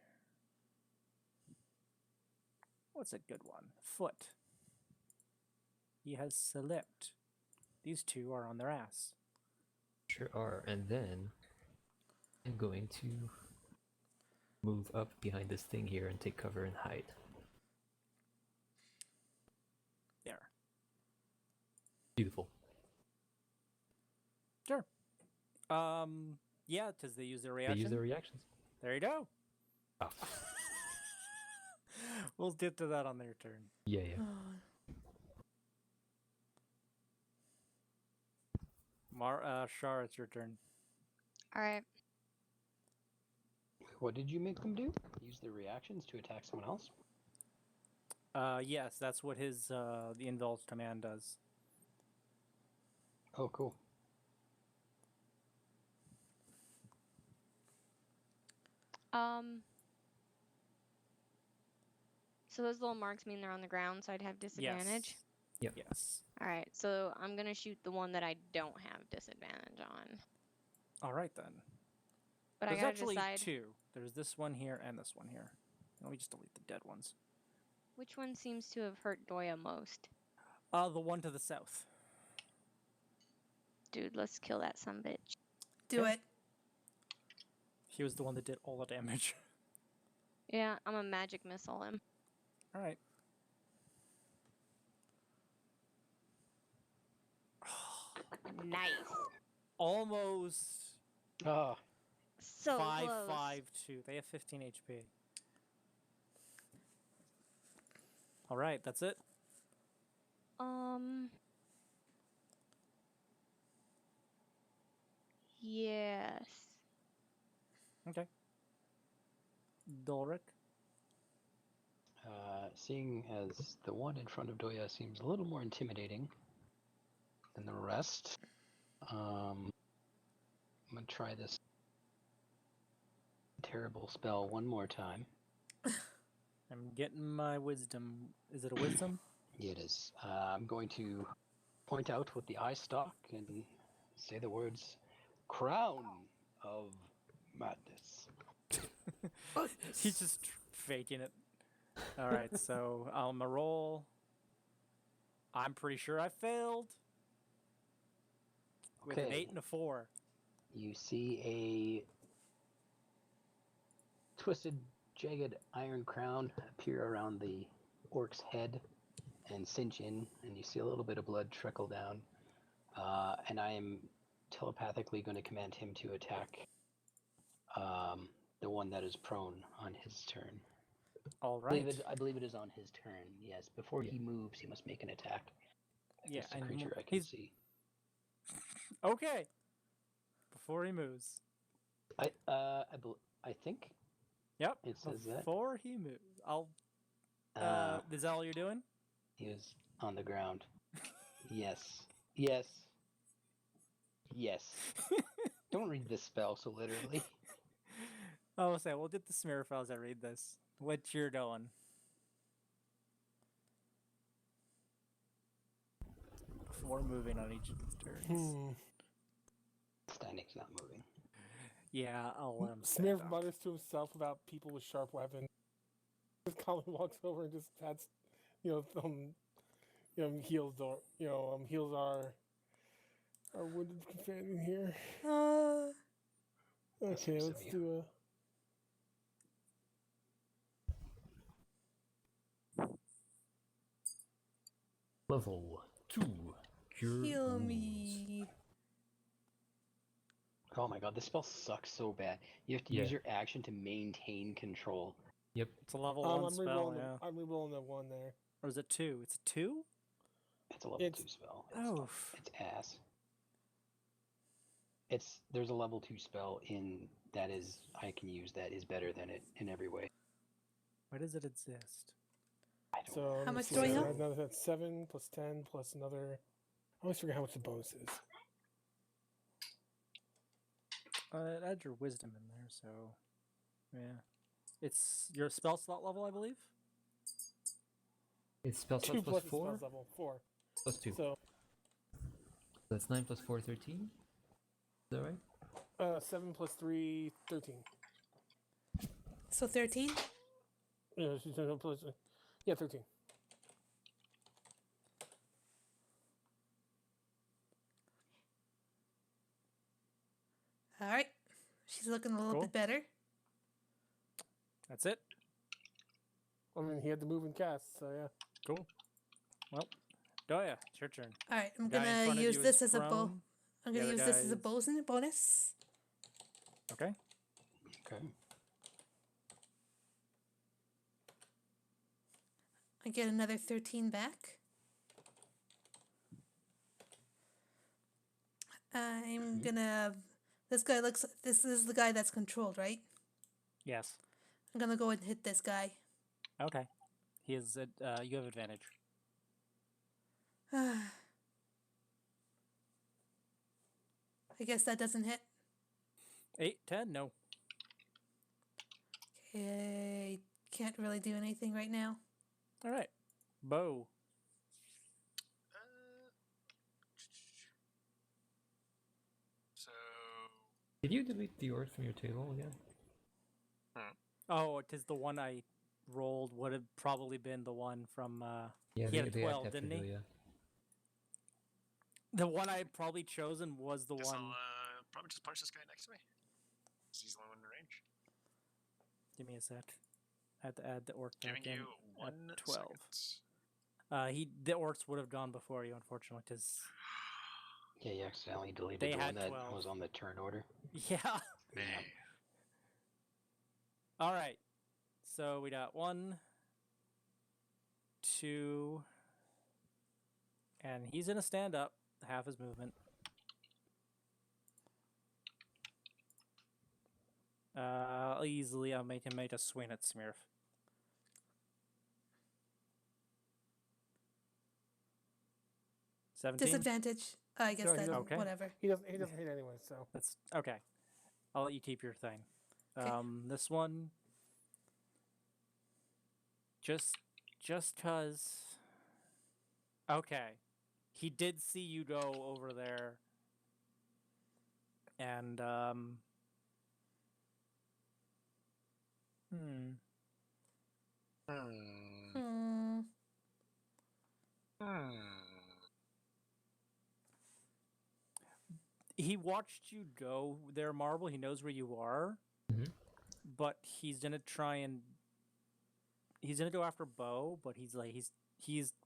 What's a good one? Foot. He has select. These two are on their ass. Sure are. And then I'm going to move up behind this thing here and take cover and hide. There. Beautiful. Sure. Yeah, because they use their They reaction. use their reactions. There you go. Oh. We'll get to that on their turn. Yeah, yeah. Shar, it's your turn. All right. What did you make them do? Use their reactions to attack someone else? Yes, that's what his the indulged command does. Oh, cool. So those little marks mean they're on the ground, so I'd have disadvantage. Yep. Yes. All right. So I'm gonna shoot the one that I don't have disadvantage on. All right then. But There's I gotta actually decide 2. There's this one here and this one here. Let me just delete the dead ones. which one seems to have hurt Doya most. The one to the south. Dude, let's kill that sumbitch. Do Okay. it. He was the one that did all the damage. Yeah, I'm a magic missile him. All right. Nice. Almost Ah, So 5, close. 5, 2. They have 15 HP. All right, that's it. Yes. Okay. Dolric. seeing as the one in front of Doya seems a little more intimidating than the rest, I'm gonna try this terrible spell one more time. I'm getting my wisdom. Is it a wisdom? It is. I'm going to point out with the eye stalk and say the words, "Crown of Madness." He's just faking it. All right, so I'm a roll. I'm pretty sure I failed. With an Okay. 8 and a 4. You see a twisted, jagged iron crown appear around the orc's head and cinch in, and you see a little bit of blood trickle down. And I am telepathically going to command him to attack the one that is prone on his turn. All I right. believe it is on his turn. Yes, before Yeah. he moves, he must make an attack Yeah, against a and creature I can he's see. okay. Before he moves. I think Yep. it says that. Before he moves. I'll. Is that all you're doing? He was on the ground. Yes. Yes. Yes. Don't read this spell so literally. Oh, say we'll get the smear files. I read this. What you're doing? Before moving on each of his turns. Steinig's not moving. Yeah, I'll let him. Smear stand up. mutters to himself about people with sharp weapons. Just calmly walks over and just pats, heals our wounded companion here. Okay, nice of let's you. do a. Level 2. Cure Heal wounds. me. Oh my god, this spell sucks so bad. You have to use your action to maintain control. Yep. It's a level 1 I'm spell, rerolling. yeah. I'm rerolling the one there. Or is it 2? It's a 2? It's a level It's- 2 spell. Oh. It's ass. There's a level 2 spell I can use that is better than it in every way. Why does it exist? I don't So How let's much do I see, have? Another that's 7 plus 10 plus another. I always forget how much the bonus is. It adds your wisdom in there, so yeah. It's your spell slot level, I believe. It's spell 2 slots plus plus 4? spells level 4. Plus 2. So That's 9 plus 4, 13? Is that right? 7 plus 3, 13. So 13? Yeah, yeah, 13. All right. She's looking a little Cool. bit better. That's it. I mean, he had to move and cast, so yeah. Cool. Well, Doya, it's your turn. All right. I'm Guy in gonna front of use you is this as a prone. I'm The gonna other use this as a guy bonus. Okay. Okay. I get another 13 back. I'm gonna. This is the guy that's controlled, right? Yes. I'm gonna go and hit this guy. Okay. He is at. You have advantage. I guess that doesn't hit. 8, 10, no. Okay, can't really do anything right now. All right. Bo. So Did you delete the orc from your table again? Oh, it is the one I rolled. Would have probably been the one from. Yeah, He had a they 12, have to didn't do, he? yeah. The one I had probably chosen was the guess one. I'll probably just punch this guy next to me. 'Cause he's the only one in range. Give me a sec. I had to add the orc back Giving in you at 1 12. second. The orcs would have gone before you, unfortunately, because Yeah, you accidentally deleted They the had one that 12. was on the turn order. yeah. Man. All right. So we got 1, 2, and he's gonna stand up, half his movement. Easily, I'll make him make a swing at Smirf. Disadvantage. I guess No, he that doesn't. Okay. whatever. He doesn't hit anyway, so. That's okay. I'll let you keep your thing. Okay. This one, just cause. Okay, he did see you go over there, and Hmm. Hmm. he watched you go there, Marble. He knows where you are, Mhm. but he's gonna try and he's gonna go after Bo. But he's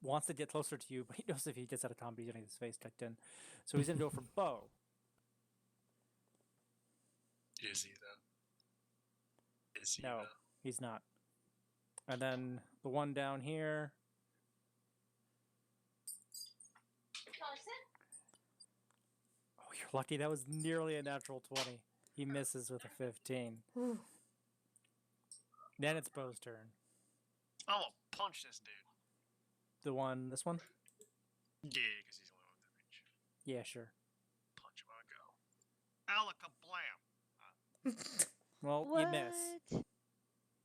wants to get closer to you, but he knows if he gets out of combat, he's gonna get his face tucked in. So he's gonna go for Bo. Is he though? Is he No, though? he's not. And then the one down here. Oh, you're lucky. That was nearly a natural 20. He misses with a 15. Ooh. Then it's Bo's turn. I'm gonna punch this dude. The one, this one? Yeah, because he's the only one within range. Yeah, sure. Punch him on a go. Alakablam! Well, What? you miss.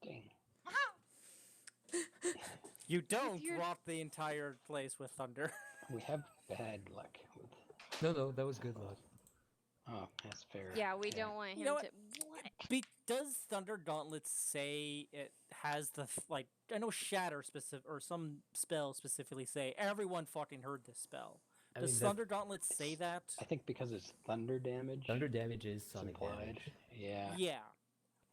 Dang. You don't your- drop the entire place with thunder. We have bad luck with. No, that was good luck. Oh, that's fair. Yeah, we don't want him You know what? to. What? Does Thunder Gauntlets say it has the like? I know Shatter specific or some spell specifically say everyone fucking heard this spell. I Does mean, Thunder Gauntlets say that? I think because it's thunder damage. Thunder damage is it's sonic implied. damage. Yeah. Yeah,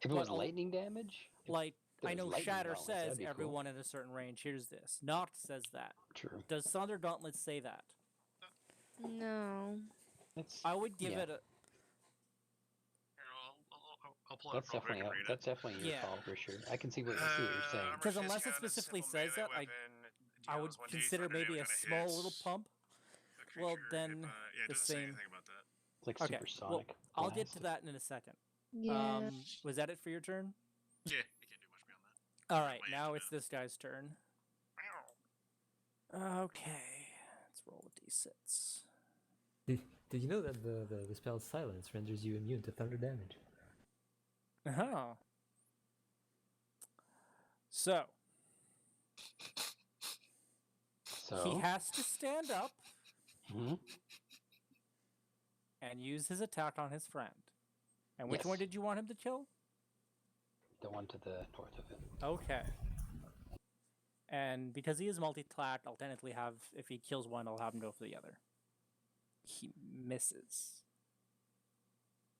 If it but was I'll- lightning damage, like There I was know lightning Shatter gauntlets, says that'd be cool. everyone in a certain range hears this. Noct says that. True. Does Thunder Gauntlet say that? No. That's I would give yeah. it a. Here, I'll pull it up That's real quick definitely and read it. that's definitely your Yeah. call for sure. I can see what you're saying. Armor 'Cause piercing unless it gun is a specifically simple says melee that, I would deals 1d8 consider thunder maybe a damage on small little hit. pump. A Well, creature then hit by- yeah, it the doesn't say same. anything about that. It's like Okay, supersonic. well, I'll get blast. to that in a second. Yeah. Was that it for your turn? Yeah, you can't do much beyond that. All right, my now infinite. it's this guy's turn. Okay, let's roll a d6. Did you know that the spell Silence renders you immune to thunder damage? Oh. So So he has to stand up mhm. and use his attack on his friend. And which Yes. one did you want him to kill? the one to the north of it. Okay. And because he is multi-clack, I'll technically have, if he kills one, I'll have him go for the other. He misses.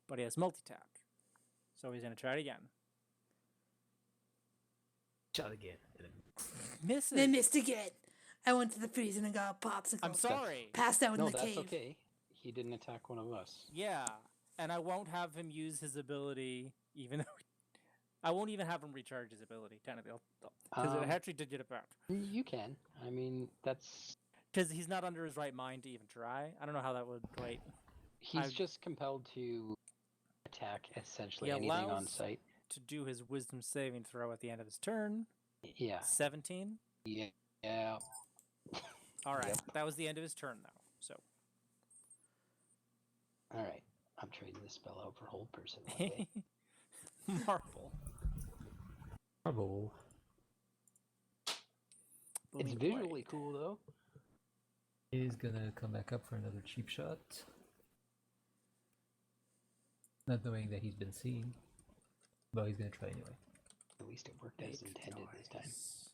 But he has multi-tack. So he's going to try it again. Shot again. Misses! They missed again. I went to the freezer and got a popsicle. I'm sorry. Passed out in No, the that's cave. okay. He didn't attack one of us. Yeah. And I won't have him use his ability, even though... I won't even have him recharge his ability, technically. Because it actually did get it back. You can. I mean, that's Because he's not under his right mind to even try. I don't know how that would wait. he's just compelled to attack essentially He anything on allows- sight. To do his wisdom saving throw at the end of his turn. Yeah. 17. Yeah. All right. Yep. That was the end of his turn, though. So All right. I'm trading this spell out for hold person one day. Marble. Marble. It's Bleed visually Blade. cool though. He's gonna come back up for another cheap shot. Not knowing that he's been seen. But he's gonna try anyway. At least it worked as Make intended this time. noise.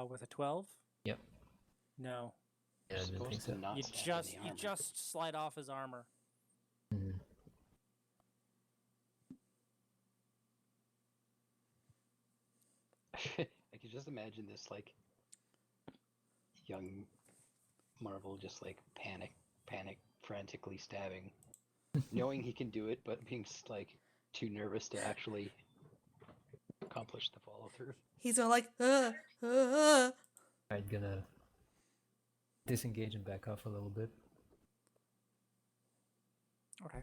With a 12? Yep. No. Yeah, I You're didn't think supposed to so. not You stab in just the you armor. just slide off his armor. Mhm. I could just imagine this like young Marvel just like panic, frantically stabbing, knowing he can do it, but being like too nervous to actually accomplish the follow through. He's all like, I'm gonna disengage and back off a little bit. Okay.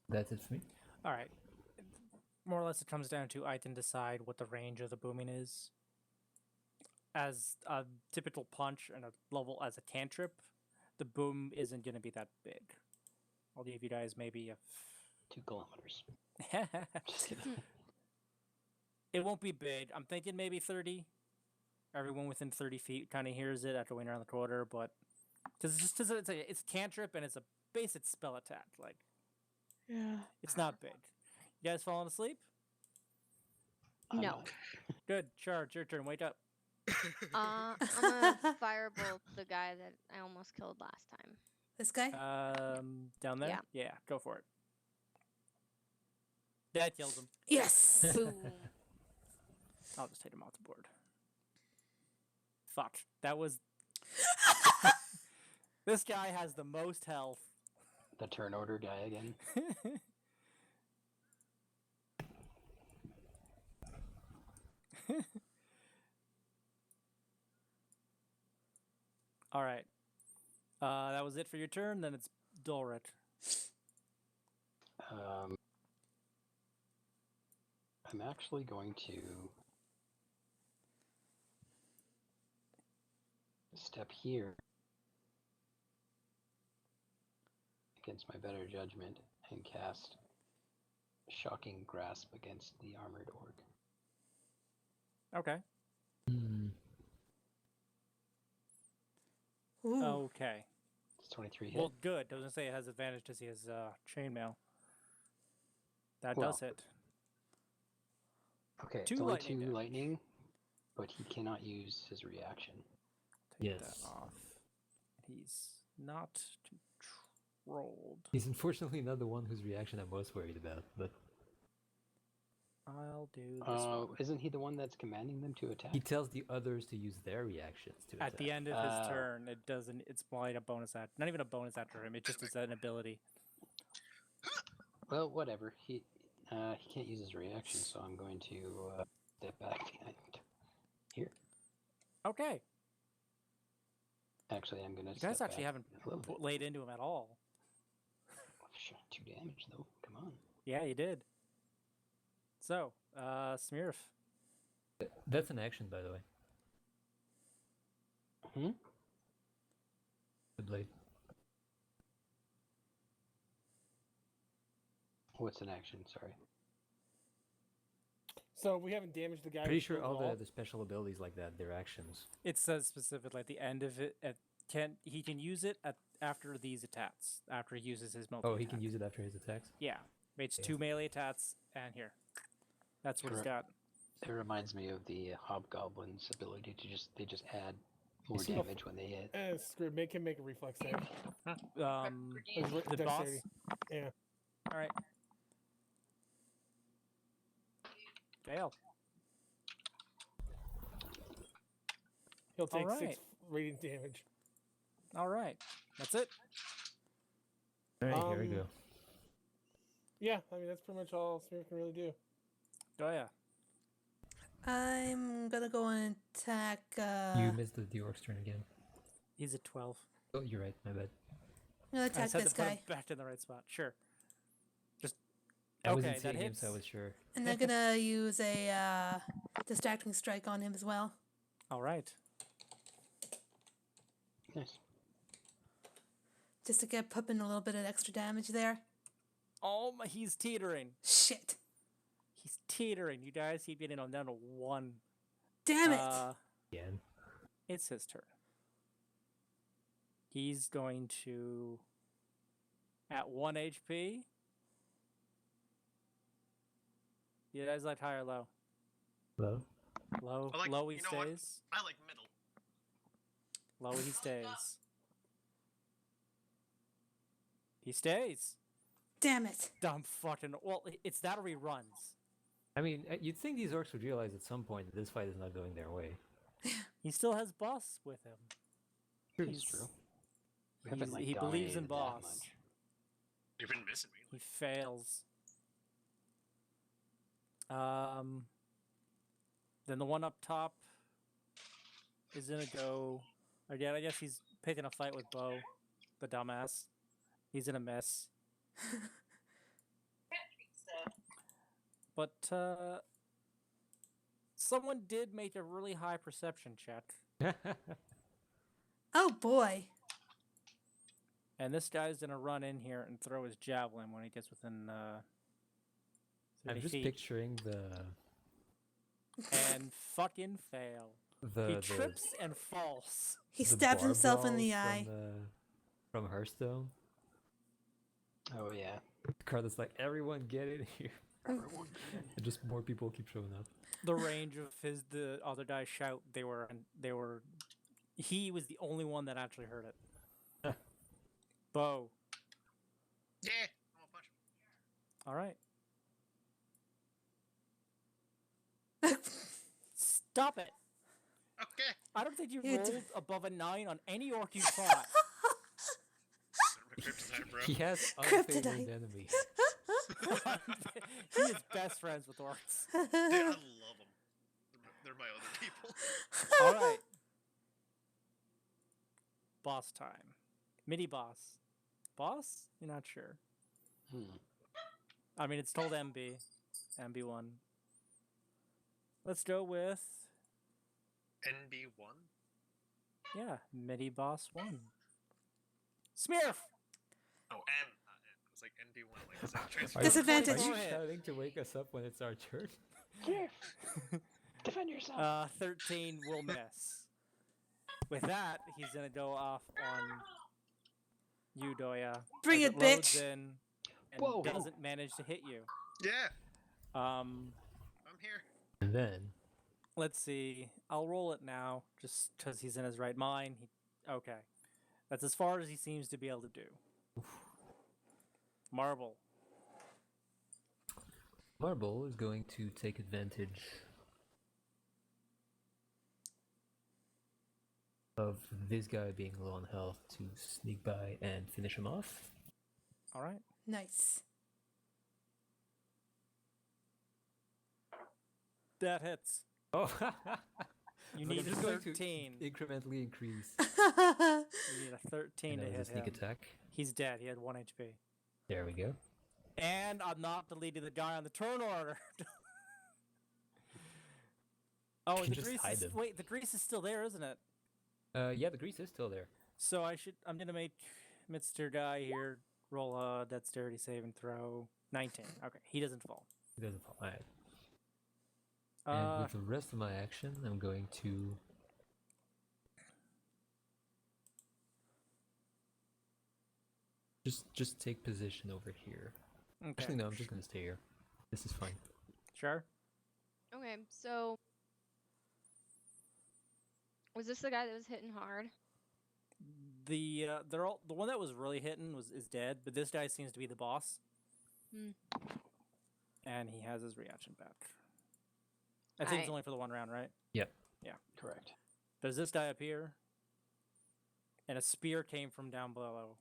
That's it for me. All right. More or less, it comes down to I can decide what the range of the booming is. As a typical punch and a level as a cantrip, the boom isn't going to be that big. I'll give you guys maybe a 2 kilometers. Just kidding. It won't be big. I'm thinking maybe 30. Everyone within 30 feet kind of hears it after going around the quarter, but because it's a cantrip and it's a basic spell attack. Like, yeah. it's not big. You guys falling asleep? I'm No. not- Good. Charge. Your turn. Wake up. I'm gonna firebolt the guy that I almost killed last time. This guy? Down there? Yeah. Yeah, go for it. That kills him. Yes. Boom. I'll just take him off the board. Fuck. That was... This guy has the most health. The turn order guy again. All right. That was it for your turn. Then it's Dulric. I'm actually going to step here against my better judgment and cast Shocking Grasp against the armored orc. Okay. Hmm. Ooh. Okay. It's 23 hit. Well, good. Doesn't say it has advantage because he has chainmail. That Well, does hit. Okay, two it's only lightning 2 damage. lightning, but he cannot use his reaction. Take that Yes. off. He's not controlled. He's unfortunately not the one whose reaction I'm most worried about, but I'll do this one. Isn't he the one that's commanding them to attack? he tells the others to use their reactions to attack. At the end of his Oh. turn, it doesn't. It's like a bonus act. Not even a bonus after him. It just is an ability. Well, whatever. He can't use his reaction, so I'm going to step back behind here. Okay. Actually, I'm going to. You guys actually haven't a little bit. laid into him at all. Sure, 2 damage though. Come on. Yeah, you did. So, Smirf. That's an action, by the way. Hmm? The blade. What's an action? Sorry. So we haven't damaged the guy. Pretty with sure shield all at all? the special abilities like that, they're actions. It says specifically at the end of it. He can use it after these attacks. After he uses his multi. Oh, he can use it after his attacks? Yeah, it's Yeah. 2 melee attacks and here. That's what he's got. It reminds me of the hobgoblin's ability to just add more see. damage when they hit. Screw it, make him make a reflex save. The boss. Dexterity. Yeah. All right. Fail. He'll take Alright. 6 radiant damage. All right. That's it. Alright, here we Um, go. Yeah, I mean that's pretty much all Smith can really do. Oh yeah. I'm gonna go and attack. You missed the orc's turn again. He's at 12. Oh, you're right, my bad. I'm gonna I attack just had this to put him guy, back in the right spot. Sure. Just I wasn't okay. That seeing him, hits. so I was sure. and I'm gonna use a distracting strike on him as well, All right. Nice. just to get pumping a little bit of extra damage there. Oh my! He's teetering. Shit! He's teetering. You guys, he's getting on down to 1. Damn it! Again. It's his turn. He's going to, at 1 HP. You guys like high or low? Hello? Low. I like- Low he you know what? stays. I like middle. Low he stays. He stays. Damn it! Dumb fucking. Well, it's that or he runs. I mean, you'd think these orcs would realize at some point that this fight is not going their way. He still has boss with him. That's He's- true. We haven't, he believes in dominated that boss. much. You've been missing me. He fails. Then the one up top is gonna go. Again, I guess he's picking a fight with Bo, the dumbass. He's gonna miss. But someone did make a really high perception check, Oh boy! and this guy's gonna run in here and throw his javelin when he gets within 30 I'm just feet, picturing the and fucking fail. He trips and falls. He the stabs himself in the barbells eye. from Hearthstone. Oh yeah. The card that's like, everyone get in here. And just more people keep showing up. The range of the other guy's shout, he was the only one that actually heard it. Bo. Yeah, I'm gonna punch him. All right. Stop it. Okay. I don't think you You rolled d- above a 9 on any orc you fought. Kryptonite, bro. He has Kryptonite. unfavored enemies. He is best friends with orcs. Dude, I love them. They're my other people. All right. Boss time. Mini boss. Boss? You're not sure. I mean, it's told MB. MB1. Let's go with, NB1? yeah, mini boss 1. Smurf! Oh, and it's like NB1. Like, is that Are transfer? you- Disadvantage. Are you Go ahead. shouting to wake us up when it's our turn? Defend yourself. 13 will miss. With that, he's gonna go off on you, Doya. Bring as it, loads bitch. in and Whoa. doesn't manage to hit you. Yeah, Um, I'm here. And then, Let's see. I'll roll it now, just because he's in his right mind. Okay. That's as far as he seems to be able to do. Marble. Marble is going to take advantage of this guy being low on health to sneak by and finish him off. All right. Nice. That hits. Oh, You But need I'm a just going to 13. incrementally increase. You need a 13 And to that was hit a sneak him. attack. He's dead. He had 1 HP. There we go. And I'm not deleting the guy on the turn order. Oh, You can the just grease hide is, them. wait, the grease is still there, isn't it? Yeah, the grease is still there. So I'm gonna make Mr. Guy here roll a dexterity save and throw 19. Okay, he doesn't fall. It doesn't fall. Alright. And Uh, with the rest of my action, I'm going to just take position over here. okay. Actually, no, I'm just gonna stay here. This is fine. Sure. Okay, so was this the guy that was hitting hard? The one that was really hitting is dead, but this guy seems to be the boss. Hmm. And he has his reaction back. I think it's Aight. only for the 1 round, right? Correct. There's this guy up here, and a spear came from down below.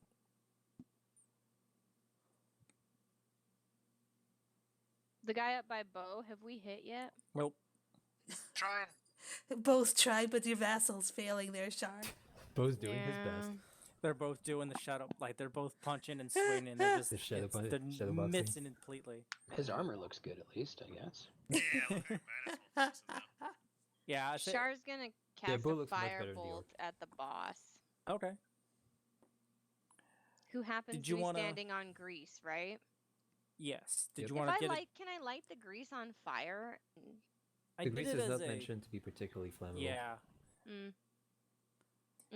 The guy up by Bo, have we hit yet? Nope. Trying. Both tried, but your vassal's failing there, Shar. Bo's doing his best. They're both doing the shadow, like they're both punching and swinging. They're just The shadow they're shadow boxing. missing completely. His armor looks good, at least, I guess. Yeah, okay, might as well fix it up. Yeah, I say, Shar's gonna cast Bo a looks much better than the firebolt orc. at the boss, okay. who happens Did to you be wanna- standing on grease, right? Yes. Did Yep. you If want to I get like, can I light the grease on fire? it? I The did grease it is as not a mentioned to be particularly flammable. yeah. Mm.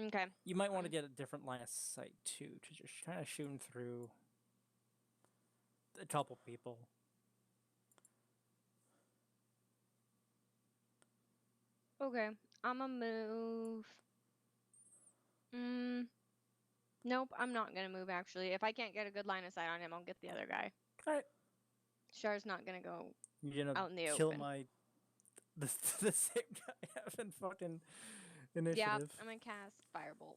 Okay. You might want to get a different line of sight too, to just kind of shooting through a couple people. Okay. I'ma move. Nope, I'm not gonna move actually. If I can't get a good line of sight on him, I'll get the other guy. All right. Shar's not gonna go. You're gonna Out in the kill open. my the same guy having fucking initiative. Yeah, I'm gonna cast firebolt.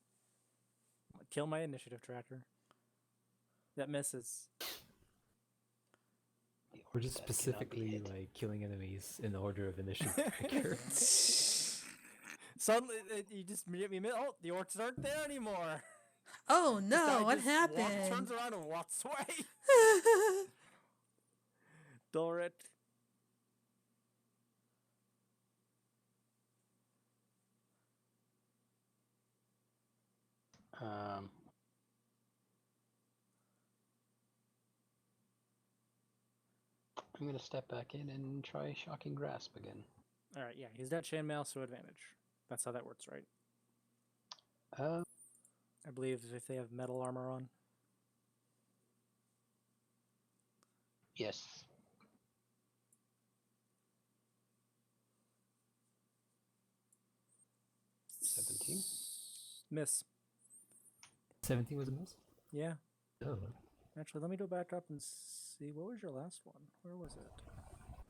Kill my initiative tracker. That misses. The We're orc just that cannot be specifically hit. like killing enemies in the order of initiative tracker. Suddenly, you just oh, the orcs aren't there anymore. Oh This guy no, what just happened? turns around and walks away. Dorit. Um, I'm gonna step back in and try Shocking Grasp again. All right, yeah, he's got chainmail, so advantage. That's how that works, right? I believe if they have metal armor on. Yes. $17. Miss. 17 was a miss? Yeah. Oh. Actually, let me go back up and see. What was your last one? Where was it?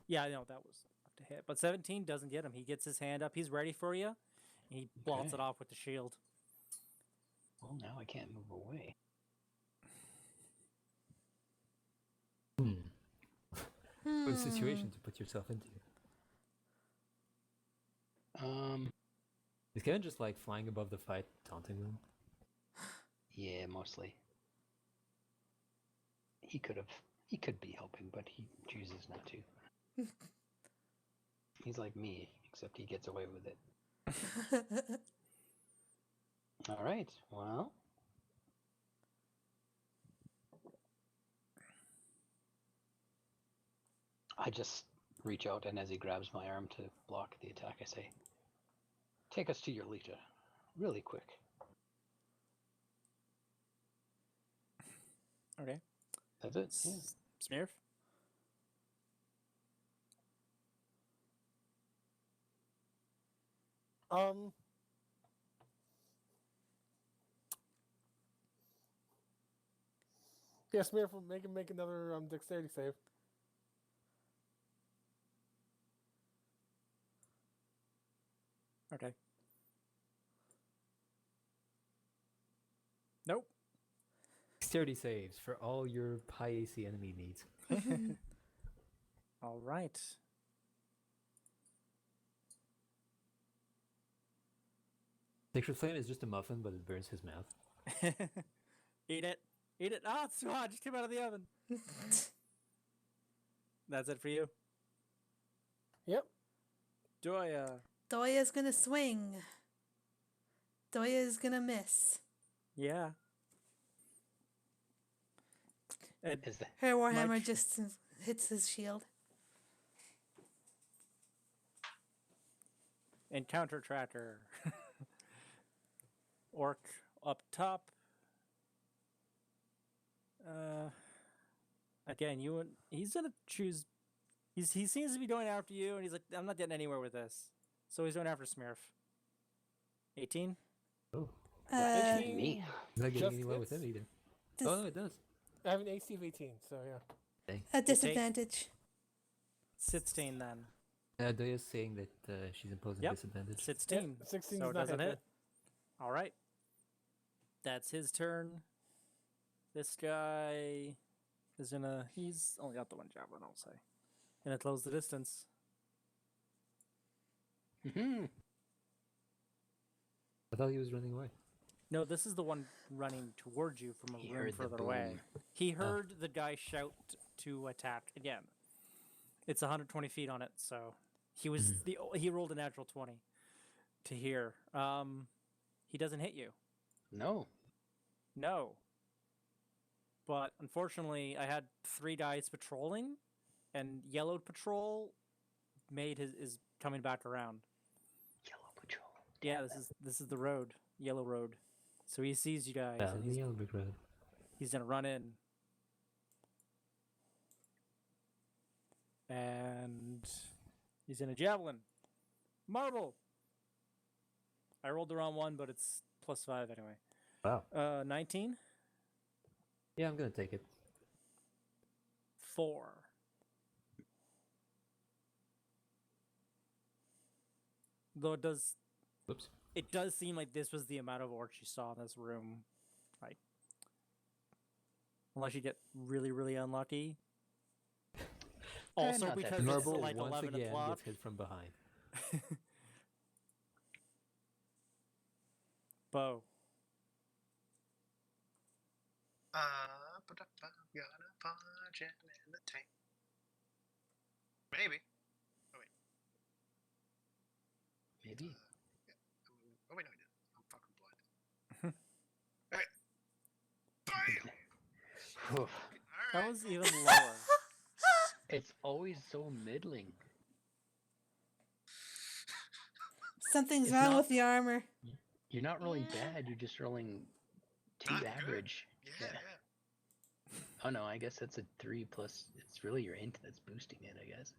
Yeah, I know that was up to hit. But 17 doesn't get him. He gets his hand up. He's ready for you. And he blocks Okay. it off with the shield. Well, now I can't move away. Good situation to put yourself into. Is Kevin just like flying above the fight, taunting them? Yeah, mostly. He could be helping, but he chooses not to. He's like me, except he gets away with it. All right, well. I just reach out, and as he grabs my arm to block the attack, I say, "Take us to your leader, really quick." Okay. That's it. Yeah. Smirf? Um. Yes, Smith will make another dexterity save. Okay. Nope. Dexterity saves for all your high AC enemy needs. All right. Sacred Flame is just a muffin, but it burns his mouth. Eat it. Eat it. Ah, it's too hot. Just came out of the oven. That's it for you. Yep. Doya. Doya's gonna swing. Doya's gonna miss. Yeah. And Is that Her warhammer Mike. just hits his shield. encounter tracker. Orc up top. Again, he's gonna choose. He seems to be going after you, and he's like, I'm not getting anywhere with this. So he's going after Smurf. 18. Oh, me? it's not getting Just anywhere with hits. him either. Dis- Oh, no, it does. I have an AC of 18, so yeah. A disadvantage. 16 then. Doya's saying that she's imposing Yep. disadvantage. 16. 16 so does it not doesn't hit. hit. All right. That's his turn. This guy is gonna. He's only got the one javelin, I'll say. Gonna close the distance. Mhm. I thought he was running away. No, this is the one running towards you from a He room heard the further away. boom. He heard the guy shout to attack again. It's 120 feet on it, so he was he rolled a natural 20 to hear. He doesn't hit you. No. No. But unfortunately, I had 3 guys patrolling, and yellow patrol made is coming back around. Yellow patrol. Yeah, this is the road, yellow road. So he sees you guys, Down and the yellow brick road. he's gonna run in. And he's in a javelin. Marble. I rolled the wrong one, but it's +5 anyway. Wow. 19. Yeah, I'm gonna take it. 4. Though Whoops. it does seem like this was the amount of orcs you saw in this room. Like, unless you get really, really unlucky. Also not that because bad. it's Marble like once 11 again o'clock. gets hit from behind. Bow. Gonna punch him in the tank. Maybe. Maybe. Oh wait, no, I didn't. I'm fucking blind. Alright. Bam! Whew. That Alright. was even lower. It's always so middling. Something's It's wrong not- with the armor. You're not rolling Yeah. bad, you're just rolling too Not good. average. Yeah. Oh no, I guess that's a 3 plus. It's really your int that's boosting it, I guess.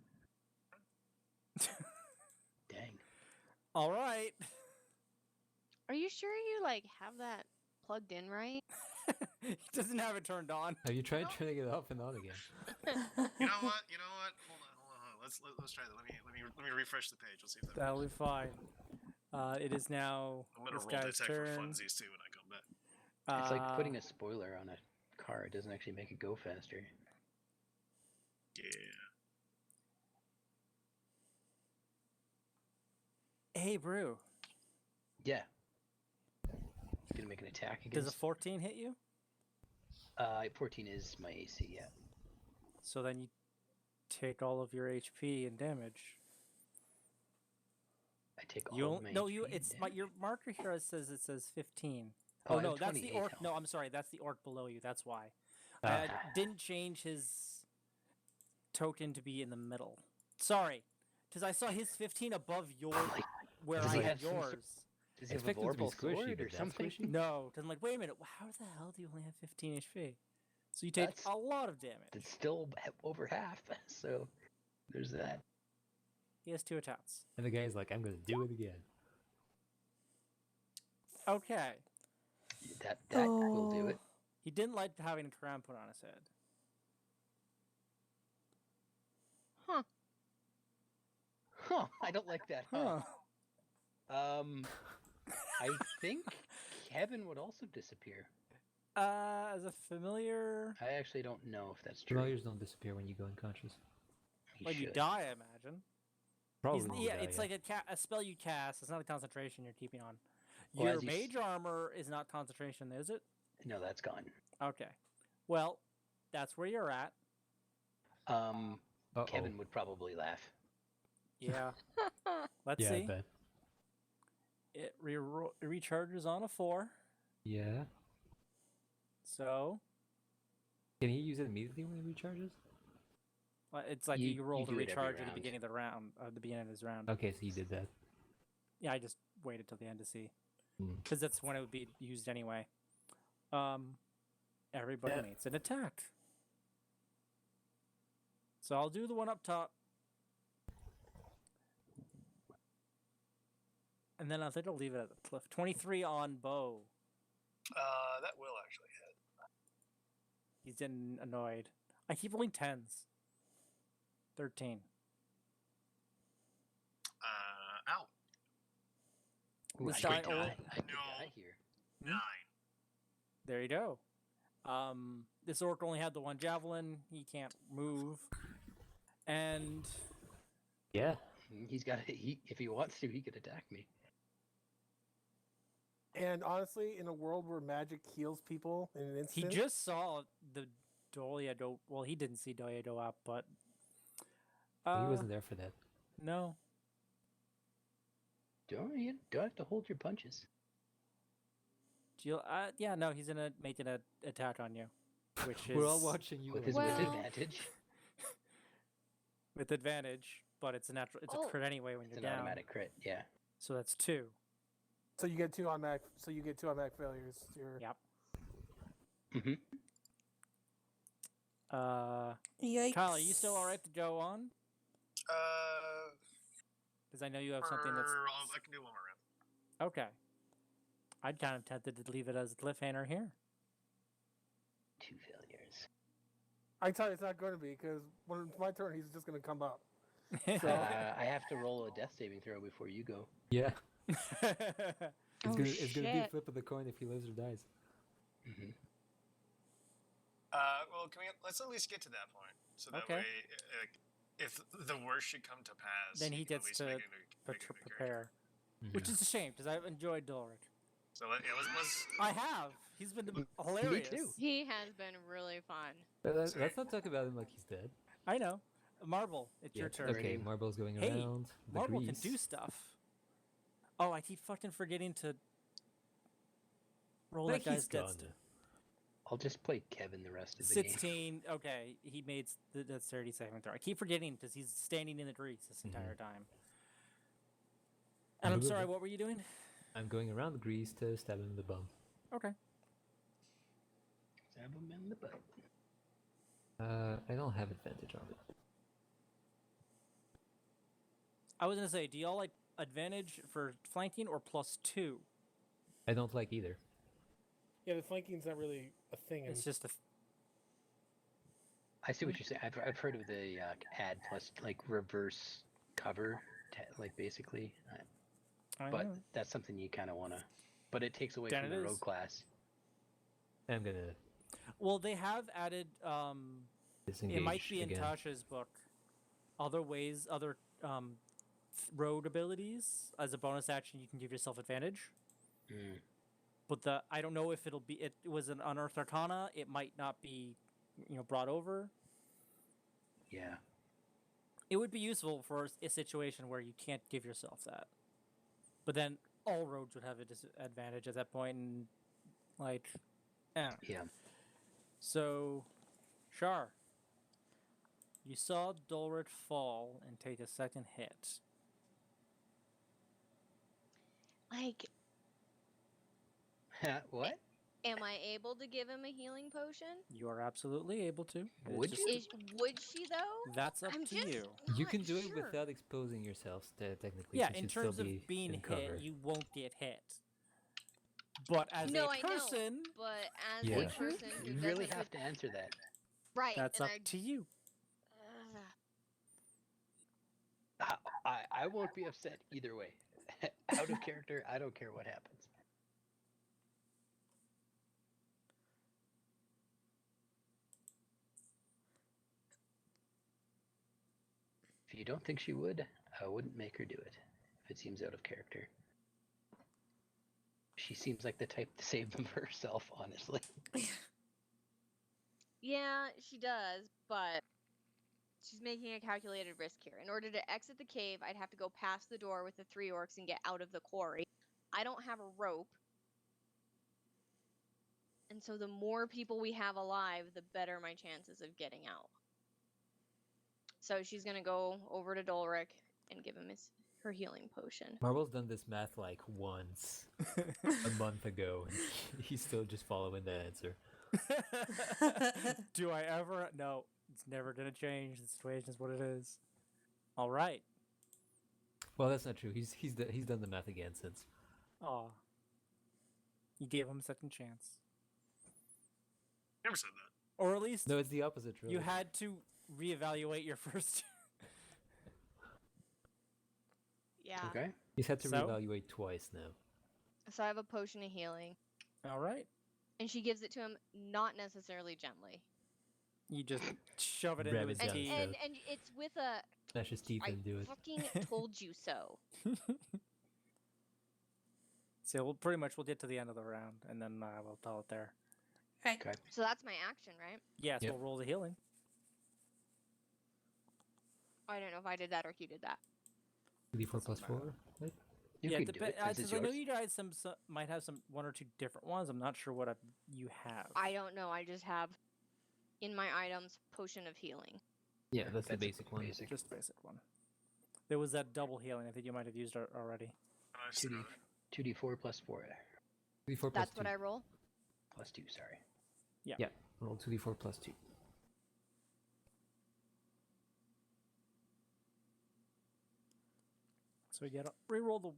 Dang. All right. Are you sure you like have that plugged in right? He doesn't have it turned on. Have you tried turning it off and on again? You know what? Hold on. Let's try that. Let me refresh the page. Let's see if that. That'll be fine. It is now I'm gonna this roll guy's detect for turn. funsies too when I come back. It's like putting a spoiler on a car, it doesn't actually make it go faster. Yeah. Hey, Brew. Yeah. It's gonna make an attack Does against. a 14 hit you? 14 is my AC, yeah. So then you take all of your HP and damage. I take all You of my no, HP you. and It's damage. your marker here. It says 15. Oh, Oh I no, have that's the 28 orc. health. No, I'm sorry. That's the orc below you. That's why. Ah. I didn't change his token to be in the middle. Sorry, because I saw his 15 above your Like, where does I he had have some sort- yours. Does he have a Expect him to be vorpal squishy, sword but or that's something? squishy. No, because I'm like, wait a minute. How the hell do you only have 15 HP? So you take That's- a lot of damage. It's still over half, so there's that. He has 2 attacks. And the guy's like, I'm gonna do it again. Okay. That will do it. He didn't like having a crown put on his head. Huh. Huh, I don't like that, huh? I think Kevin would also disappear. As a familiar, I actually don't know if that's true. Familiars don't disappear when you go unconscious. He when you should. die, I imagine. Probably. when you die, It's like a spell you cast. It's not a concentration you're keeping on. Well, Your as you mage armor is not concentration, is it? No, that's gone. Okay. Well, that's where you're at. Kevin would probably laugh. Yeah. Let's Yeah, I see. bet. It recharges on a 4. Yeah. So Can he use it immediately when he recharges? it's like You- you roll you the do it every recharge at the round. beginning of the round, at the beginning of his round. Okay, so he did that. Yeah, I just waited till the end to see, Hmm. because that's when it would be used anyway. Everybody Yeah. makes an attack. So I'll do the one up top, and then I think I'll leave it at the cliff. 23 on bow. That will actually hit. He's getting annoyed. I keep rolling 10s. 13. Ow. Ooh, This I die could or- die. I could No. die here. 9. There you go. This orc only had the one javelin. He can't move. And Yeah. He's got. If he wants to, he could attack me. And honestly, in a world where magic heals people in an he instant, just saw the Doliado. Well, he didn't see Doliado up, but he wasn't there for that. No. You don't have to hold your punches. Yeah, no, he's gonna make an attack on you, which is We're all watching you. With his Well- advantage. with advantage, but it's a natural. It's a Oh. crit anyway when It's you're an down. automatic crit. Yeah. So that's 2. so you get 2 automatic. So you get 2 automatic failures. You're, Yep. Mm-hmm. Yikes. Kyle, are you still all right to go on? Uh, Because I know you have something that's I can do one more round. okay. I'd kind of tempted to leave it as a cliffhanger here. 2 failures. I tell you, it's not going to be because when it's my turn, he's just going to come up. So I have to roll a death saving throw before you go. Yeah. Oh, It's gonna be a shit. flip of the coin if he lives or dies. Mm-hmm. Well, let's at least get to that point, so that Okay. way, if the worst should come to pass, Then he can at gets least to make a new character. prepare, which is a shame because I've enjoyed Dulric. So let's I have. He's been hilarious. too. He has been really fun. Let's not talk about him like he's dead. I know. Marble, it's your Yeah, turn. Okay, Marble's going Hey, around. The Marble grease. can do stuff. Oh, I keep fucking forgetting to roll Like that guy's he's dead. gone. I'll just play Kevin the rest of the game. 16. Okay, he made the 30 second throw. I keep forgetting because he's standing in the grease this entire time. And I'm sorry, what were you doing? I'm going around the grease to stab him in the bum. Okay. Stab him in the butt. I don't have advantage on it. I was gonna say, do y'all like advantage for flanking or +2? I don't like either. yeah, the flanking's not really a thing. It's just a. I see what you're saying. I've heard of the add plus like reverse cover, like basically. I But know. that's something you kind of want to. But it takes away Then from it the is. rogue class. I'm gonna Well, they have added. disengage It might be in again. Tasha's book. Other ways, other road abilities as a bonus action, you can give yourself advantage. Mm. But I don't know if it'll be. It was an unearthed arcana. It might not be, brought over. Yeah. It would be useful for a situation where you can't give yourself that. But then all roads would have a disadvantage at that point, and yeah. Yeah. So, Shar, you saw Dulrit fall and take a second hit. Like, What? am I able to give him a healing potion? You are absolutely able to. It's Would just- you? Would she though? That's up I'm to just you. You not can do it sure. without exposing yourself, technically. Yeah, since in you'd still terms of be being in hit, cover. you won't get hit. But as No, a I know. person, But as Yeah. a Would you? person who You really doesn't have to answer that. right, that's and up to you. I won't be upset either way. Out of character, I don't care what happens. If you don't think she would, I wouldn't make her do it. If it seems out of character. She seems like the type to save them for herself, honestly. Yeah, she does, but she's making a calculated risk here. In order to exit the cave, I'd have to go past the door with the 3 orcs and get out of the quarry. I don't have a rope. And so the more people we have alive, the better my chances of getting out. So she's going to go over to Dolric and give him her healing potion. Marvel's done this math like once a month ago, and he's still just following the answer. Do I ever? No, it's never gonna change. The situation is what it is. All right. Well, that's not true. He's done the math again since. Aw. You gave him a second chance, Never said that. or at least No, it's the opposite. Really. you had to reevaluate your first. Yeah. Okay. He's had to So? reevaluate twice now. So I have a potion of healing. All right. And she gives it to him not necessarily gently. You just shove it into Grab his it down teeth. his And it's with a Smash his teeth I and do it. fucking told you so. So we'll get to the end of the round, and then we'll call it there. Right. Okay. So that's my action, right? Yes, Yep. we'll roll the healing. I don't know if I did that or he did that. 3d4 plus 4. Right? You yeah, can do it since it's I know yours. you guys might have one or two different ones. I'm not sure what you have. I don't know. I just have in my items potion of healing. Yeah, that's the That's a basic one. basic. Just the basic one. There was that double healing. I think you might have used already. I've seen 2d 2d4 plus 4 2d4 plus That's 2. what I roll. plus 2. Sorry. Yeah, roll 2d4 plus 2. So we get reroll the.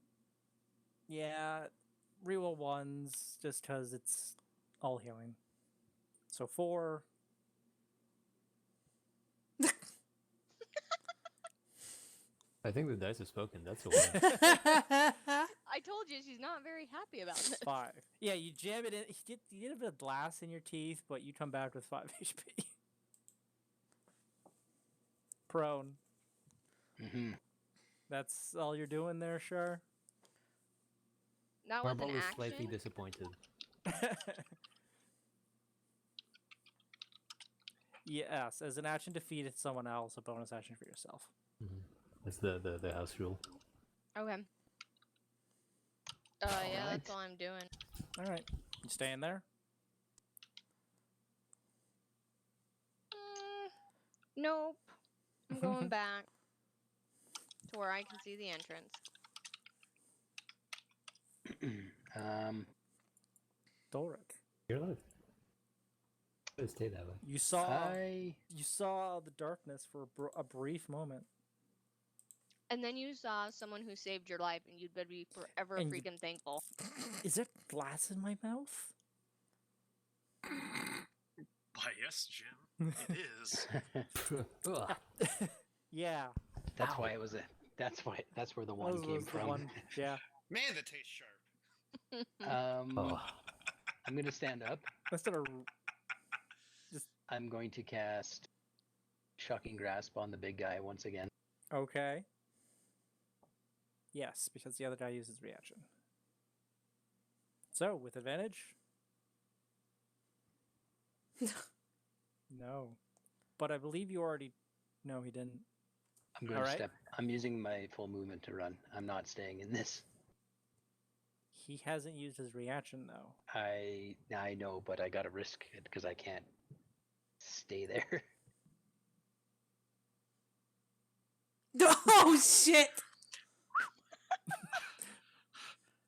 Yeah, reroll ones just because it's all healing. So 4. I think the dice have spoken. That's a win. I told you she's not very happy about this. 5. Yeah, you jam it in. You get a bit of glass in your teeth, but you come back with 5 HP. Prone. Mm-hmm. That's all you're doing there, sure? That was Marble an is action. slightly disappointed. Yes, as an action defeat someone else, a bonus action for yourself. That's the house rule. Okay. Yeah, Alright. that's all I'm doing. All right, you staying there? Nope. I'm going back to where I can see the entrance. Doric, You're alive. It'll stay that way. you saw I the darkness for a brief moment. And then you saw someone who saved your life, and you'd better be forever And you- freaking thankful. Is there glass in my mouth? Why, yes, Jim. It is. Ugh. Yeah. That's Ow. why it was a. That's where the one was came the from. one- Yeah. Man, that tastes sharp. Oh. I'm gonna stand up. Instead of I'm going to cast Shocking Grasp on the big guy once again. okay. Yes, because the other guy uses reaction. So with advantage. No, but I believe you already. No, he didn't. I'm going Alright. to step. I'm using my full movement to run. I'm not staying in this. He hasn't used his reaction though. I know, but I gotta risk it because I can't stay there. Oh shit!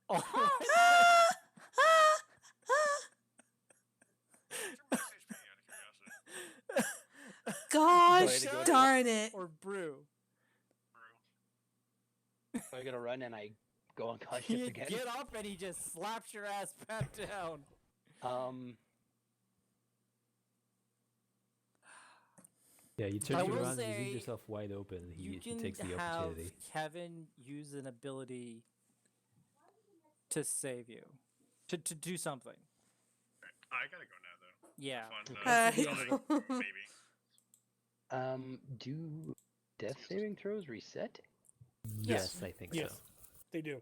Oh, What's your max HP, out of curiosity? Gosh Go ahead and go darn it! or brew. Brew. I gotta run, and I go unconscious You again. get up and he just slaps your ass back down. Yeah, you turn I you will around, you say, leave yourself wide open, and You he can takes the have opportunity. Kevin use an ability to save you, to do something. I gotta go now, though. Yeah. Fun. That's the Uh, end of Calling, maybe. Do death saving throws reset? Yes, I think Yes, so. they do.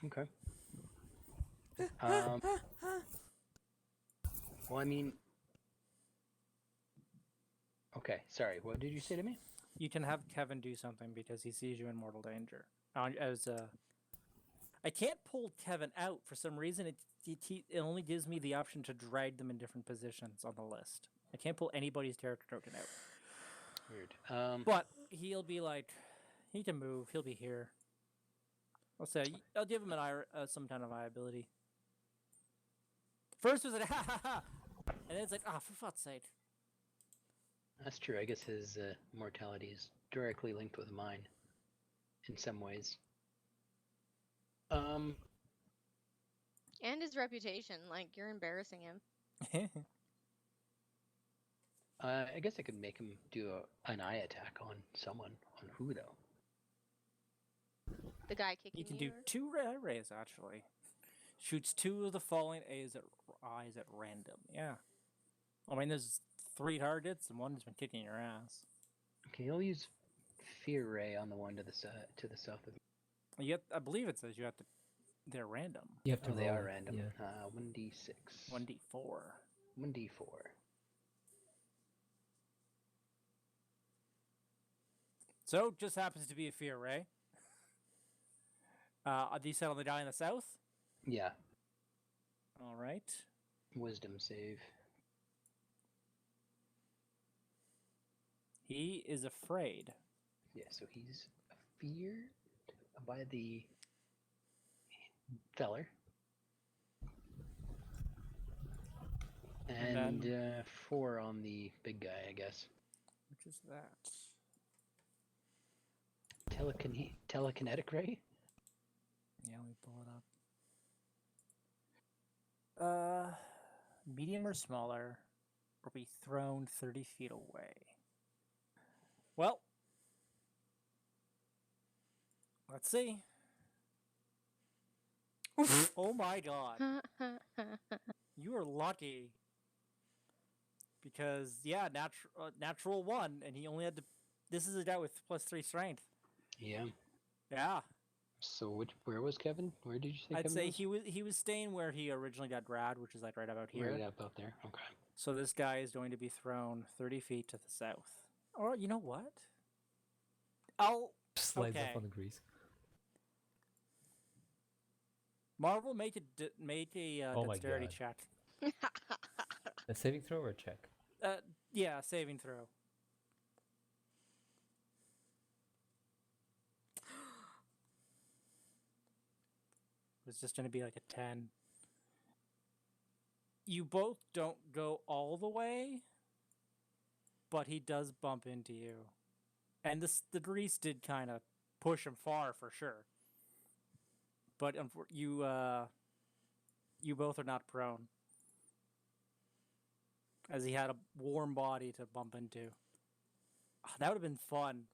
Okay. Well, I mean, okay. Sorry, what did you say to me? You can have Kevin do something because he sees you in mortal danger. I can't pull Kevin out for some reason. It only gives me the option to drag them in different positions on the list. I can't pull anybody's character token out. Weird. But he'll be like, he can move. He'll be here. I'll give him some kind of eye ability. First was like, ha ha ha, and then it's like, for fuck's sake. That's true. I guess his mortality is directly linked with mine in some ways. And his reputation, like you're embarrassing him. I guess I could make him do an eye attack on someone. On who though? The guy kicking You can you. do 2 rays actually. Shoots 2 of the falling eyes at random. Yeah. I mean, there's 3 targets and one has been kicking your ass. Okay, I'll use Fear Ray on the one to the south of me. I believe it says you have to. They're random. You have to Oh, they roll are it, random. Yeah. 1d6. 1d4. 1d4. So just happens to be a fear ray. Are these set on the guy in the south? Yeah. All right. Wisdom save. He is afraid. Yeah, so he's feared by the feller. And 4 on the big guy, I guess. Which is that? Telekinetic ray? Yeah, let me pull it up. Medium or smaller, or be thrown 30 feet away. Well, let's see. Oh my god. You are lucky. Because, yeah, natural 1, and he only had to... This is a guy with +3 strength. Yeah. Yeah. So where was Kevin? Where did you say I'd Kevin say was? he was staying where he originally got grabbed, which is like right about here. Right up out there. Okay. So this guy is going to be thrown 30 feet to the south. Or, you know what? Slides Okay. off on the grease. Marvel, make a Oh my dexterity God. check. A saving throw or a check? Yeah, saving throw. It's just going to be like a 10. You both don't go all the way, but he does bump into you. And the grease did kind of push him far for sure. But you both are not prone. As he had a warm body to bump into. That would have been fun.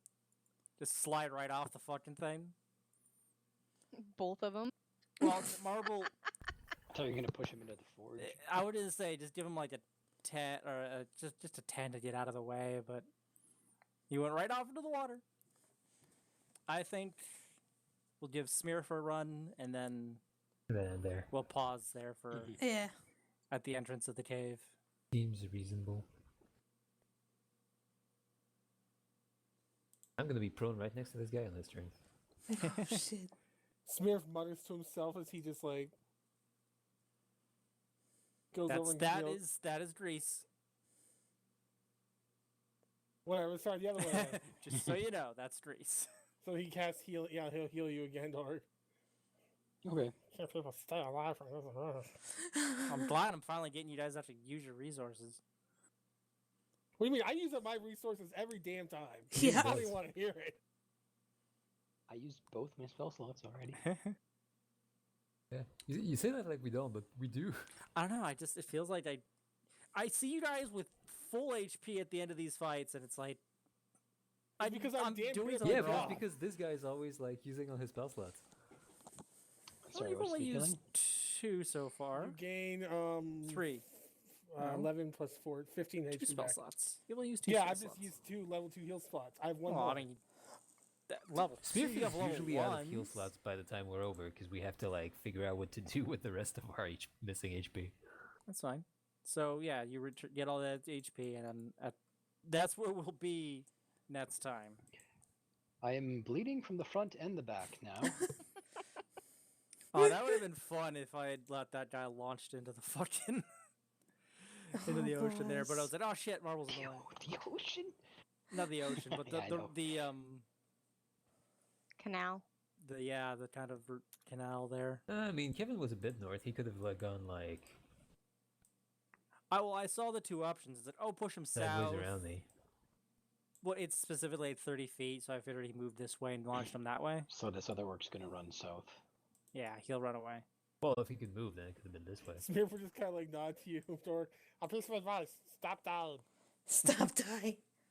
Just slide right off the fucking thing. Both of them. Well, Marble, I thought you were gonna push him into the forge. I would just say just give him like a 10 or just a 10 to get out of the way, but he went right off into the water. I think we'll give Smear for a run, and then There. we'll pause there for Yeah. at the entrance of the cave. Seems reasonable. I'm gonna be prone right next to this guy on this turn. Oh shit. Smearf mutters to himself as he just like goes over and heals. That is grease. Whatever, sorry, the other way around. Just so you know, that's grease. So he casts heal. Yeah, he'll heal you again, or Okay. can't people stay alive from this? I'm glad I'm finally getting you guys to actually use your resources. What do you mean? I use up my resources every damn time. Yeah. I don't even want to hear it. I used both my spell slots already. Yeah, you say that like we don't, but we do. I don't know. It feels like I see you guys with full HP at the end of these fights, and it's like Because I'm damn doing good at something Yeah, my but wrong. it's because this guy's always like using all his spell slots. Sorry, You've what's only the used healing? 2 so far. You gain 3. No. 11 plus 4, 15 2 HP spell back. slots. You only used 2 Yeah, spell I've slots. just used 2 level 2 heal slots. I have one Well, more. I mean, that level 2, you Spearfield's have level usually out of heal ones. slots by the time we're over because we have to like figure out what to do with the rest of our missing HP. That's fine. So yeah, you get all that HP, and that's where we'll be next time. I am bleeding from the front and the back now. Oh, that would have been fun if I had let that guy launched into the fucking into the ocean there. But I was like, oh shit, Marble's in the way. The ocean? Not the ocean, but Yeah, I know. Canal. the kind of canal there. I mean, Kevin was a bit north. He could have like gone like I saw the 2 options. It's like, push him sideways south. around me. Well, it's specifically at 30 feet, so I figured he moved this way and launched him that way. So this other work's gonna run south. Yeah, he'll run away. Well, if he could move, then it could have been this way. Smearford just kind of like nod to you, Dork. I'll piece of advice. Stop dying. Stop dying.